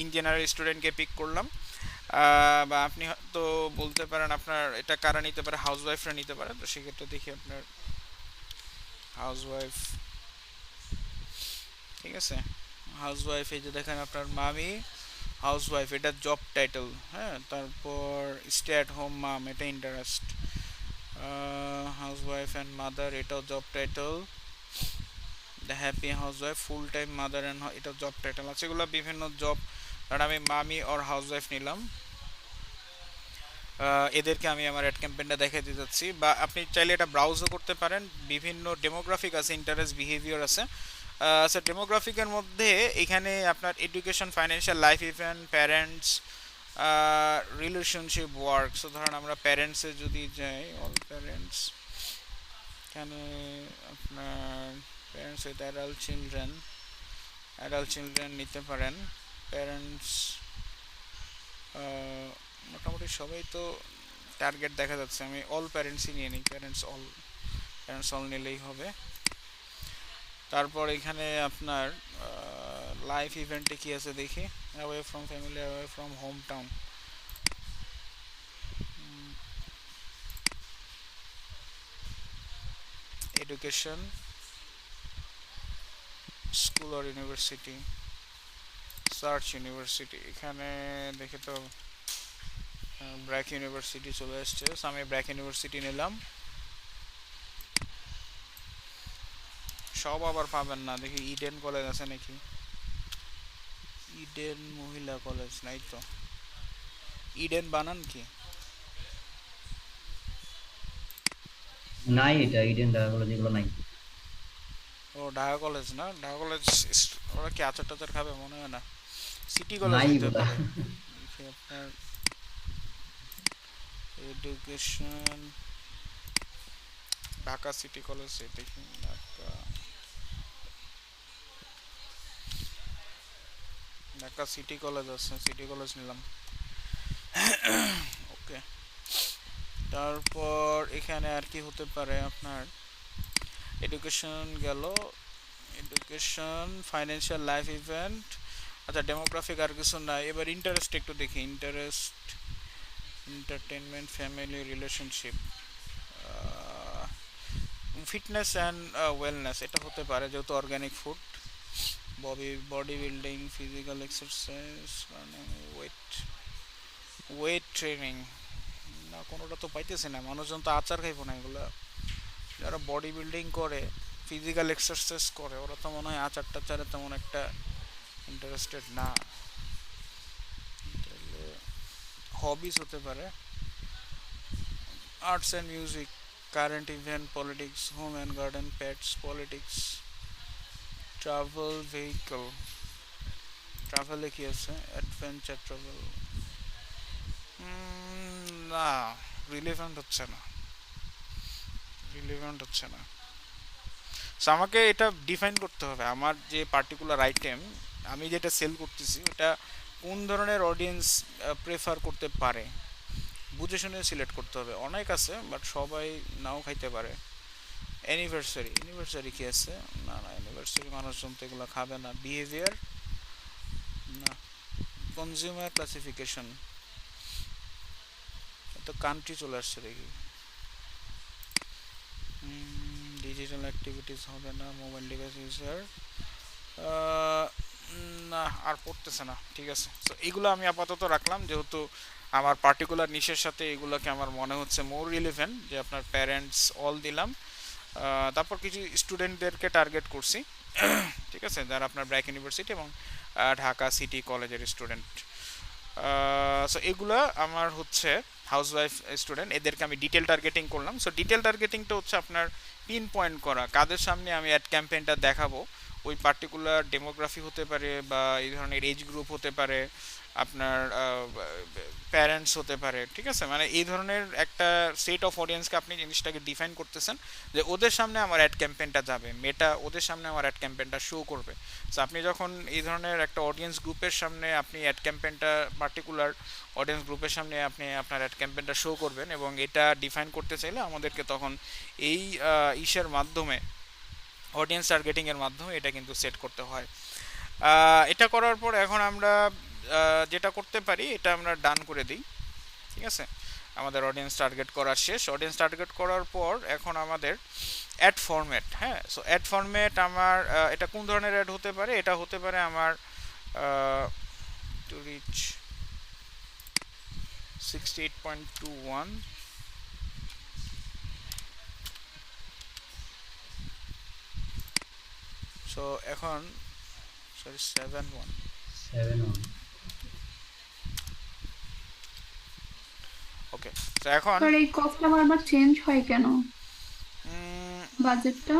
ইন জেনারেল স্টুডেন্টকে পিক করলাম, বা আপনি হয়তো বলতে পারেন আপনার এটা কারা নিতে পারে, হাউস ওয়াইফরা নিতে পারে। তো সেক্ষেত্রে দেখি আপনার হাউস ওয়াইফ, ঠিক আছে, হাউস ওয়াইফ এই যে দেখেন আপনার মামি হাউস ওয়াইফ, এটা জব টাইটেল, হ্যাঁ, তারপর স্টে অ্যাট হোম মাম, এটা interest, housewife and mother, এটাও job title, the happy housewife, full time mother and, এটা জব টাইটেল আছে। এগুলো বিভিন্ন জব, কারণ আমি মামি ওর হাউস ওয়াইফ নিলাম, এদেরকে আমি আমার অ্যাড ক্যাম্পেইনটা দেখাতে যাচ্ছি। বা আপনি চাইলে এটা ব্রাউজও করতে পারেন, বিভিন্ন ডেমোগ্রাফিক আছে, ইন্টারেস্ট, বিহেভিয়ার আছে। আচ্ছা, ডেমোগ্রাফিকের মধ্যে এখানে আপনার education, financial, life event, parents, relationship, work. So ধরেন আমরা প্যারেন্টসে যদি যাই, অল প্যারেন্টস, এখানে আপনার প্যারেন্টস উইথ অ্যাডাল্ট চিলড্রেন নিতে পারেন। প্যারেন্টস মোটামুটি সবাই তো টার্গেট দেখা যাচ্ছে, আমি অল প্যারেন্টসই নিয়ে নিই, প্যারেন্টস অল নিলেই হবে। তারপর এখানে আপনার লাইফ ইভেন্টে কি আছে দেখি, away from family, away from home town, education, school আর ইউনিভার্সিটি, সার্চ ইউনিভার্সিটি, এখানে দেখে তো ব্র্যাক ইউনিভার্সিটি চলে আসছে। আমি ব্র্যাক ইউনিভার্সিটি নিলাম। সব আবার পাবেন না, দেখি ইডেন কলেজ আছে নাকি, ইডেন মহিলা কলেজ নাই তো, ইডেন বানান কি, নাই, এটা ইডেন ঢাকা কলেজ এগুলো নাই। ও ঢাকা কলেজ না, ঢাকা কলেজ ওরা কি আচার টাচার খাবে মনে হয় না, সিটি কলেজ নাই হতে এগুলা। পারে। আপনার এডুকেশন ঢাকা সিটি কলেজ, দেখি ঢাকা সিটি কলেজ আছে, সিটি কলেজ নিলাম। ওকে, তারপর এখানে আর কি হতে পারে আপনার এডুকেশন গেল, এডুকেশন, ফাইন্যান্সিয়াল, লাইফ ইভেন্ট, আচ্ছা ডেমোগ্রাফিক আর কিছু নাই। এবার ইন্টারেস্ট একটু দেখি, interest, entertainment, family, relationship, fitness and wellness, এটা হতে পারে যেহেতু organic food. Body building, physical exercise, running, weight training. না, কোনোটা তো পাইতেছি না, মানুষজন তো আচার খাইবো না এগুলো। যারা বডি বিল্ডিং করে, ফিজিক্যাল এক্সারসাইজ করে, ওরা তো মনে হয় আচার টাচারে তেমন একটা ইন্টারেস্টেড না। তাহলে হবিস হতে পারে arts and music, current event, politics, home and garden, pets, politics, travel, vehicle. ট্রাভেলে কি আছে? Adventure travel. না, রিলেভেন্ট হচ্ছে না, রিলেভেন্ট হচ্ছে না। সো আমাকে এটা ডিফাইন করতে হবে, আমার যে পার্টিকুলার আইটেম আমি যেটা সেল করতেছি ওটা কোন ধরনের অডিয়েন্স প্রেফার করতে পারে, বুঝে শুনে সিলেক্ট করতে হবে। অনেক আছে বাট সবাই নাও খাইতে পারে। অ্যানিভার্সারি কি আছে? না না, অ্যানিভার্সারি মানুষজন তো এগুলো খাবে না। বিহেভিয়ার, না। কনজিউমার ক্লাসিফিকেশন, তো কান্ট্রি চলে আসছে দেখি। ডিজিটাল অ্যাক্টিভিটিস হবে না। মোবাইল ডিভাইস ইউজার, না আর পড়তেছে না। ঠিক আছে, তো এইগুলো আমি আপাতত রাখলাম, যেহেতু আমার পার্টিকুলার নিশের সাথে এগুলোকে আমার মনে হচ্ছে মোর রিলেভেন্ট। যে আপনার প্যারেন্টস অল দিলাম, তারপর কিছু স্টুডেন্টদেরকে টার্গেট করছি, ঠিক আছে, যারা আপনার ব্র্যাক ইউনিভার্সিটি এবং ঢাকা সিটি কলেজের স্টুডেন্ট। সো এগুলো আমার হচ্ছে হাউসওয়াইফ স্টুডেন্ট, এদেরকে আমি ডিটেল টার্গেটিং করলাম। সো ডিটেল টার্গেটিংটা হচ্ছে আপনার পিন পয়েন্ট করা, কাদের সামনে আমি অ্যাড ক্যাম্পেইনটা দেখাবো। ওই পার্টিকুলার ডেমোগ্রাফি হতে পারে, বা এই ধরনের এজ গ্রুপ হতে পারে, আপনার প্যারেন্টস হতে পারে, ঠিক আছে। মানে এই ধরনের একটা সেট অফ অডিয়েন্সকে আপনি জিনিসটাকে ডিফাইন করতেছেন, যে ওদের সামনে আমার অ্যাড ক্যাম্পেইনটা যাবে, মেটা ওদের সামনে আমার অ্যাড ক্যাম্পেইনটা শো করবে। সো আপনি যখন এই ধরনের একটা অডিয়েন্স গ্রুপের সামনে আপনি অ্যাড ক্যাম্পেইনটা, পার্টিকুলার অডিয়েন্স গ্রুপের সামনে আপনি আপনার অ্যাড ক্যাম্পেইনটা শো করবেন, এবং এটা ডিফাইন করতে চাইলে আমাদেরকে তখন এই ইসের মাধ্যমে, অডিয়েন্স টার্গেটিংয়ের মাধ্যমে এটা কিন্তু সেট করতে হয়। এটা করার পর এখন আমরা যেটা করতে পারি, এটা আমরা ডান করে দিই। ঠিক আছে, আমাদের অডিয়েন্স টার্গেট করা শেষ। অডিয়েন্স টার্গেট করার পর এখন আমাদের অ্যাড ফরম্যাট। হ্যাঁ, সো অ্যাড ফরম্যাট আমার এটা কোন ধরনের অ্যাড হতে পারে? এটা হতে পারে আমার টু রিচ 68.21, সো এখন সরি 71, ওকে। তো এখন স্যার এই কস্টটা বারবার চেঞ্জ হয় কেন? বাজেটটা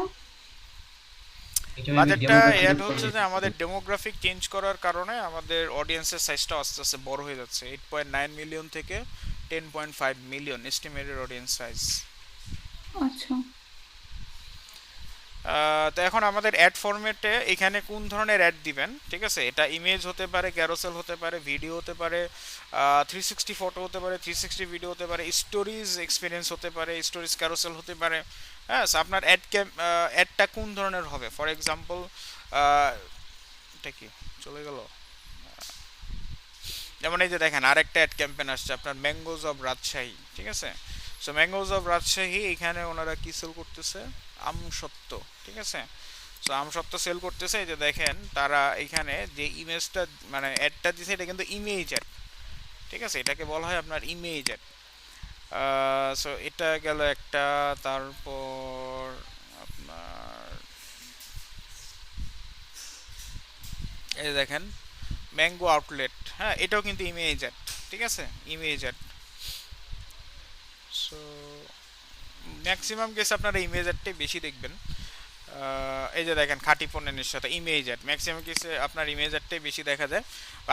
বাজেটটা অ্যাড হচ্ছে যে আমাদের ডেমোগ্রাফিক চেঞ্জ করার কারণে আমাদের অডিয়েন্সের সাইজটা আস্তে আস্তে বড় হয়ে যাচ্ছে। 8.9 মিলিয়ন থেকে 10.5 মিলিয়ন এস্টিমেটেড অডিয়েন্স সাইজ। আচ্ছা, তো এখন আমাদের অ্যাড ফরম্যাটে এখানে কোন ধরনের অ্যাড দিবেন, ঠিক আছে। এটা ইমেজ হতে পারে, ক্যারোসেল হতে পারে, ভিডিও হতে পারে, 360 ফটো হতে পারে, 360 ভিডিও হতে পারে, স্টোরিজ এক্সপিরিয়েন্স হতে পারে, স্টোরিজ ক্যারোসেল হতে পারে। হ্যাঁ, আপনার অ্যাডটা কোন ধরনের হবে? ফর এক্সাম্পল এটা কি চলে গেল, যেমন এই যে দেখেন আরেকটা অ্যাড ক্যাম্পেইন আসছে আপনার ম্যাঙ্গোজ অফ রাজশাহী, ঠিক আছে। সো ম্যাঙ্গোজ অফ রাজশাহী, এখানে ওনারা কি সেল করতেছে? আমসত্ত্ব, ঠিক আছে। সো আমসত্ত্ব সেল করতেছে। এই যে দেখেন তারা এখানে যে ইমেজটা, মানে অ্যাডটা দিছে, এটা কিন্তু ইমেজ অ্যাড, ঠিক আছে। এটাকে বলা হয় আপনার ইমেজ অ্যাড। সো এটা গেল একটা। তারপর আপনার এই যে দেখেন ম্যাঙ্গো আউটলেট, হ্যাঁ, এটাও কিন্তু ইমেজ অ্যাড, ঠিক আছে, image ad. So maximum case আপনারা ইমেজ অ্যাডটাই বেশি দেখবেন। এই যে দেখেন খাঁটি পণ্যের সাথে ইমেজ অ্যাড, ম্যাক্সিমাম কেসে আপনার ইমেজ অ্যাডটাই বেশি দেখা যায়।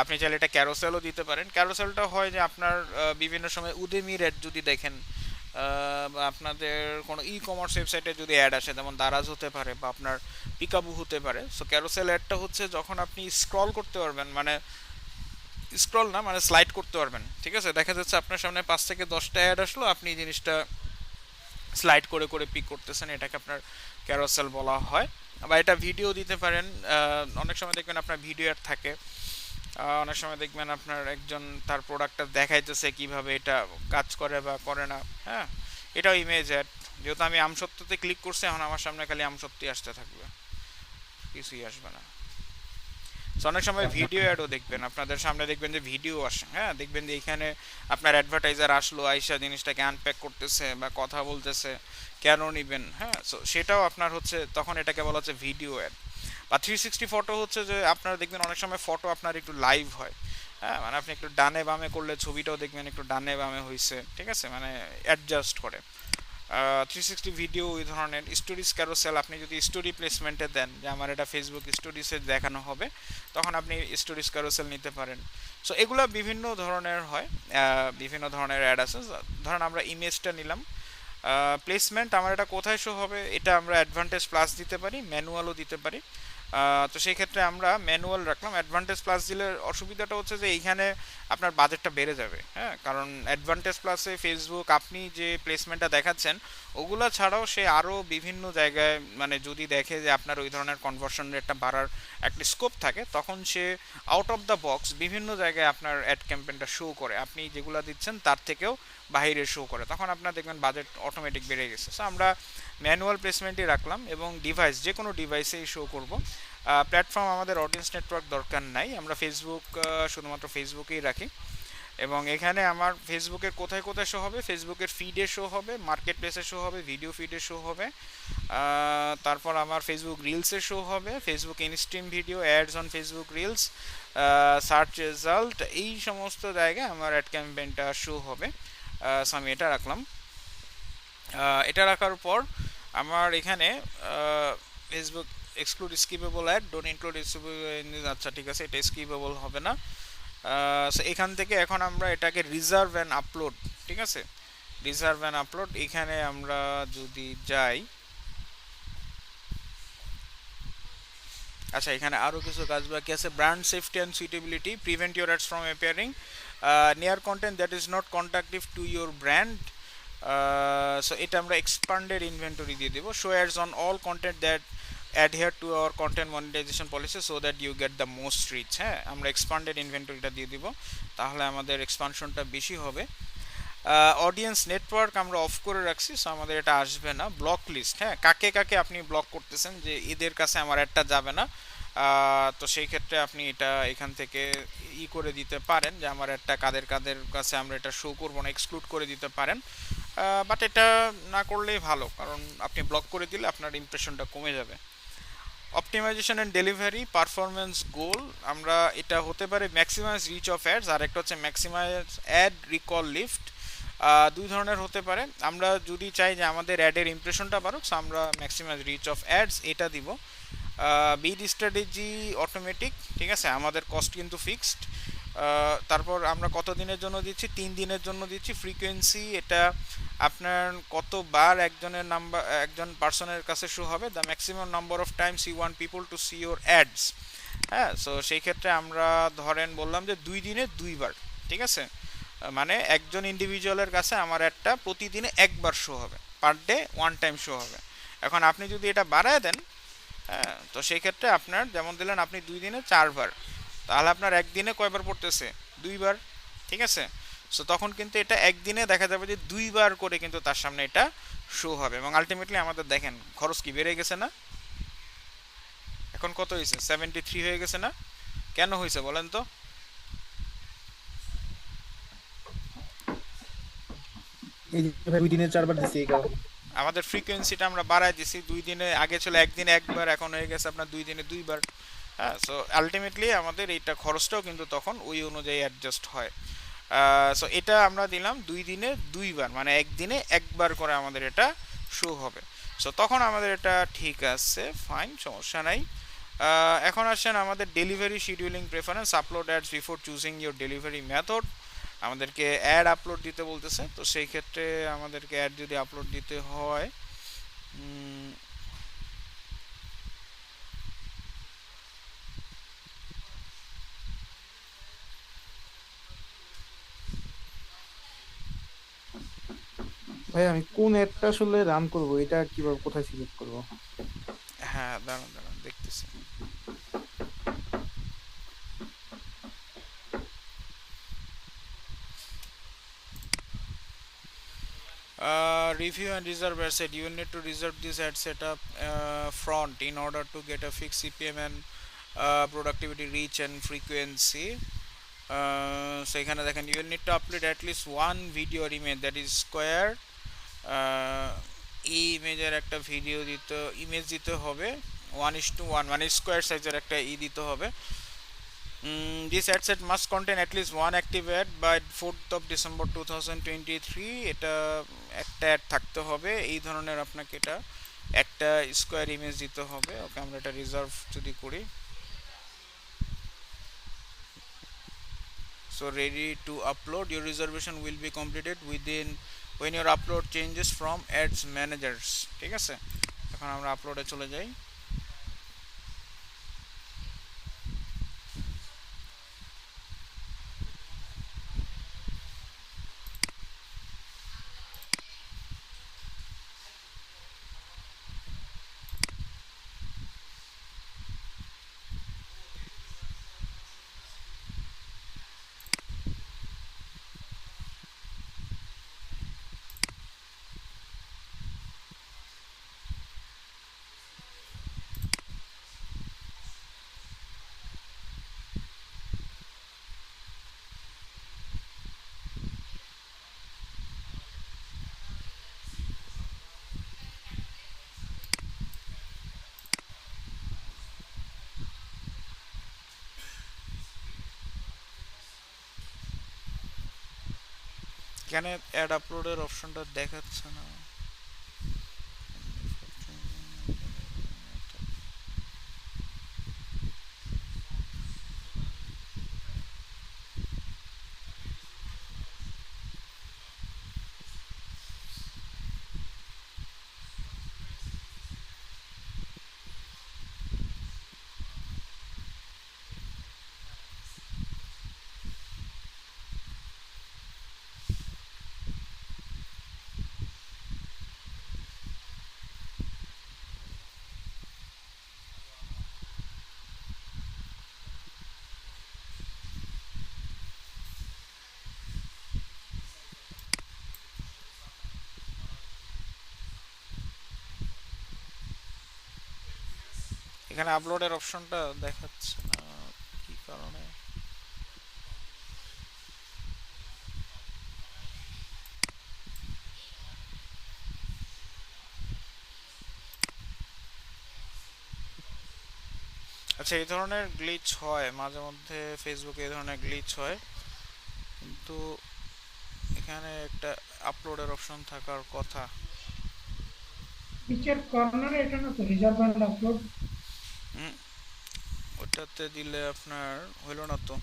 আপনি চাইলে এটা ক্যারোসেলও দিতে পারেন। ক্যারোসেলটা হয় যে আপনার বিভিন্ন সময় উদেমির অ্যাড যদি দেখেন, বা আপনাদের কোনো ই কমার্স ওয়েবসাইটে যদি অ্যাড আসে, যেমন দারাজ হতে পারে বা আপনার পিকাবু হতে পারে। সো ক্যারোসেল অ্যাডটা হচ্ছে যখন আপনি স্ক্রল করতে পারবেন, মানে স্ক্রল না, মানে স্লাইড করতে পারবেন, ঠিক আছে। দেখা যাচ্ছে আপনার সামনে 5 থেকে 10টা অ্যাড আসলো, আপনি এই জিনিসটা স্লাইড করে করে পিক করতেছেন, এটাকে আপনার ক্যারোসেল বলা হয়। বা এটা ভিডিও দিতে পারেন। অনেক সময় দেখবেন আপনার ভিডিও অ্যাড থাকে, অনেক সময় দেখবেন আপনার একজন তার প্রোডাক্টটা দেখাইতেছে কিভাবে এটা কাজ করে বা করে না। হ্যাঁ, এটাও ইমেজ অ্যাড। যেহেতু আমি আমসত্ত্বতে ক্লিক করছি, এখন আমার সামনে খালি আমসত্ত্বই আসতে থাকবে, কিছুই আসবে না। সো অনেক সময় ভিডিও অ্যাডও দেখবেন, আপনাদের সামনে দেখবেন যে ভিডিও আসে, হ্যাঁ দেখবেন যে এখানে আপনার অ্যাডভার্টাইজার আসলো, আইসা জিনিসটাকে আনপ্যাক করতেছে বা কথা বলতেছে কেন নিবেন, হ্যাঁ সো সেটাও আপনার হচ্ছে তখন এটাকে বলা হচ্ছে ভিডিও অ্যাড। বা 360 ফটো হচ্ছে যে আপনারা দেখবেন অনেক সময় ফটো আপনার একটু লাইভ হয়, হ্যাঁ মানে আপনি একটু ডানে বামে করলে ছবিটাও দেখবেন একটু ডানে বামে হয়েছে, ঠিক আছে, মানে অ্যাডজাস্ট করে। 360 ভিডিও ওই ধরনের। স্টোরিজ ক্যারোসেল, আপনি যদি স্টোরি প্লেসমেন্টে দেন যে আমার এটা ফেসবুক স্টোরিজে দেখানো হবে, তখন আপনি স্টোরিজ ক্যারোসেল নিতে পারেন। সো এগুলো বিভিন্ন ধরনের হয়, বিভিন্ন ধরনের অ্যাড আছে। ধরেন আমরা ইমেজটা নিলাম, প্লেসমেন্ট আমার এটা কোথায় শো হবে, এটা আমরা অ্যাডভান্টেজ প্লাস দিতে পারি, ম্যানুয়ালও দিতে পারি। তো সেই ক্ষেত্রে আমরা ম্যানুয়াল রাখলাম। অ্যাডভান্টেজ প্লাস দিলে অসুবিধাটা হচ্ছে যে এইখানে আপনার বাজেটটা বেড়ে যাবে, হ্যাঁ কারণ অ্যাডভান্টেজ প্লাসে ফেসবুক আপনি যে প্লেসমেন্টটা দেখাচ্ছেন ওগুলো ছাড়াও সে আরও বিভিন্ন জায়গায় মানে যদি দেখে যে আপনার ওই ধরনের কনভার্সন রেটটা বাড়ার একটা স্কোপ থাকে, তখন সে আউট অফ দ্য বক্স বিভিন্ন জায়গায় আপনার অ্যাড ক্যাম্পেইনটা শো করে, আপনি যেগুলো দিচ্ছেন তার থেকেও বাইরে শো করে, তখন আপনার দেখবেন বাজেট অটোমেটিক বেড়ে গেছে। সো আমরা ম্যানুয়াল প্লেসমেন্টই রাখলাম এবং ডিভাইস যে কোনো ডিভাইসেই শো করব। প্ল্যাটফর্ম আমাদের অডিয়েন্স নেটওয়ার্ক দরকার নাই, আমরা ফেসবুক শুধুমাত্র ফেসবুকেই রাখি। এবং এখানে আমার ফেসবুকের কোথায় কোথায় শো হবে, ফেসবুকের ফিডে শো হবে, মার্কেট প্লেসে শো হবে, ভিডিও ফিডে শো হবে, তারপর আমার ফেসবুক রিলসে শো হবে, Facebook instream video, ads on Facebook reels, search result, এই সমস্ত জায়গায় আমার অ্যাড ক্যাম্পেইনটা শো হবে। সো আমি এটা রাখলাম। এটা রাখার পর আমার এখানে Facebook exclude skippable ad, don't include, আচ্ছা ঠিক আছে, এটা স্কিপেবল হবে না। সো এখান থেকে এখন আমরা এটাকে রিজার্ভ অ্যান্ড আপলোড, ঠিক আছে, রিজার্ভ অ্যান্ড আপলোড। এখানে আমরা যদি যাই, আচ্ছা এখানে আরও কিছু কাজ বাকি আছে। Brand safety and suitability, prevent your ads from appearing near content that is not contractive to your brand. So এটা আমরা এক্সপান্ডেড ইনভেন্টরি দিয়ে দেবো। Show ads on all content that adhere to our content monetization policy so that you get the most reach, হ্যাঁ আমরা expanded ইনভেন্টরিটা দিয়ে দিব, তাহলে আমাদের এক্সপানশনটা বেশি হবে। অডিয়েন্স নেটওয়ার্ক আমরা অফ করে রাখছি, সো আমাদের এটা আসবে না। ব্লক লিস্ট, হ্যাঁ কাকে কাকে আপনি ব্লক করতেছেন যে এদের কাছে আমার একটা যাবে না, তো সেই ক্ষেত্রে আপনি এটা এখান থেকে করে দিতে পারেন যে আমার একটা কাদের কাদের কাছে আমরা এটা শো করবো না, এক্সক্লুড করে দিতে পারেন। বাট এটা না করলেই ভালো, কারণ আপনি ব্লক করে দিলে আপনার ইমপ্রেশনটা কমে যাবে। অপটিমাইজেশন অ্যান্ড ডেলিভারি পারফরমেন্স গোল, আমরা এটা হতে পারে ম্যাক্সিমাইজ রিচ অফ অ্যাডস, আর একটা হচ্ছে ম্যাক্সিমাইজ অ্যাড রিকল লিফট। দুই ধরনের হতে পারে। আমরা যদি চাই যে আমাদের অ্যাডের ইমপ্রেশনটা বাড়ুক, সো আমরা ম্যাক্সিমাইজ রিচ অফ অ্যাডস এটা দিব। বিড স্ট্র্যাটেজি অটোমেটিক, ঠিক আছে, আমাদের কস্ট কিন্তু ফিক্সড। তারপর আমরা কত দিনের জন্য দিচ্ছি, 3 দিনের জন্য দিচ্ছি। ফ্রিকোয়েন্সি, এটা আপনার কতবার একজন পার্সনের কাছে শো হবে, the maximum number of times you want people to see your ads, হ্যাঁ সো সেই ক্ষেত্রে আমরা ধরেন বললাম যে 2 দিনে 2 বার, ঠিক আছে, মানে একজন ইন্ডিভিজুয়ালের কাছে আমার একটা প্রতিদিনে একবার শো হবে, পার ডে 1 টাইম শো হবে। এখন আপনি যদি এটা বাড়ায় দেন, হ্যাঁ তো সেই ক্ষেত্রে আপনার যেমন দিলেন আপনি 2 দিনে 4 বার, তাহলে আপনার একদিনে কয়বার পড়তেছে, 2 বার, ঠিক আছে। সো তখন কিন্তু এটা একদিনে দেখা যাবে যে 2 বার করে কিন্তু তার সামনে এটা শো হবে, এবং আলটিমেটলি আমাদের দেখেন খরচ কি বেড়ে গেছে না, এখন কত হয়েছে, 73 হয়ে গেছে না? কেন হয়েছে বলেন তো? এই যে ভাই 2 দিনে 4 বার দিছি এই কারণে। আমাদের ফ্রিকোয়েন্সিটা আমরা বাড়ায় দিছি, 2 দিনে আগে ছিল একদিনে একবার, এখন হয়ে গেছে আপনার 2 দিনে 2 বার, হ্যাঁ সো আলটিমেটলি আমাদের এইটা খরচটাও কিন্তু তখন ওই অনুযায়ী অ্যাডজাস্ট হয়। সো এটা আমরা দিলাম 2 দিনে 2 বার, মানে একদিনে একবার করে আমাদের এটা শো হবে। সো তখন আমাদের এটা ঠিক আছে, ফাইন, সমস্যা নাই। এখন আসেন আমাদের delivery scheduling preference, upload ads before choosing your delivery method. আমাদেরকে অ্যাড আপলোড দিতে বলতেছে, তো সেই ক্ষেত্রে আমাদেরকে অ্যাড যদি আপলোড দিতে হয়, ভাই আমি কোন অ্যাডটা আসলে রান করব, এটা কিভাবে কোথায় সিলেক্ট করব? হ্যাঁ দাঁড়ান দাঁড়ান দেখতেছি। Review and reserve ad set, you will need to reserve this ad setup front in order to get a fixed CPM and productivity, reach and frequency. So এখানে দেখেন you will need to upload at least one video or image that is square. এই ইমেজের একটা video দিতে image দিতে হবে 1:1 মানে square সাইজের একটা দিতে হবে। This ad set must contain at least one active ad by 4th of December 2023. এটা একটা অ্যাড থাকতে হবে এই ধরনের, আপনাকে এটা একটা স্কোয়ার ইমেজ দিতে হবে। ওকে, আমরা এটা রিজার্ভ যদি করি, so ready to upload, your reservation will be completed within when your upload changes from ads managers. ঠিক আছে, এখন আমরা আপলোডে চলে যাই। এখানে অ্যাড আপলোডের অপশনটা দেখাচ্ছে না। এখানে আপলোডের অপশনটা দেখাচ্ছে না কি কারণে। আচ্ছা, এই ধরনের গ্লিচ হয় মাঝে মধ্যে, ফেসবুকে এই ধরনের গ্লিচ হয়, কিন্তু এখানে একটা আপলোডের অপশন থাকার কথা। নিচের কর্নারে এটা না তো রিজার্ভ এন্ড আপলোড, ওটাতে দিলে আপনার হইল না তো।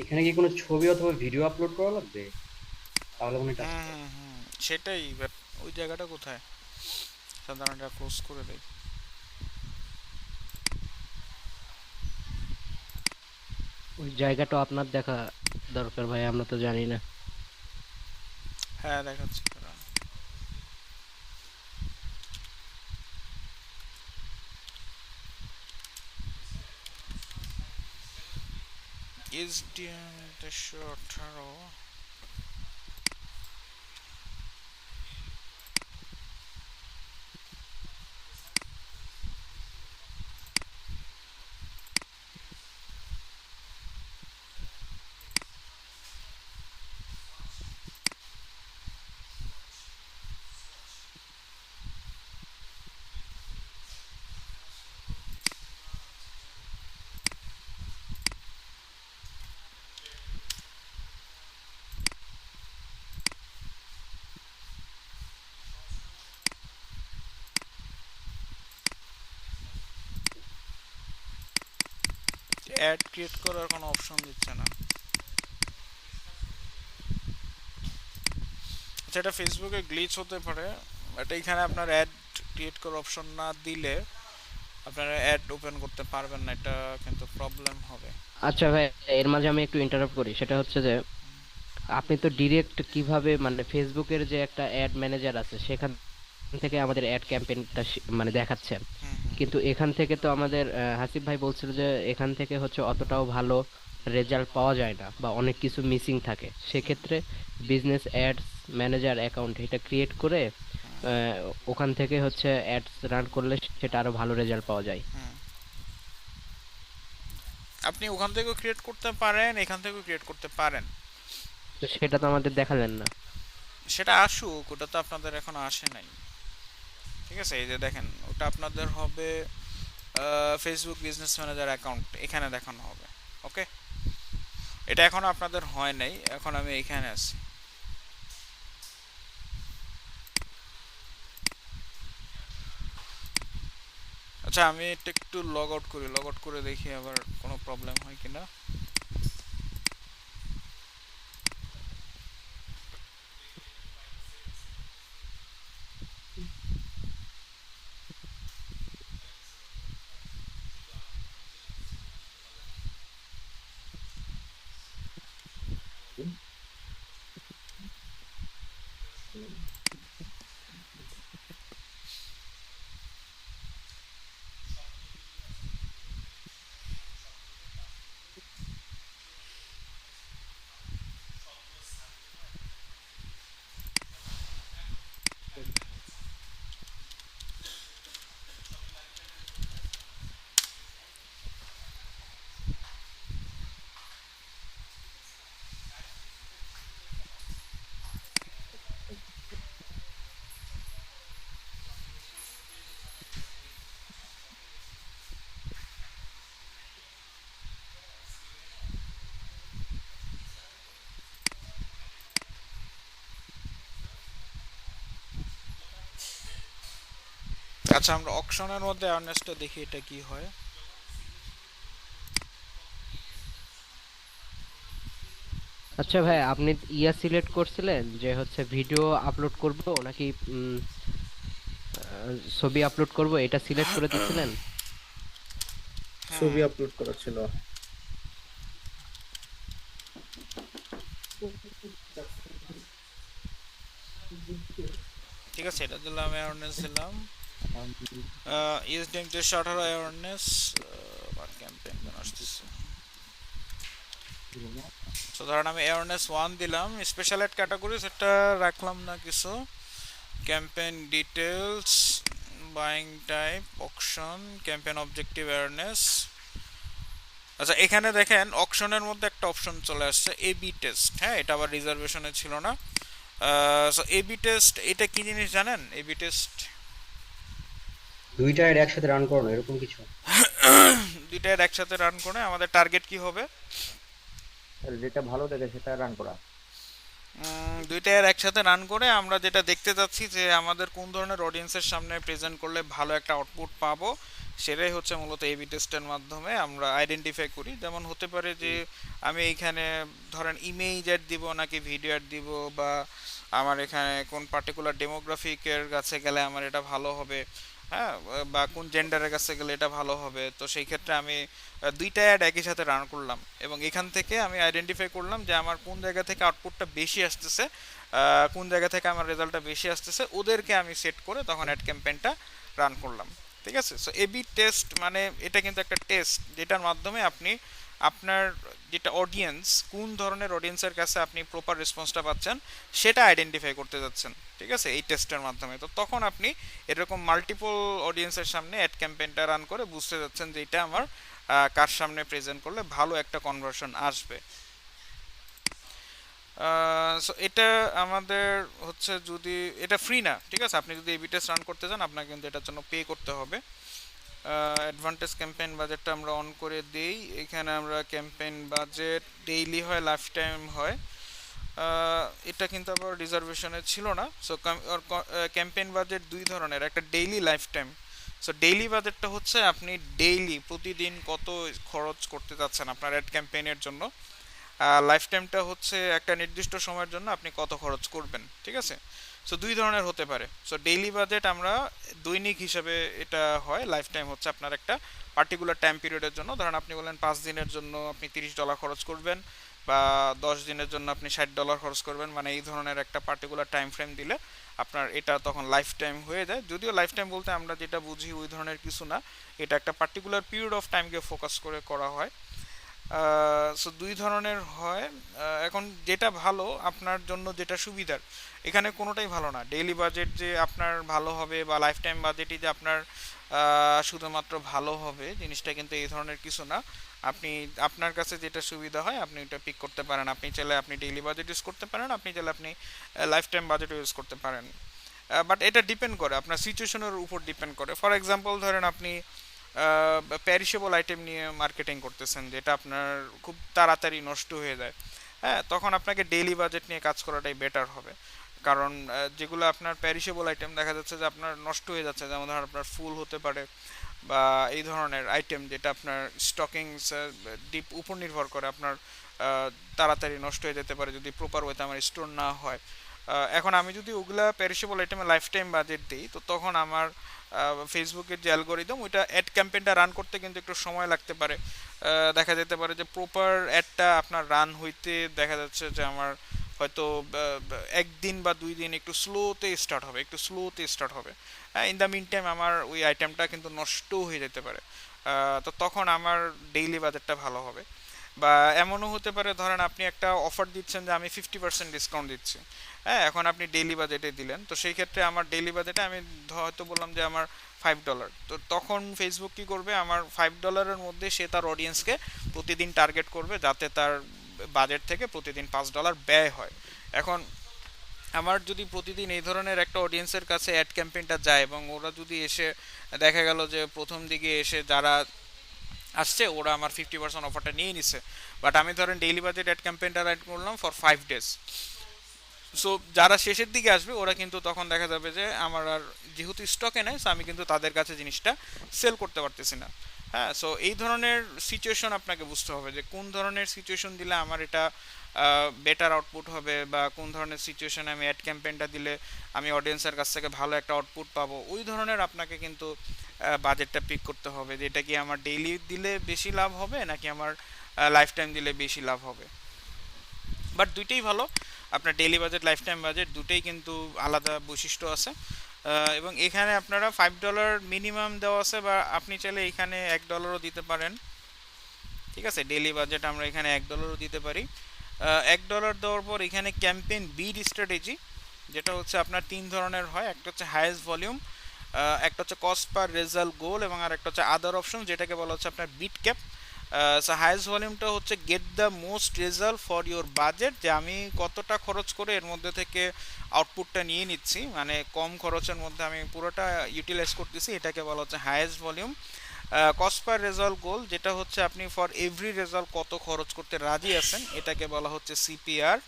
এখানে কি কোনো ছবি অথবা ভিডিও আপলোড করা লাগবে? তাহলে মনে হয় সেটাই, বাট ওই জায়গাটা কোথায়? সাধারণত ক্লোজ করে দেয়। ওই জায়গাটা আপনার দেখা দরকার ভাই, আমরা তো জানি না। হ্যাঁ, দেখাচ্ছি। SDN 318 অ্যাড ক্রিয়েট করার কোনো অপশন দিচ্ছে না। আচ্ছা, এটা ফেসবুকে গ্লিচ হতে পারে, বাট এইখানে আপনার অ্যাড ক্রিয়েট করার অপশন না দিলে আপনারা অ্যাড ওপেন করতে পারবেন না, এটা কিন্তু প্রবলেম হবে। আচ্ছা ভাই, এর মাঝে আমি একটু ইন্টারাপ্ট করি। সেটা হচ্ছে যে আপনি তো ডিরেক্ট কিভাবে মানে ফেসবুকের যে একটা অ্যাড ম্যানেজার আছে সেখান থেকে আমাদের অ্যাড ক্যাম্পেইনটা মানে দেখাচ্ছেন, কিন্তু এখান থেকে তো আমাদের হাসিব ভাই বলছিল যে এখান থেকে হচ্ছে অতটাও ভালো রেজাল্ট পাওয়া যায় না বা অনেক কিছু মিসিং থাকে। সেক্ষেত্রে বিজনেস অ্যাডস ম্যানেজার অ্যাকাউন্ট এটা ক্রিয়েট করে আহ, ওখান থেকে হচ্ছে অ্যাডস রান করলে সেটা আরো ভালো রেজাল্ট পাওয়া যায়। আপনি ওখান থেকেও ক্রিয়েট করতে পারেন, এখান থেকেও ক্রিয়েট করতে পারেন। তো সেটা তো আমাদের দেখালেন না। সেটা আসুক, ওটা তো আপনাদের এখনো আসে নাই। ঠিক আছে, এই যে দেখেন ওটা আপনাদের হবে ফেসবুক বিজনেস ম্যানেজার অ্যাকাউন্ট, এখানে দেখানো হবে। ওকে, এটা এখনো আপনাদের হয় নাই, এখন আমি এখানে আছি। আচ্ছা, আমি এটা একটু লগ আউট করি, লগ আউট করে দেখি আবার কোনো প্রবলেম হয় কিনা। আচ্ছা, আমরা অকশনের মধ্যে অ্যাওয়ারনেসটা দেখি এটা কি হয়। আচ্ছা ভাই, আপনি ইয়া সিলেক্ট করছিলেন যে হচ্ছে ভিডিও আপলোড করব নাকি ছবি আপলোড করব, এটা সিলেক্ট করে দিছিলেন? ছবি আপলোড করা ছিল। ঠিক আছে, এটা দিলাম, অ্যাওয়ারনেস দিলাম, ইউজ ডিম যে 18 অ্যাওয়ারনেস আর ক্যাম্পেইন কেন আসতেছে। সো ধরেন আমি অ্যাওয়ারনেস 1 দিলাম, স্পেশাল এড ক্যাটাগরি সেটা রাখলাম না কিছু, campaign details, buying type, auction, campaign objective, awareness. আচ্ছা, এখানে দেখেন অকশনের মধ্যে একটা অপশন চলে আসছে এবি টেস্ট। হ্যাঁ, এটা আবার রিজার্ভেশনে ছিল না। সো এবি টেস্ট এটা কি জিনিস জানেন? এবি টেস্ট দুইটা অ্যাড একসাথে রান করো এরকম কিছু? দুইটা ad একসাথে রান করে আমাদের টার্গেট কি হবে? যেটা ভালো দেখে সেটা রান করা। দুইটা ad একসাথে রান করে আমরা যেটা দেখতে যাচ্ছি যে আমাদের কোন ধরনের অডিয়েন্সের সামনে প্রেজেন্ট করলে ভালো একটা আউটপুট পাবো, সেটাই হচ্ছে মূলত এবি টেস্টের মাধ্যমে আমরা আইডেন্টিফাই করি। যেমন হতে পারে যে আমি এইখানে ধরেন ইমেজ অ্যাড দিব নাকি ভিডিও অ্যাড দিব, বা আমার এখানে কোন পার্টিকুলার ডেমোগ্রাফিকের কাছে গেলে আমার এটা ভালো হবে, হ্যাঁ, বা কোন জেন্ডারের কাছে গেলে এটা ভালো হবে। তো সেই ক্ষেত্রে আমি দুইটা অ্যাড একই সাথে রান করলাম এবং এখান থেকে আমি আইডেন্টিফাই করলাম যে আমার কোন জায়গা থেকে আউটপুটটা বেশি আসতেছে, কোন জায়গা থেকে আমার রেজাল্টটা বেশি আসতেছে, ওদেরকে আমি সেট করে তখন অ্যাড ক্যাম্পেইনটা রান করলাম। ঠিক আছে, সো এবি টেস্ট মানে এটা কিন্তু একটা টেস্ট যেটার মাধ্যমে আপনি আপনার যেটা অডিয়েন্স, কোন ধরনের অডিয়েন্সের কাছে আপনি প্রপার রেসপন্সটা পাচ্ছেন সেটা আইডেন্টিফাই করতে যাচ্ছেন। ঠিক আছে, এই টেস্টের মাধ্যমে তো তখন আপনি এরকম মাল্টিপল অডিয়েন্সের সামনে অ্যাড ক্যাম্পেইনটা রান করে বুঝতে যাচ্ছেন যে এটা আমার কার সামনে প্রেজেন্ট করলে ভালো একটা কনভার্সন আসবে। সো এটা আমাদের হচ্ছে, যদি এটা ফ্রি না, ঠিক আছে, আপনি যদি এবি টেস্ট রান করতে চান আপনাকে কিন্তু এটার জন্য পে করতে হবে। অ্যাডভান্টেজ ক্যাম্পেইন বাজেটটা আমরা অন করে দিই। এখানে আমরা ক্যাম্পেইন বাজেট ডেইলি হয়, লাইফ টাইম হয়। এটা কিন্তু আবার রিজার্ভেশনে ছিল না। সো ক্যাম্পেইন বাজেট দুই ধরনের, একটা daily, life time. So daily বাজেটটা হচ্ছে আপনি ডেইলি প্রতিদিন কত খরচ করতে যাচ্ছেন আপনার অ্যাড ক্যাম্পেইনের জন্য। লাইফ টাইমটা হচ্ছে একটা নির্দিষ্ট সময়ের জন্য আপনি কত খরচ করবেন। ঠিক আছে, সো দুই ধরনের হতে পারে। সো ডেইলি বাজেট আমরা দৈনিক হিসাবে এটা হয়, লাইফ টাইম হচ্ছে আপনার একটা পার্টিকুলার টাইম পিরিয়ডের জন্য। ধরেন আপনি বলেন 5 দিনের জন্য আপনি $30 খরচ করবেন, বা 10 দিনের জন্য আপনি $60 খরচ করবেন, মানে এই ধরনের একটা পার্টিকুলার টাইম ফ্রেম দিলে আপনার এটা তখন লাইফ টাইম হয়ে যায়। যদিও লাইফ টাইম বলতে আমরা যেটা বুঝি ওই ধরনের কিছু না, এটা একটা পার্টিকুলার পিরিয়ড অফ টাইমকে ফোকাস করে করা হয়। সো দুই ধরনের হয়। এখন যেটা ভালো আপনার জন্য, যেটা সুবিধার, এখানে কোনোটাই ভালো না। ডেইলি বাজেট যে আপনার ভালো হবে বা লাইফ টাইম বাজেটই যে আপনার শুধুমাত্র ভালো হবে, জিনিসটা কিন্তু এই ধরনের কিছু না। আপনি আপনার কাছে যেটা সুবিধা হয় আপনি ওটা পিক করতে পারেন। আপনি চাইলে আপনি ডেইলি বাজেট ইউজ করতে পারেন, আপনি চাইলে আপনি লাইফ টাইম বাজেট ইউজ করতে পারেন। বাট এটা ডিপেন্ড করে আপনার সিচুয়েশনের উপর ডিপেন্ড করে। ফর এক্সাম্পল ধরেন আপনি প্যারিশেবল আইটেম নিয়ে মার্কেটিং করতেছেন, যেটা আপনার খুব তাড়াতাড়ি নষ্ট হয়ে যায়, হ্যাঁ, তখন আপনাকে ডেইলি বাজেট নিয়ে কাজ করাটাই বেটার হবে। কারণ যেগুলো আপনার প্যারিশেবল আইটেম দেখা যাচ্ছে যে আপনার নষ্ট হয়ে যাচ্ছে, যেমন ধরেন আপনার ফুল হতে পারে বা এই ধরনের আইটেম যেটা আপনার স্টকিংস ডিপ উপর নির্ভর করে, আপনার তাড়াতাড়ি নষ্ট হয়ে যেতে পারে যদি প্রপার ওয়েতে আমার স্টোর না হয়। এখন আমি যদি ওগুলা প্যারিশেবল আইটেমে লাইফ টাইম বাজেট দিই, তো তখন আমার ফেসবুকের যে অ্যালগোরিদম, ওইটা অ্যাড ক্যাম্পেইনটা রান করতে কিন্তু একটু সময় লাগতে পারে। দেখা যেতে পারে যে প্রপার অ্যাডটা আপনার রান হইতে দেখা যাচ্ছে যে আমার হয়তো একদিন বা 2 দিন একটু স্লোতে স্টার্ট হবে। ইন দ্য মিন টাইম আমার ওই আইটেমটা কিন্তু নষ্ট হয়ে যেতে পারে। তো তখন আমার ডেইলি বাজেটটা ভালো হবে। বা এমনও হতে পারে ধরেন আপনি একটা অফার দিচ্ছেন যে আমি 50% ডিসকাউন্ট দিচ্ছি, হ্যাঁ, এখন আপনি ডেইলি বাজেটে দিলেন, তো সেই ক্ষেত্রে আমার ডেইলি বাজেটে আমি হয়তো বললাম যে আমার $5, তো তখন ফেসবুক কি করবে, আমার $5 মধ্যে সে তার অডিয়েন্সকে প্রতিদিন টার্গেট করবে, যাতে তার বাজেট থেকে প্রতিদিন $5 ব্যয় হয়। এখন আমার যদি প্রতিদিন এই ধরনের একটা অডিয়েন্সের কাছে অ্যাড ক্যাম্পেইনটা যায় এবং ওরা যদি এসে দেখা গেল যে প্রথম দিকে এসে যারা আসছে ওরা আমার 50% অফারটা নিয়ে নিছে, বাট আমি ধরেন ডেইলি বাজেট অ্যাড ক্যাম্পেইনটা রান করলাম ফর 5 ডেজ। সো যারা শেষের দিকে আসবে ওরা কিন্তু তখন দেখা যাবে যে আমার আর যেহেতু স্টকে নেই, সো আমি কিন্তু তাদের কাছে জিনিসটা সেল করতে পারতেছি না। হ্যাঁ, সো এই ধরনের সিচুয়েশন আপনাকে বুঝতে হবে যে কোন ধরনের সিচুয়েশন দিলে আমার এটা বেটার আউটপুট হবে, বা কোন ধরনের সিচুয়েশনে আমি অ্যাড ক্যাম্পেইনটা দিলে আমি অডিয়েন্সের কাছ থেকে ভালো একটা আউটপুট পাবো। ওই ধরনের আপনাকে কিন্তু বাজেটটা পিক করতে হবে, যে এটা কি আমার ডেইলি দিলে বেশি লাভ হবে নাকি আমার লাইফ টাইম দিলে বেশি লাভ হবে। বাট দুইটাই ভালো, আপনার daily budget, life time budget দুটোই কিন্তু আলাদা বৈশিষ্ট্য আছে। এবং এখানে আপনারা $5 মিনিমাম দেওয়া আছে, বা আপনি চাইলে এখানে $1 দিতে পারেন। ঠিক আছে, ডেইলি বাজেট আমরা এখানে $1 দিতে পারি। $1 দেওয়ার পর এখানে ক্যাম্পেইন বিড স্ট্র্যাটেজি, যেটা হচ্ছে আপনার 3 ধরনের হয়। একটা হচ্ছে হাইয়েস্ট ভলিউম, একটা হচ্ছে কস্ট পার রেজাল্ট গোল, এবং আর একটা হচ্ছে আদার অপশন, যেটাকে বলা হচ্ছে আপনার বিট ক্যাপ। সো হাইয়েস্ট ভলিউমটা হচ্ছে get the most result for your budget, যে আমি কতটা খরচ করে এর মধ্যে থেকে আউটপুটটা নিয়ে নিচ্ছি, মানে কম খরচের মধ্যে আমি পুরোটা ইউটিলাইজ করতেছি, এটাকে বলা হচ্ছে highest volume. Cost per result গোল, যেটা হচ্ছে আপনি ফর এভরি রেজাল্ট কত খরচ করতে রাজি আছেন, এটাকে বলা হচ্ছে সিপিআর।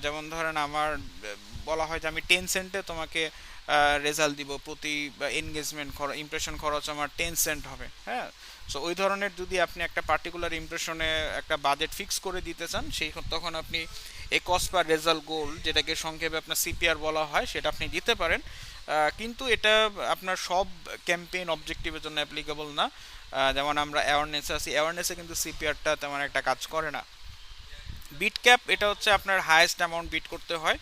যেমন ধরেন আমার বলা হয় যে আমি 10 সেন্টে তোমাকে রেজাল্ট দিব, প্রতি এনগেজমেন্ট ইমপ্রেশন খরচ আমার 10 সেন্ট হবে। হ্যাঁ, সো ওই ধরনের যদি আপনি একটা পার্টিকুলার ইমপ্রেশনে একটা বাজেট ফিক্স করে দিতে চান, সেই তখন আপনি এই কস্ট পার রেজাল্ট গোল, যেটাকে সংক্ষেপে আপনার সিপিআর বলা হয়, সেটা আপনি দিতে পারেন। কিন্তু এটা আপনার সব ক্যাম্পেইন অবজেক্টিভের জন্য অ্যাপ্লিকেবল না। যেমন আমরা অ্যাওয়ারনেসে আছি, অ্যাওয়ারনেসে কিন্তু সিপিআরটা তেমন একটা কাজ করে না। বিট ক্যাপ, এটা হচ্ছে আপনার হাইয়েস্ট অ্যামাউন্ট বিট করতে হয়।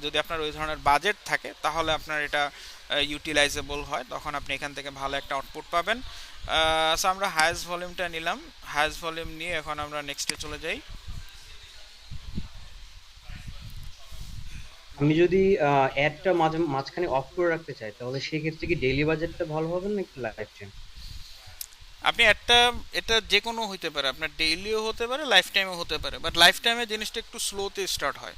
যদি আপনার ওই ধরনের বাজেট থাকে তাহলে আপনার এটা ইউটিলাইজেবল হয়, তখন আপনি এখান থেকে ভালো একটা আউটপুট পাবেন। সো আমরা হাইয়েস্ট ভলিউমটা নিলাম, হাইয়েস্ট ভলিউম নিয়ে এখন আমরা নেক্সটে চলে যাই। আমি যদি অ্যাডটা মাঝখানে অফ করে রাখতে চাই, তাহলে সেক্ষেত্রে কি ডেইলি বাজেটটা ভালো হবে নাকি লাইফ টাইম? আপনি এটা যে কোনো হতে পারে, আপনার ডেইলিও হতে পারে, লাইফ টাইমও হতে পারে, বাট লাইফ টাইমে জিনিসটা একটু স্লোতে স্টার্ট হয়।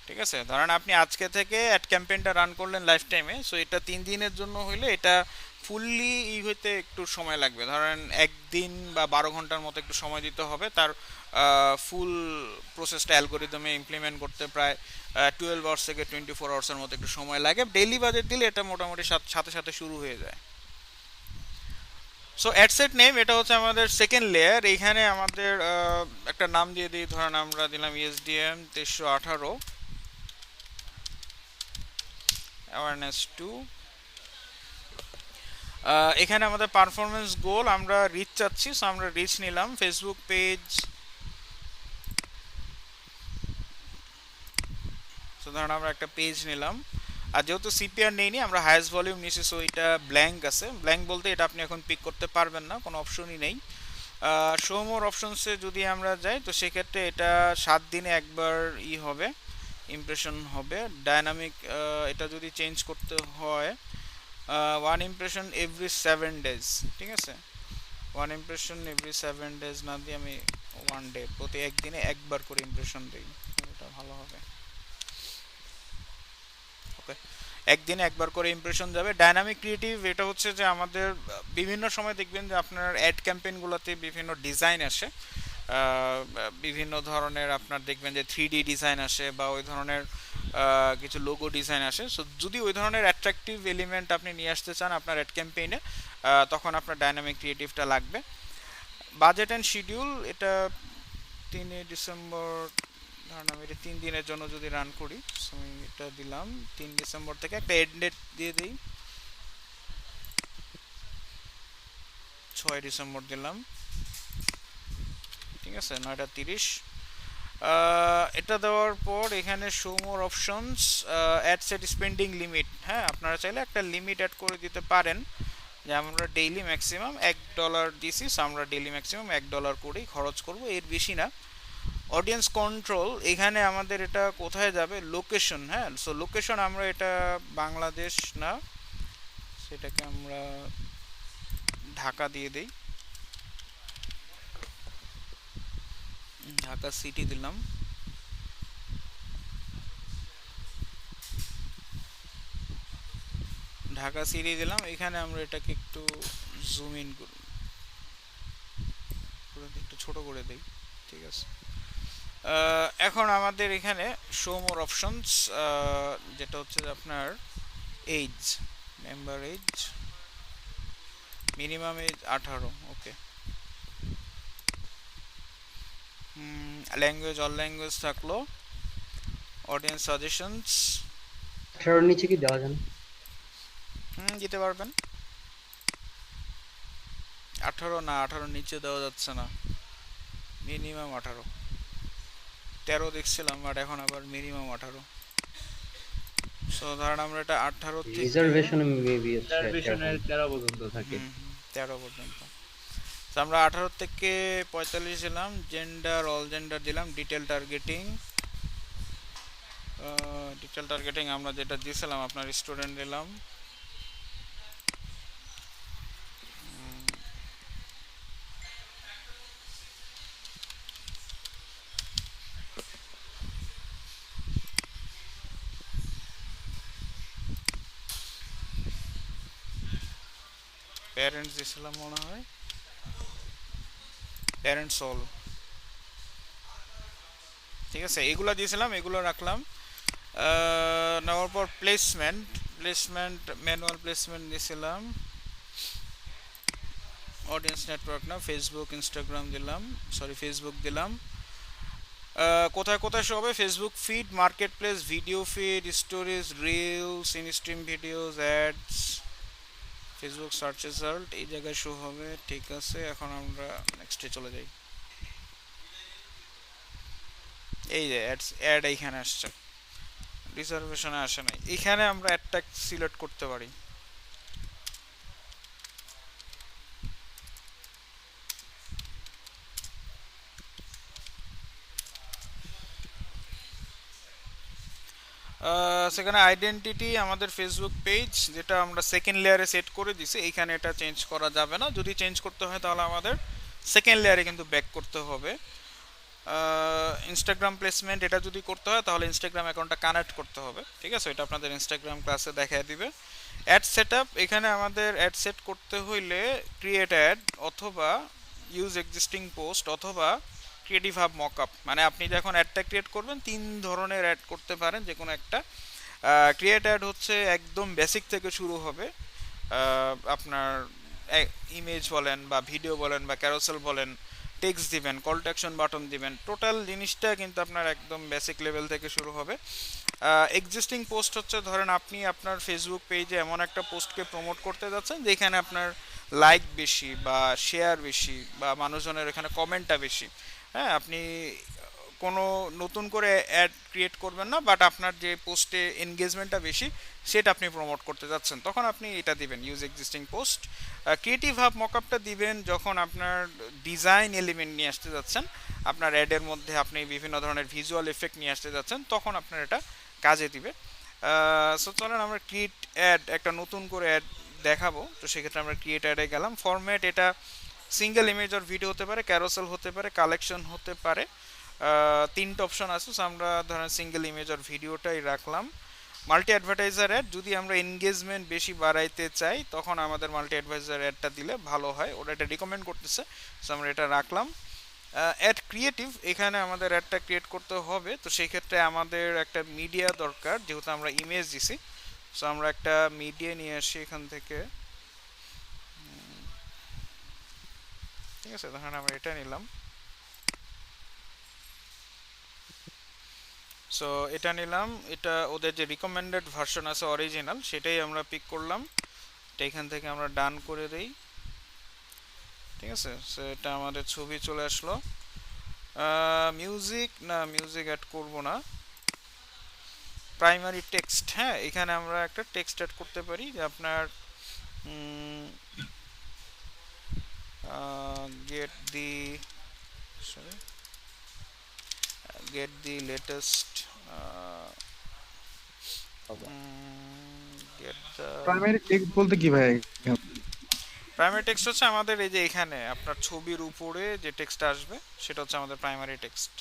ঠিক আছে, ধরেন আপনি আজকে থেকে অ্যাড ক্যাম্পেইনটা রান করলেন লাইফ টাইমে, সো এটা 3 দিনের জন্য হইলে এটা ফুললি হইতে একটু সময় লাগবে। ধরেন 1 দিন বা 12 ঘন্টার মতো একটু সময় দিতে হবে, তার ফুল প্রসেসটা অ্যালগোরিদমে ইমপ্লিমেন্ট করতে প্রায় 12 আওয়ার্স থেকে 24 আওয়ার্সের মতো একটু সময় লাগে। ডেইলি বাজেট দিলে এটা মোটামুটি সাথে সাথে শুরু হয়ে যায়। সো অ্যাডসেট নেম, এটা হচ্ছে আমাদের সেকেন্ড লেয়ার। এইখানে আমাদের একটা নাম দিয়ে দিই, ধরেন আমরা দিলাম ESDM 2318 অ্যাওয়ারনেস 2। এখানে আমাদের পারফরমেন্স গোল, আমরা রিচ চাচ্ছি, সো আমরা রিচ নিলাম। ফেসবুক পেজ সো ধরুন আমরা একটা পেজ নিলাম, আর যেহেতু সিপিআর নেইনি আমরা হাইয়েস্ট ভলিউম নিয়েছি, সো এটা ব্ল্যাঙ্ক আছে। ব্ল্যাঙ্ক বলতে এটা আপনি এখন পিক করতে পারবেন না, কোনো অপশনই নেই। শো মোর অপশনসে যদি আমরা যাই তো সেক্ষেত্রে এটা 7 দিনে একবার হবে, ইমপ্রেশন হবে। ডাইনামিক এটা যদি চেঞ্জ করতে হয় 1 ইমপ্রেশন এভরি 7 ডেজ, ঠিক আছে। 1 ইমপ্রেশন এভরি 7 ডেজ না দিয়ে আমি 1 ডে, প্রতি একদিনে একবার করে ইমপ্রেশন দিই, এটা ভালো হবে। ওকে, একদিনে একবার করে ইমপ্রেশন যাবে। ডাইনামিক ক্রিয়েটিভ এটা হচ্ছে যে আমাদের বিভিন্ন সময় দেখবেন যে আপনার অ্যাড ক্যাম্পেইনগুলোতে বিভিন্ন ডিজাইন আসে, বিভিন্ন ধরনের আপনার দেখবেন যে 3D ডিজাইন আসে বা ওই ধরনের কিছু লোগো ডিজাইন আসে। সো যদি ওই ধরনের অ্যাট্রাকটিভ এলিমেন্ট আপনি নিয়ে আসতে চান আপনার অ্যাড ক্যাম্পেইনে, তখন আপনার ডাইনামিক ক্রিয়েটিভটা লাগবে। বাজেট অ্যান্ড শিডিউল এটা 3 ডিসেম্বর, ধরুন আমি এটা 3 দিনের জন্য যদি রান করি, আমি এটা দিলাম 3 ডিসেম্বর থেকে, একটা এন্ড ডেট দিয়ে দিই 6 ডিসেম্বর দিলাম, ঠিক আছে, 9:30। এটা দেওয়ার পর এখানে শো মোর options, ad set spending limit. হ্যাঁ, আপনারা চাইলে একটা লিমিট অ্যাড করে দিতে পারেন, যে আমরা ডেইলি ম্যাক্সিমাম $1 দিছি, আমরা ডেইলি ম্যাক্সিমাম $1 করেই খরচ করব, এর বেশি না। অডিয়েন্স কন্ট্রোল, এখানে আমাদের এটা কোথায় যাবে, লোকেশন। হ্যাঁ, সো লোকেশন আমরা এটা বাংলাদেশ না, সেটাকে আমরা ঢাকা দিয়ে দেই, ঢাকা সিটি দিলাম। ঢাকা সিটি দিলাম, এখানে আমরা এটাকে একটু জুম ইন করি, একটু ছোট করে দেই, ঠিক আছে। এখন আমাদের এখানে শো মোর অপশনস, যেটা হচ্ছে আপনার age, member age, minimum age 18, okay. Language all language থাকলো। অডিয়েন্স সাজেশনস 18 নিচে কি দেওয়া যায় না? দিতে পারবেন। 18 না, 18 নিচে দেওয়া যাচ্ছে না, মিনিমাম 18। 13 দেখছিলাম, বাট এখন আবার মিনিমাম 18। সো ধরেন আমরা এটা 18 থেকে রিজার্ভেশনে মেবি রিজার্ভেশনের 13 পর্যন্ত থাকে। 13 পর্যন্ত। তো আমরা 18 থেকে 45 দিলাম। জেন্ডার অল জেন্ডার দিলাম। ডিটেল টার্গেটিং, আমরা যেটা দিয়েছিলাম আপনার স্টুডেন্ট দিলাম। প্যারেন্টস দিয়েছিলাম মনে হয়, প্যারেন্টস অল, ঠিক আছে, এগুলো দিয়েছিলাম, এগুলো রাখলাম। নেওয়ার পর প্লেসমেন্ট ম্যানুয়াল প্লেসমেন্ট দিয়েছিলাম। অডিয়েন্স নেটওয়ার্ক না, ফেসবুক ইনস্টাগ্রাম দিলাম, সরি ফেসবুক দিলাম। কোথায় কোথায় শো হবে, Facebook feed, market place, video feed, stories, reels, instream videos, ads, Facebook search result, এই জায়গায় শো হবে, ঠিক আছে। এখন আমরা নেক্সটে চলে যাই। এই যে অ্যাড এইখানে আসছে, রিজার্ভেশনে আসে নাই। এখানে আমরা অ্যাডটা সিলেক্ট করতে পারি। সেখানে আইডেন্টিটি আমাদের ফেসবুক পেজ, যেটা আমরা সেকেন্ড লেয়ারে সেট করে দিছি, এইখানে এটা চেঞ্জ করা যাবে না। যদি চেঞ্জ করতে হয় তাহলে আমাদের সেকেন্ড লেয়ারে কিন্তু ব্যাক করতে হবে। ইনস্টাগ্রাম প্লেসমেন্ট, এটা যদি করতে হয় তাহলে ইনস্টাগ্রাম অ্যাকাউন্টটা কানেক্ট করতে হবে, ঠিক আছে, এটা আপনাদের ইনস্টাগ্রাম ক্লাসে দেখায় দিবে। অ্যাড সেটআপ, এখানে আমাদের অ্যাড সেট করতে হইলে ক্রিয়েট অ্যাড অথবা ইউজ এক্সিস্টিং পোস্ট অথবা ক্রিয়েটিভ হাব মকআপ, মানে আপনি যখন অ্যাডটা ক্রিয়েট করবেন 3 ধরনের অ্যাড করতে পারেন যে কোনো একটা। ক্রিয়েট অ্যাড হচ্ছে একদম বেসিক থেকে শুরু হবে, আপনার ইমেজ বলেন বা ভিডিও বলেন বা ক্যারোসেল বলেন, টেক্সট দিবেন, কল টু অ্যাকশন বাটন দিবেন, টোটাল জিনিসটা কিন্তু আপনার একদম বেসিক লেভেল থেকে শুরু হবে। এক্সিস্টিং পোস্ট হচ্ছে ধরেন আপনি আপনার ফেসবুক পেজে এমন একটা পোস্টকে প্রমোট করতে যাচ্ছেন যেখানে আপনার লাইক বেশি বা শেয়ার বেশি বা মানুষজনের এখানে কমেন্টটা বেশি। হ্যাঁ, আপনি কোনো নতুন করে অ্যাড ক্রিয়েট করবেন না, বাট আপনার যে পোস্টে এনগেজমেন্টটা বেশি সেটা আপনি প্রমোট করতে যাচ্ছেন, তখন আপনি এটা দিবেন use existing post. Creative hub মকআপটা দিবেন যখন আপনার ডিজাইন এলিমেন্ট নিয়ে আসতে যাচ্ছেন, আপনার অ্যাডের মধ্যে আপনি বিভিন্ন ধরনের ভিজুয়াল এফেক্ট নিয়ে আসতে যাচ্ছেন, তখন আপনার এটা কাজে দিবে। সো চলেন আমরা ক্রিয়েট অ্যাড, একটা নতুন করে অ্যাড দেখাবো। তো সেক্ষেত্রে আমরা ক্রিয়েট অ্যাডে গেলাম। ফরম্যাট এটা সিঙ্গেল ইমেজ আর ভিডিও হতে পারে, ক্যারোসেল হতে পারে, কালেকশন হতে পারে, তিনটা অপশন আছে। সো আমরা ধরেন সিঙ্গেল ইমেজ আর ভিডিওটাই রাখলাম। মাল্টি অ্যাডভার্টাইজার অ্যাড, যদি আমরা এনগেজমেন্ট বেশি বাড়াইতে চাই তখন আমাদের মাল্টি অ্যাডভার্টাইজার অ্যাডটা দিলে ভালো হয়, ওটা এটা রিকমেন্ড করতেছে। সো আমরা এটা রাখলাম। অ্যাড ক্রিয়েটিভ, এখানে আমাদের অ্যাডটা ক্রিয়েট করতে হবে, তো সেই ক্ষেত্রে আমাদের একটা মিডিয়া দরকার, যেহেতু আমরা ইমেজ দিছি। সো আমরা একটা মিডিয়া নিয়ে আসি এখান থেকে, ঠিক আছে, ধরেন আমরা এটা নিলাম। সো এটা নিলাম, এটা ওদের যে রিকমেন্ডেড ভার্সন আছে অরিজিনাল, সেটাই আমরা পিক করলাম। এটা এখান থেকে আমরা ডান করে দেই, ঠিক আছে। সো এটা আমাদের ছবি চলে আসলো। মিউজিক না, মিউজিক অ্যাড করব না। প্রাইমারি টেক্সট, হ্যাঁ, এখানে আমরা একটা টেক্সট অ্যাড করতে পারি যে আপনার get the latest get the primary text বলতে কি ভাই? প্রাইমারি টেক্সট হচ্ছে আমাদের এই যে এখানে আপনার ছবির উপরে যে টেক্সট আসবে সেটা হচ্ছে আমাদের primary text.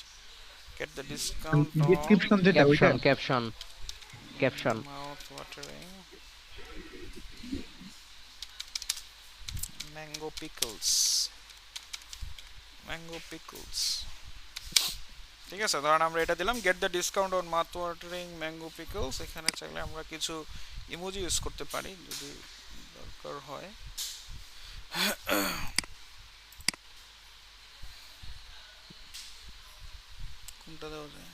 get the discount on description যেটা ওইটা caption mouth watering mango pickles, ঠিক আছে। ধরেন আমরা এটা দিলাম get the discount on mouth watering mango pickles। এখানে চাইলে আমরা কিছু ইমোজি ইউজ করতে পারি যদি দরকার হয়। কোনটা দেওয়া যায়?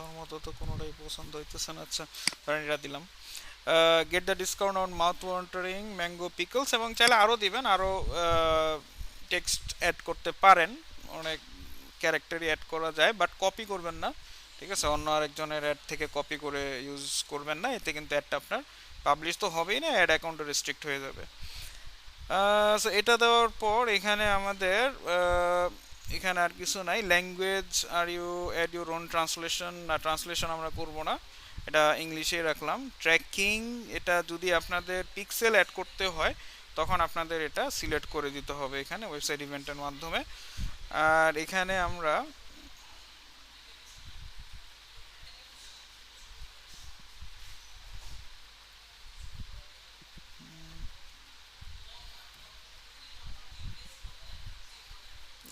আমার মতো তো কোনোটাই পছন্দ হইতেছে না। আচ্ছা, ধরেন এটা দিলাম get the discount on mouth watering mango pickles, এবং চাইলে আরও দিবেন, আরও টেক্সট অ্যাড করতে পারেন, অনেক ক্যারেক্টারই অ্যাড করা যায়, বাট কপি করবেন না, ঠিক আছে। অন্য আরেকজনের অ্যাড থেকে কপি করে ইউজ করবেন না, এতে কিন্তু অ্যাডটা আপনার পাবলিশ তো হবেই না, অ্যাড অ্যাকাউন্টে রেস্ট্রিক্ট হয়ে যাবে। সো এটা দেওয়ার পর এখানে আমাদের এখানে আর কিছু নাই। Language are you add your own translation, না ট্রান্সলেশন আমরা করব না, এটা ইংলিশে রাখলাম। ট্র্যাকিং, এটা যদি আপনাদের পিক্সেল অ্যাড করতে হয় তখন আপনাদের এটা সিলেক্ট করে দিতে হবে এখানে ওয়েবসাইট ইভেন্টের মাধ্যমে। আর এখানে আমরা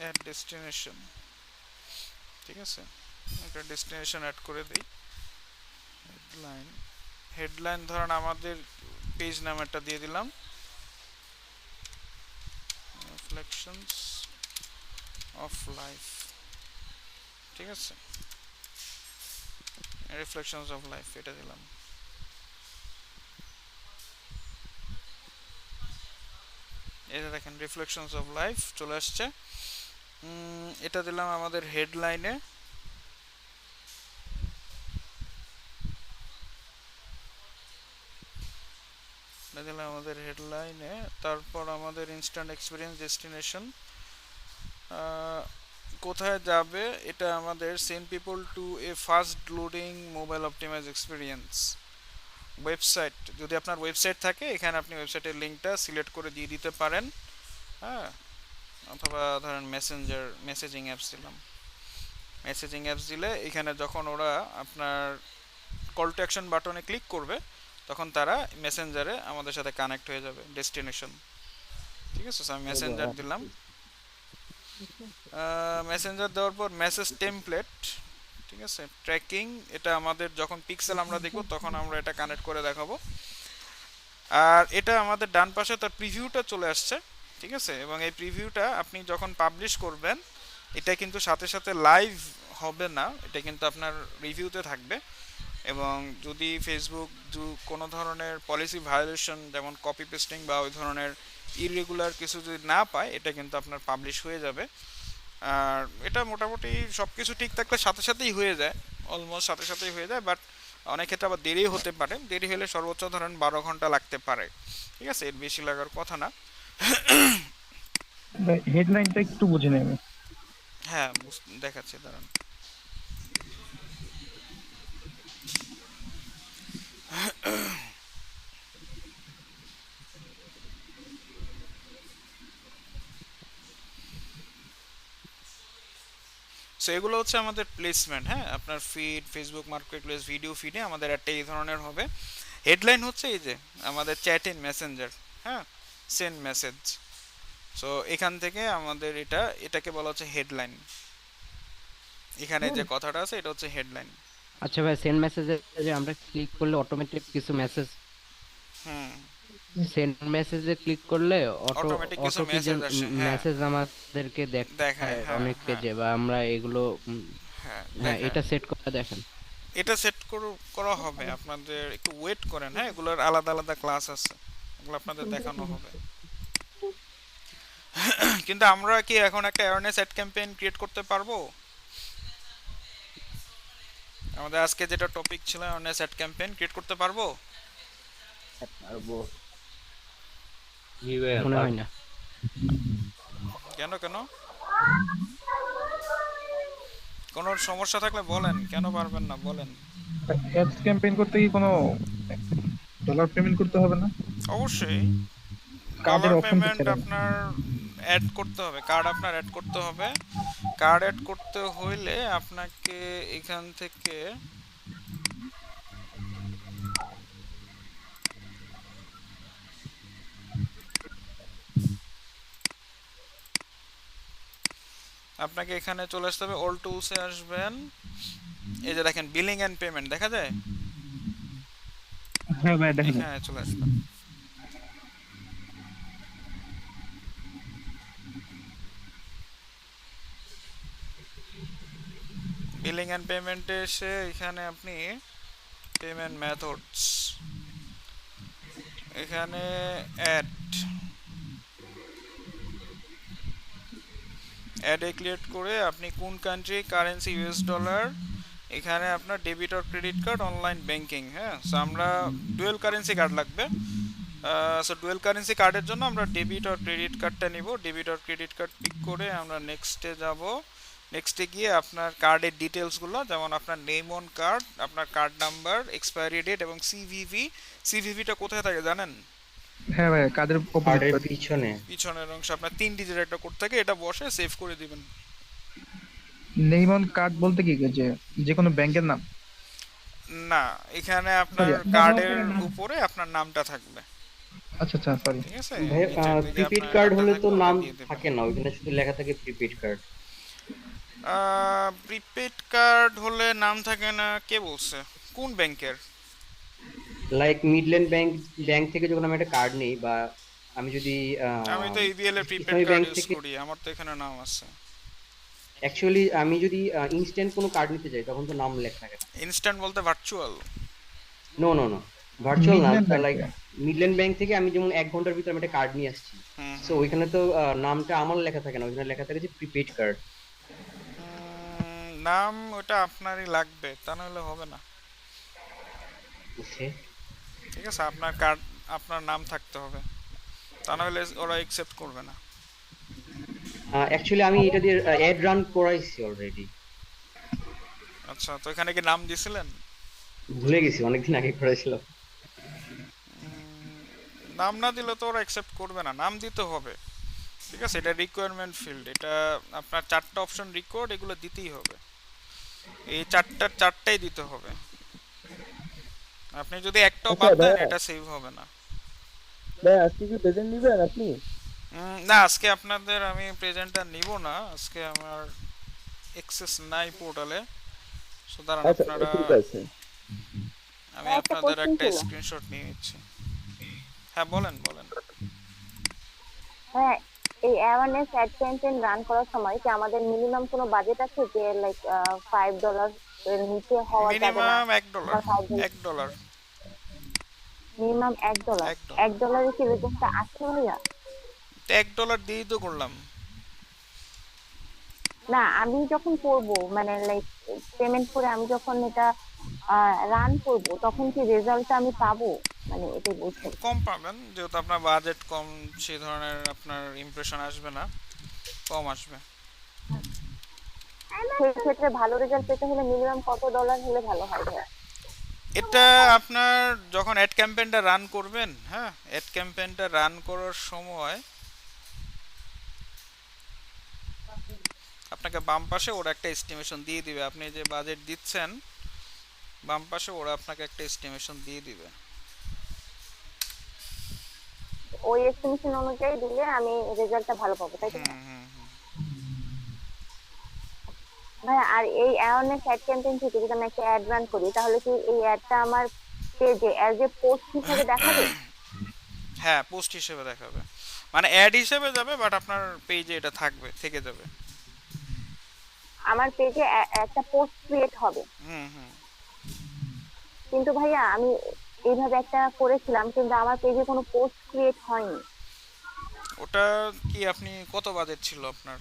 অ্যাড ডেস্টিনেশন, ঠিক আছে, একটা ডেস্টিনেশন অ্যাড করে দিই। হেডলাইন ধরেন আমাদের পেজ নাম একটা দিয়ে দিলাম, রিফ্লেকশনস অফ লাইফ, ঠিক আছে, রিফ্লেকশনস অফ লাইফ এটা দিলাম। এটা দেখেন রিফ্লেকশনস অফ লাইফ চলে আসছে। এটা দিলাম আমাদের হেডলাইনে, দিলাম আমাদের হেডলাইনে। তারপর আমাদের ইনস্ট্যান্ট এক্সপিরিয়েন্স ডেস্টিনেশন কোথায় যাবে, এটা আমাদের send people to a fast loading mobile optimise experience website. যদি আপনার ওয়েবসাইট থাকে এখানে আপনি ওয়েবসাইটের লিঙ্কটা সিলেক্ট করে দিয়ে দিতে পারেন, হ্যাঁ, অথবা ধরেন মেসেজিং অ্যাপস দিলাম। মেসেজিং অ্যাপস দিলে এখানে যখন ওরা আপনার কল টু অ্যাকশন বাটনে ক্লিক করবে তখন তারা মেসেঞ্জারে আমাদের সাথে কানেক্ট হয়ে যাবে ডেস্টিনেশন, ঠিক আছে। আমি মেসেঞ্জার দিলাম। মেসেঞ্জার দেওয়ার পর মেসেজ টেমপ্লেট, ঠিক আছে। ট্র্যাকিং, এটা আমাদের যখন পিক্সেল আমরা দেখব তখন আমরা এটা কানেক্ট করে দেখাবো। আর এটা আমাদের ডান পাশে তার প্রিভিউটা চলে আসছে, ঠিক আছে, এবং এই প্রিভিউটা আপনি যখন পাবলিশ করবেন এটা কিন্তু সাথে সাথে লাইভ হবে না, এটা কিন্তু আপনার রিভিউতে থাকবে। এবং যদি ফেসবুক কোনো ধরনের পলিসি ভায়োলেশন যেমন কপি পেস্টিং বা ওই ধরনের ইররেগুলার কিছু যদি না পায়, এটা কিন্তু আপনার পাবলিশ হয়ে যাবে। আর এটা মোটামুটি সব কিছু ঠিক থাকলে সাথে সাথেই হয়ে যায়, অলমোস্ট সাথে সাথেই হয়ে যায়, বাট অনেক ক্ষেত্রে আবার দেরি হতে পারে, দেরি হলে সর্বোচ্চ ধরেন 12 ঘন্টা লাগতে পারে, ঠিক আছে, এর বেশি লাগার কথা না। হেডলাইনটা একটু বুঝে নেবে। হ্যাঁ দেখাচ্ছি, দাঁড়ান। সো এগুলো হচ্ছে আমাদের প্লেসমেন্ট। হ্যাঁ, আপনার ফিড, ফেসবুক মার্কেটপ্লেস, ভিডিও ফিডে আমাদের একটা এই ধরনের হবে। হেডলাইন হচ্ছে এই যে আমাদের চ্যাট ইন মেসেঞ্জার, হ্যাঁ, সেন্ড মেসেজ। সো এখান থেকে আমাদের এটাকে বলা হচ্ছে হেডলাইন। এখানে যে কথাটা আছে এটা হচ্ছে হেডলাইন। আচ্ছা ভাই, সেন্ড মেসেজে যে আমরা ক্লিক করলে অটোমেটিক কিছু মেসেজ, হুম, সেন্ড মেসেজে ক্লিক করলে অটোমেটিক কিছু মেসেজ আসে। হ্যাঁ, মেসেজ আমাদেরকে দেখায়। হ্যাঁ, অনেক পেজে, বা আমরা এগুলো হ্যাঁ, হ্যাঁ এটা সেট করে দেখেন। এটা সেট করা হবে, আপনাদের একটু ওয়েট করেন। হ্যাঁ, এগুলোর আলাদা আলাদা ক্লাস আছে, এগুলো আপনাদের দেখানো হবে। কিন্তু আমরা কি এখন একটা অ্যাওয়ারনেস অ্যাড ক্যাম্পেইন ক্রিয়েট করতে পারবো? আমাদের আজকে যেটা টপিক ছিল অ্যাওয়ারনেস অ্যাড ক্যাম্পেইন ক্রিয়েট করতে পারবো? মনে হয় না। কেন কোনো সমস্যা থাকলে বলেন, কেন পারবেন না বলেন। অ্যাডস ক্যাম্পেইন করতে কি কোনো ডলার পেমেন্ট করতে হবে না? অবশ্যই কার্ডের ডলার অপশন তো পেমেন্ট ছিল না। আপনার অ্যাড করতে হবে, কার্ড আপনার অ্যাড করতে হবে। কার্ড অ্যাড করতে হইলে আপনাকে এখান থেকে এখানে চলে আসতে হবে, অল টুলসে আসবেন, এই যে দেখেন বিলিং এন্ড পেমেন্ট দেখা যায়, হ্যাঁ ভাই দেখেন। এখানে চলে আসবেন। বিলিং এন্ড পেমেন্টে এসে এখানে আপনি পেমেন্ট মেথডস, এখানে অ্যাড ক্রিয়েট করে আপনি কোন কান্ট্রি, কারেন্সি ইউএস ডলার, এখানে আপনার debit or credit card, online banking. হ্যাঁ, সো আমরা ডুয়েল কারেন্সি কার্ড লাগবে। সো ডুয়েল কারেন্সি কার্ডের জন্য আমরা ডেবিট অর ক্রেডিট কার্ডটা নিব। Debit or credit card pick করে আমরা নেক্সটে যাব। নেক্সটে গিয়ে আপনার কার্ডের ডিটেলসগুলো, যেমন আপনার নেম অন কার্ড, আপনার কার্ড নাম্বার, এক্সপায়ারি ডেট এবং সিভিভি। সিভিভিটা কোথায় থাকে জানেন? হ্যাঁ ভাই, কাদের কার্ডের পিছনে পিছনের অংশ আপনার 3 ডিজিটের একটা কোড থাকে, এটা বসে সেভ করে দিবেন। নেম অন কার্ড বলতে কি যে কোনো ব্যাংকের নাম? না, এখানে আপনার Sorry, কার্ডের উপরে আপনার নামটা থাকবে। আচ্ছা আচ্ছা, সরি। ঠিক আছে, ভাই, নিচের দিকে প্রিপেড আপনার কার্ড নামটা হলে তো থাকবে, নাম ওটা দিয়ে দিবেন। থাকে না, ওইখানে শুধু লেখা থাকে প্রিপেড কার্ড। প্রিপেড কার্ড হলে নাম থাকে না কে বলছে? কোন ব্যাংকের? লাইক মিডল্যান্ড ব্যাংক থেকে যখন আমি একটা কার্ড নিই, বা আমি যদি আমি তো ইবিএল এর প্রিপেড ইসলামী কার্ড ব্যাংক ইউজ থেকে, করি, আমার তো এখানে নাম আছে। অ্যাকচুয়ালি আমি যদি ইনস্ট্যান্ট কোনো কার্ড নিতে যাই তখন তো নাম লেখা থাকে না। ইনস্ট্যান্ট বলতে virtual? No no no, virtual না, Midland Bank লাইক থেকে। মিডল্যান্ড ব্যাংক থেকে আমি যেমন 1 ঘন্টার ভিতরে আমি একটা কার্ড নিয়ে আসছি, হুম, সো ওইখানে তো নামটা আমার লেখা থাকে না, ওইখানে লেখা থাকে যে প্রিপেড কার্ড। নাম ওটা আপনারই লাগবে, তা নাহলে হবে না। ওকে, ঠিক আছে, আপনার কার্ড আপনার নাম থাকতে হবে, তা নাহলে ওরা অ্যাকসেপ্ট করবে না। অ্যাকচুয়ালি আমি এটা দিয়ে অ্যাড রান করাইছি অলরেডি। আচ্ছা, তো এখানে কি নাম দিছিলেন? ভুলে গেছি, অনেকদিন আগে করেছিলাম। নাম না দিলে তো ওরা অ্যাকসেপ্ট করবে না, নাম দিতে হবে। ঠিক আছে, এটা রিকোয়ারমেন্ট ফিল্ড, এটা আপনার 4টা অপশন রিকোয়ার্ড, এগুলো দিতেই হবে, এই 4টাই দিতে হবে। আপনি যদি একটাও আচ্ছা বাদ দেন ভাইয়া, এটা সেভ হবে না। ভাই আজকে কি প্রেজেন্ট নিবেন আপনি? না, আজকে আপনাদের আমি প্রেজেন্টটা নিব না, আজকে আমার অ্যাক্সেস নাই পোর্টালে। সুতরাং আচ্ছা আপনারা, ঠিক আছে। আমি একটা আপনাদের কোশ্চেন একটা ছিল। স্ক্রিনশট নিয়ে নিচ্ছি। হ্যাঁ বলেন। হ্যাঁ, এই অ্যাওয়ারনেস অ্যাড ক্যাম্পেইন রান করার সময় কি আমাদের মিনিমাম কোনো বাজেট আছে যে লাইক $5 এর নিচে হওয়া যাবে না, মিনিমাম $1, বা $5 $1, মিনিমাম $1? $1। $1 কি রেজাল্টটা আসছে ভাইয়া? তো $1 দিয়েই তো করলাম। না, আমি যখন করব মানে লাইক পেমেন্ট করে আমি যখন এটা রান করব তখন কি রেজাল্টটা আমি পাবো, মানে এটাই বলছি। কম পাবেন, যেহেতু আপনার বাজেট কম, সেই ধরনের আপনার ইমপ্রেশন আসবে না, কম আসবে। সেই ক্ষেত্রে ভালো রেজাল্ট পেতে হলে মিনিমাম কত ডলার হলে ভালো হয় ভাইয়া? এটা আপনার যখন অ্যাড ক্যাম্পেইনটা রান করবেন, হ্যাঁ, অ্যাড ক্যাম্পেইনটা রান করার সময় আপনাকে বাম পাশে ওরা একটা এস্টিমেশন দিয়ে দিবে, আপনি যে বাজেট দিচ্ছেন বাম পাশে ওরা আপনাকে একটা এস্টিমেশন দিয়ে দিবে। ওই এস্টিমেশন অনুযায়ী দিলে আমি রেজাল্টটা ভালো পাবো, তাই তো? ভাই আর এই অ্যাওয়ারনেস অ্যাড ক্যাম্পেইন থেকে যদি আমি একটা অ্যাড রান করি তাহলে কি এই অ্যাডটা আমার পেজে অ্যাজ এ পোস্ট হিসেবে দেখাবে? হ্যাঁ, পোস্ট হিসেবে দেখাবে, মানে অ্যাড হিসেবে যাবে, বাট আপনার পেজে এটা থাকবে, থেকে যাবে। আমার পেজে একটা পোস্ট ক্রিয়েট হবে। কিন্তু ভাইয়া আমি এইভাবে একটা করেছিলাম কিন্তু আমার পেজে কোনো পোস্ট ক্রিয়েট হয়নি। ওটা কি আপনি কত বাজেট ছিল আপনার?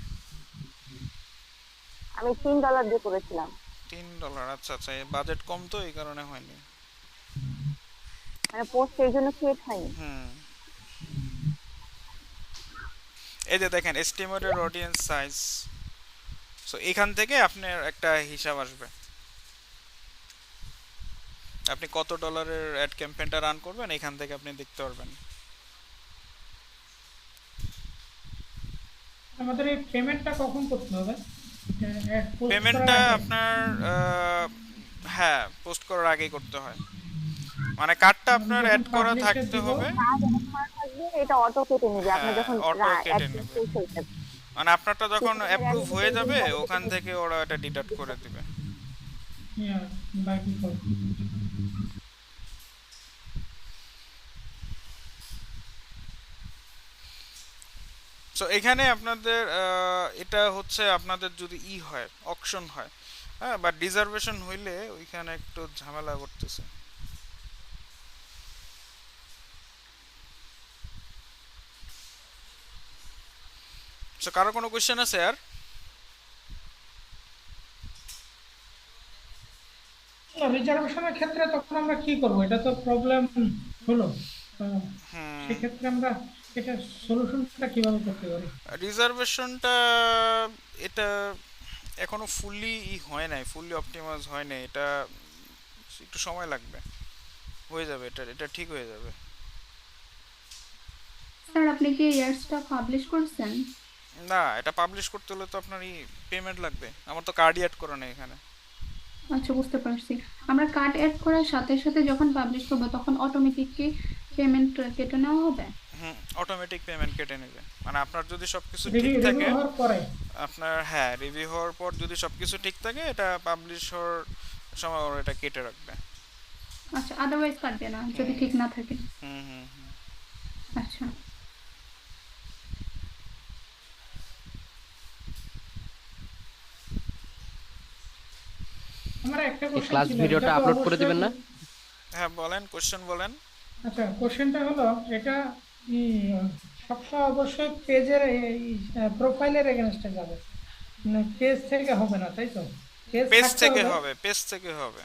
আমি $3 দিয়ে করেছিলাম। $3? আচ্ছা আচ্ছা, বাজেট কম তো এই কারণে হয়নি, মানে পোস্ট এই জন্য ক্রিয়েট হয়নি। এই যে দেখেন এস্টিমেটেড অডিয়েন্স সাইজ, সো এখান থেকে আপনার একটা হিসাব আসবে, আপনি কত ডলারের অ্যাড ক্যাম্পেইনটা রান করবেন এখান থেকে আপনি দেখতে পারবেন। আমাদের এই পেমেন্টটা কখন করতে হবে? পেমেন্টটা আপনার হ্যাঁ, পোস্ট করার আগেই করতে হয়, মানে কার্ডটা আপনার অ্যাড করা থাকতে হবে। এটা অটো কেটে নেবে আপনি যখন অটো কেটে নেবে, মানে আপনারটা যখন অ্যাপ্রুভ হয়ে যাবে ওখান থেকে ওরা এটা ডিডাক্ট করে দিবে। সো এখানে আপনাদের এটা হচ্ছে আপনাদের যদি হয় অকশন হয়, হ্যাঁ, বা রিজার্ভেশন হইলে ওইখানে একটু ঝামেলা করতেছে। সো কারো কোনো কোশ্চেন আছে আর? রিজার্ভেশনের ক্ষেত্রে তখন আমরা কি করব? এটা তো প্রবলেম হলো, সেক্ষেত্রে আমরা এটা সলিউশনটা কিভাবে করতে পারি? রিজার্ভেশনটা এটা এখনো ফুললি হয় নাই, ফুললি অপটিমাইজ হয় নাই, এটা একটু সময় লাগবে, হয়ে যাবে, এটা ঠিক হয়ে যাবে। স্যার আপনি কি ইয়ার্সটা পাবলিশ করছেন? না, এটা পাবলিশ করতে হলে তো আপনার পেমেন্ট লাগবে, আমার তো কার্ড অ্যাড করা নেই এখানে। আচ্ছা বুঝতে পারছি। আমরা কার্ড অ্যাড করার সাথে সাথে যখন পাবলিশ করব তখন অটোমেটিক কি পেমেন্ট কেটে নেওয়া হবে? অটোমেটিক পেমেন্ট কেটে নেবে, মানে আপনার যদি সবকিছু ঠিক থাকে, আপনার হ্যাঁ রিভিউ হওয়ার পর যদি সবকিছু ঠিক থাকে এটা পাবলিশ হওয়ার সময় ওরা এটা কেটে রাখবে। আচ্ছা, আদারওয়াইজ কাটবে না যদি ঠিক না থাকে? আচ্ছা। আমার একটা কোশ্চেন ক্লাস ছিল, ভিডিওটা আপলোড করে দিবেন না? হ্যাঁ বলেন, কোশ্চেন বলেন। আচ্ছা, কোশ্চেনটা হলো এটা সবসময় অবশ্যই পেজের প্রোফাইলের এগেইনস্টে যাবে, মানে পেজ থেকে হবে না, তাই তো? পেজ থেকে হবে, পেজ থেকে হবে,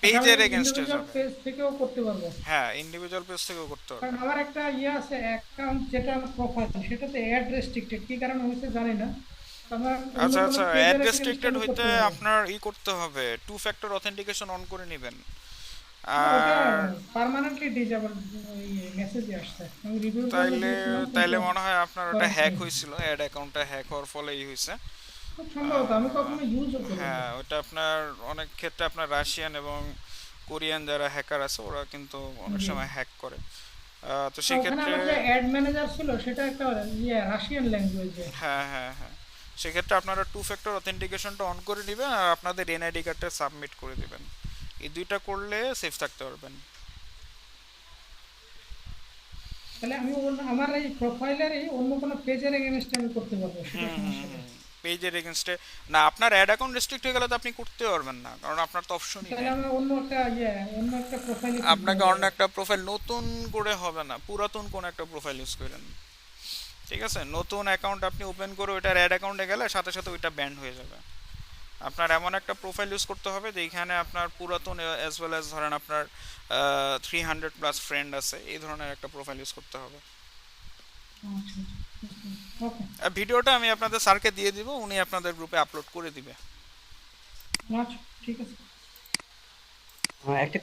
পেজের এগেইনস্টে যাবে। পেজ থেকেও করতে পারবো? হ্যাঁ, ইন্ডিভিজুয়াল পেজ থেকেও করতে পারবে। কারণ আমার একটা আছে অ্যাকাউন্ট, যেটা প্রোফাইল, সেটাতে অ্যাড রেস্ট্রিক্টেড, কি কারণে হয়েছে জানি না। আচ্ছা আচ্ছা, অ্যাড রেস্ট্রিক্টেড হইতে আপনার করতে হবে, টু ফ্যাক্টর অথেন্টিকেশন অন করে নেবেন। আর পার্মানেন্টলি ডিসেবল মেসেজ আসছে, আমি রিভিউ তাইলে মনে হয় আপনার ওটা হ্যাক হয়েছিল, অ্যাড অ্যাকাউন্টটা হ্যাক হওয়ার ফলেই হয়েছে সম্ভবত, আমি কখনো ইউজও করিনি। হ্যাঁ, ওটা আপনার অনেক ক্ষেত্রে আপনার রাশিয়ান এবং কোরিয়ান যারা হ্যাকার আছে ওরা কিন্তু অনেক সময় হ্যাক করে, তো সেই ক্ষেত্রে যে অ্যাড ম্যানেজার ছিল সেটা একটা রাশিয়ান ল্যাঙ্গুয়েজে। হ্যাঁ হ্যাঁ হ্যাঁ, সেক্ষেত্রে আপনারা টু ফ্যাক্টর অথেন্টিকেশনটা অন করে দিবেন আর আপনাদের এনআইডি কার্ডটা সাবমিট করে দিবেন, এই দুইটা করলে সেফ থাকতে পারবেন। তাহলে আমি আমার এই প্রোফাইলেরই অন্য কোনো পেজের এগেনস্টে আমি করতে পারবো, সেটা সমস্যা নেই। পেজের এগেনস্টে না, আপনার অ্যাড অ্যাকাউন্ট রেস্ট্রিক্ট হয়ে গেলে তো আপনি করতে পারবেন না, কারণ আপনার তো অপশনই তাহলে নেই। আমার অন্য একটা প্রোফাইলে আপনাকে অন্য একটা প্রোফাইল নতুন করে হবে না, পুরাতন কোন একটা প্রোফাইল ইউজ করেন, ঠিক আছে? নতুন অ্যাকাউন্ট আপনি ওপেন করে ওইটার অ্যাড অ্যাকাউন্টে গেলে সাথে সাথে ওইটা ব্যান্ড হয়ে যাবে। আপনার এমন একটা প্রোফাইল ইউজ করতে হবে যেখানে আপনার পুরাতন অ্যাজ ওয়েল অ্যাজ ধরেন আপনার 300+ ফ্রেন্ড আছে, এই ধরনের একটা প্রোফাইল ইউজ করতে হবে। ওকে, ভিডিওটা আমি আপনাদের স্যারকে দিয়ে দিব, উনি আপনাদের গ্রুপে আপলোড করে দিবে। আচ্ছা ঠিক আছে। একটা